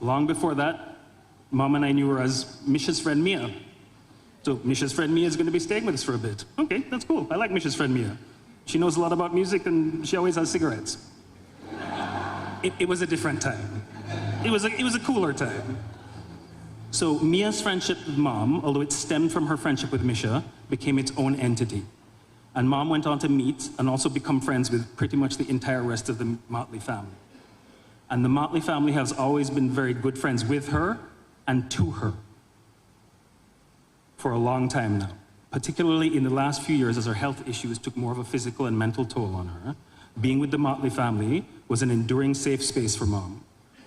long before that, Mom and I knew her as Misha's friend Mia. So Misha's friend Mia is going to be staying with us for a bit. Okay, that's cool. I like Misha's friend Mia. She knows a lot about music and she always has cigarettes. It was a different time. It was a cooler time. So Mia's friendship with Mom, although it stemmed from her friendship with Misha, became its own entity. And Mom went on to meet and also become friends with pretty much the entire rest of the Mottley family. And the Mottley family has always been very good friends with her and to her for a long time now, particularly in the last few years as her health issues took more of a physical and mental toll on her. Being with the Mottley family was an enduring safe space for Mom,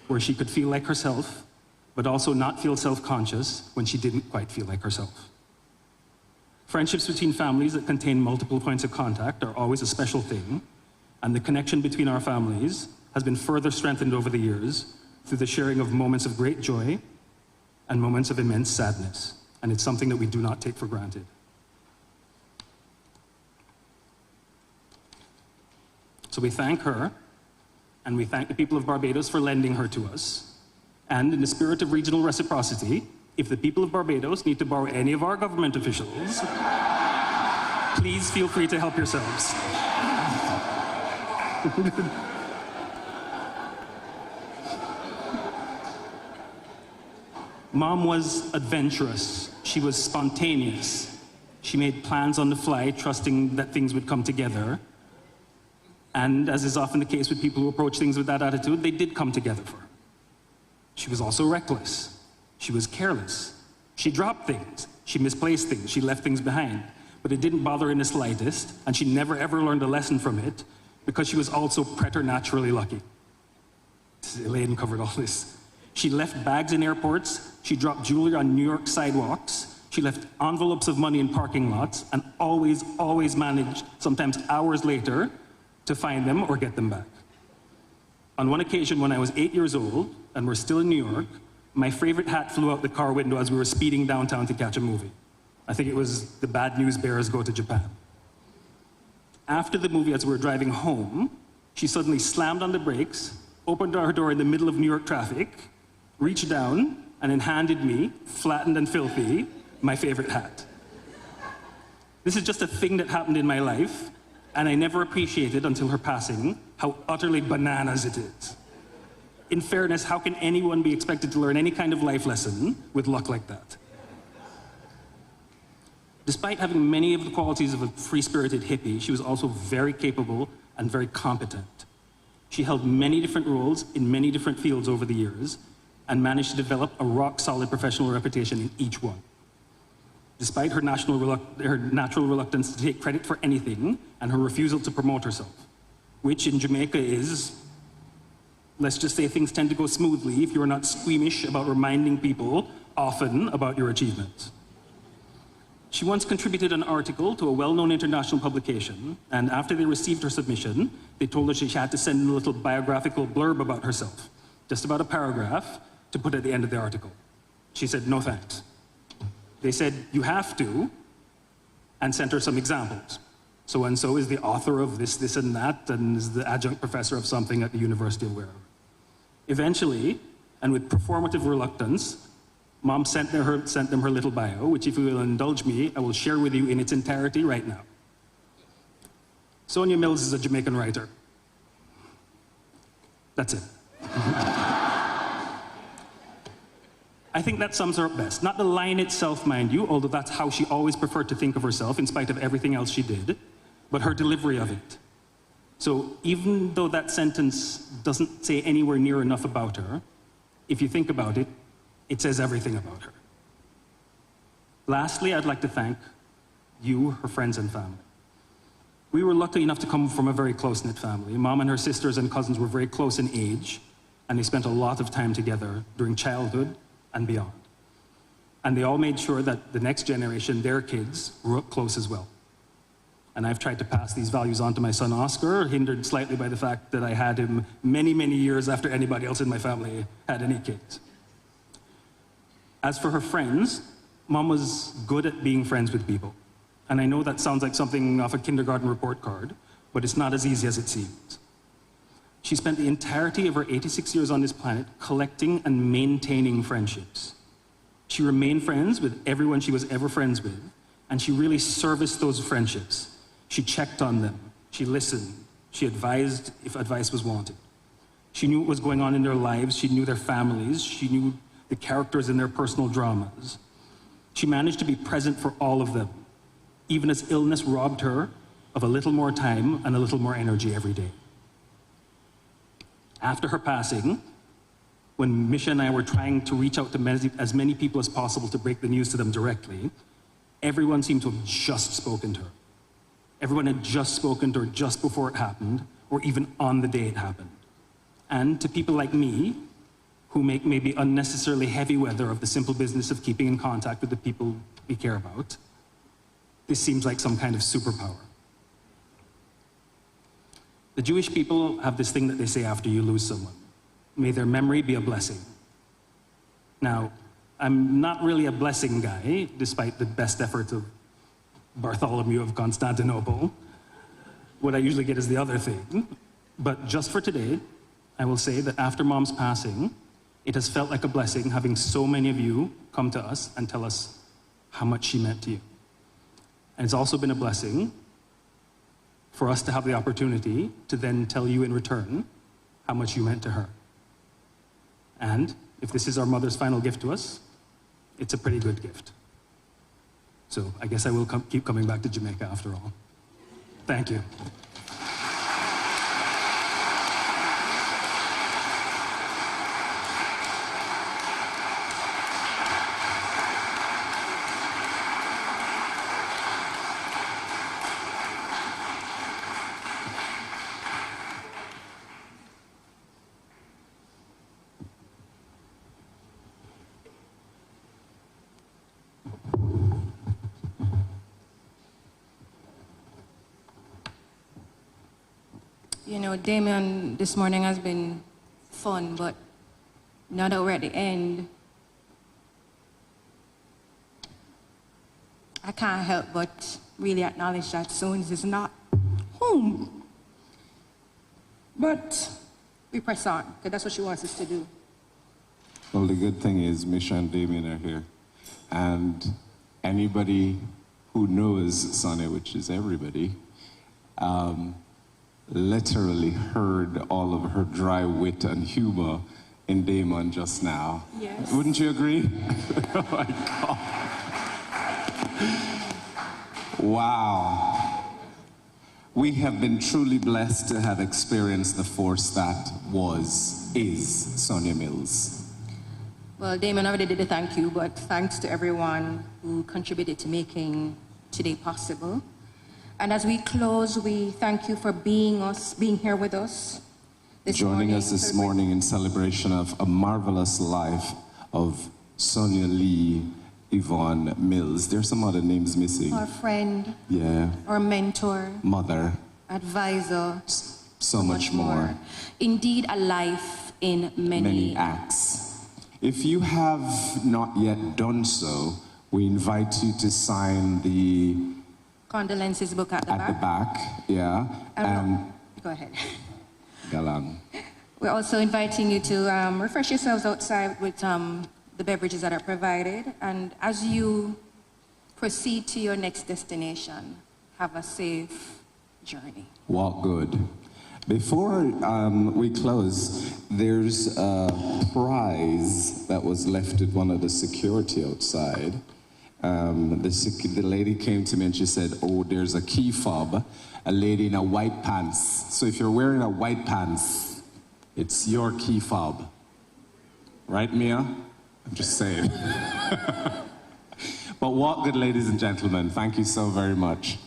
where she could feel like herself, but also not feel self-conscious when she didn't quite feel like herself. Friendships between families that contain multiple points of contact are always a special thing, and the connection between our families has been further strengthened over the years through the sharing of moments of great joy and moments of immense sadness, and it's something that we do not take for granted. So we thank her, and we thank the people of Barbados for lending her to us. And in the spirit of regional reciprocity, if the people of Barbados need to borrow any of our government officials, please feel free to help yourselves. Mom was adventurous. She was spontaneous. She made plans on the fly, trusting that things would come together. And as is often the case with people who approach things with that attitude, they did come together for her. She was also reckless. She was careless. She dropped things. She misplaced things. She left things behind. but it didn't bother her in the slightest, and she never ever learned a lesson from it because she was also preternaturally lucky. Elaine covered all this. She left bags in airports, she dropped jewelry on New York sidewalks, she left envelopes of money in parking lots, and always managed, sometimes hours later, to find them or get them back. On one occasion when I was 8 years old, and we're still in New York, my favorite hat flew out the car window as we were speeding downtown to catch a movie. I think it was The Bad News Bears Go to Japan. After the movie, as we were driving home, she suddenly slammed on the brakes, opened her door in the middle of New York traffic, reached down, and then handed me, flattened and filthy, my favorite hat. This is just a thing that happened in my life, and I never appreciated until her passing how utterly bananas it is. In fairness, how can anyone be expected to learn any kind of life lesson with luck like that? Despite having many of the qualities of a free-spirited hippie, she was also very capable and very competent. She held many different roles in many different fields over the years and managed to develop a rock-solid professional reputation in each one. Despite her natural reluctance to take credit for anything and her refusal to promote herself, which in Jamaica is, let's just say things tend to go smoothly if you're not squeamish about reminding people often about your achievements. She once contributed an article to a well-known international publication, and after they received her submission, they told her she had to send in a little biographical blurb about herself, just about a paragraph, to put at the end of the article. She said, no thanks. They said, you have to, and sent her some examples. So-and-so is the author of this, this, and that, and is the adjunct professor of something at the University of wherever. Eventually, and with performative reluctance, Mom sent them her little bio, which if you will indulge me, I will share with you in its entirety right now. Sonia Mills is a Jamaican writer. That's it. I think that sums her up best. Not the line itself, mind you, although that's how she always preferred to think of herself, in spite of everything else she did, but her delivery of it. So even though that sentence doesn't say anywhere near enough about her, if you think about it, it says everything about her. Lastly, I'd like to thank you, her friends and family. We were lucky enough to come from a very close-knit family. Mom and her sisters and cousins were very close in age, and they spent a lot of time together during childhood and beyond. And they all made sure that the next generation, their kids, grew up close as well. And I've tried to pass these values on to my son Oscar, hindered slightly by the fact that I had him many, many years after anybody else in my family had any kids. As for her friends, Mom was good at being friends with people. And I know that sounds like something off a kindergarten report card, but it's not as easy as it seems. She spent the entirety of her 86 years on this planet collecting and maintaining friendships. She remained friends with everyone she was ever friends with, and she really serviced those friendships. She checked on them, she listened, she advised if advice was wanted. She knew what was going on in their lives, she knew their families, she knew the characters in their personal dramas. She managed to be present for all of them, even as illness robbed her of a little more time and a little more energy every day. After her passing, when Misha and I were trying to reach out to as many people as possible to break the news to them directly, everyone seemed to have just spoken to her. Everyone had just spoken to her just before it happened, or even on the day it happened. And to people like me, who make maybe unnecessarily heavy weather of the simple business of keeping in contact with the people we care about, this seems like some kind of superpower. The Jewish people have this thing that they say after you lose someone. May their memory be a blessing. Now, I'm not really a blessing guy, despite the best efforts of Bartholomew of Constantinople. What I usually get is the other thing. But just for today, I will say that after Mom's passing, it has felt like a blessing having so many of you come to us and tell us how much she meant to you. And it's also been a blessing for us to have the opportunity to then tell you in return how much you meant to her. And if this is our mother's final gift to us, it's a pretty good gift. So I guess I will keep coming back to Jamaica after all. Thank you. You know, Damon this morning has been fun, but now that we're at the end, I can't help but really acknowledge that Sonia is not home. But we press on, because that's what she wants us to do. Well, the good thing is Misha and Damon are here. And anybody who knows Sonia, which is everybody, literally heard all of her dry wit and humor in Damon just now. Yes. Wouldn't you agree? Oh my God. Wow. We have been truly blessed to have experienced the force that is Sonia Mills. Well, Damon already did a thank you, but thanks to everyone who contributed to making today possible. And as we close, we thank you for being here with us Joining us this morning in celebration of a marvelous life of Sonia Lee Yvonne Mills. There's some other names missing. Our friend. Yeah. Our mentor. Mother. Advisor. So much more. Indeed, a life in many acts. If you have not yet done so, we invite you to sign the condolences book at the back. Yeah. Go ahead. Galang. We're also inviting you to refresh yourselves outside with the beverages that are provided. And as you proceed to your next destination, have a safe journey. Walk good. Before we close, there's a prize that was left at one of the security outside. The lady came to me and she said, oh, there's a key fob, a lady in a white pants. So if you're wearing a white pants, it's your key fob. Right, Mia? I'm just saying. But walk good, ladies and gentlemen. Thank you so very much.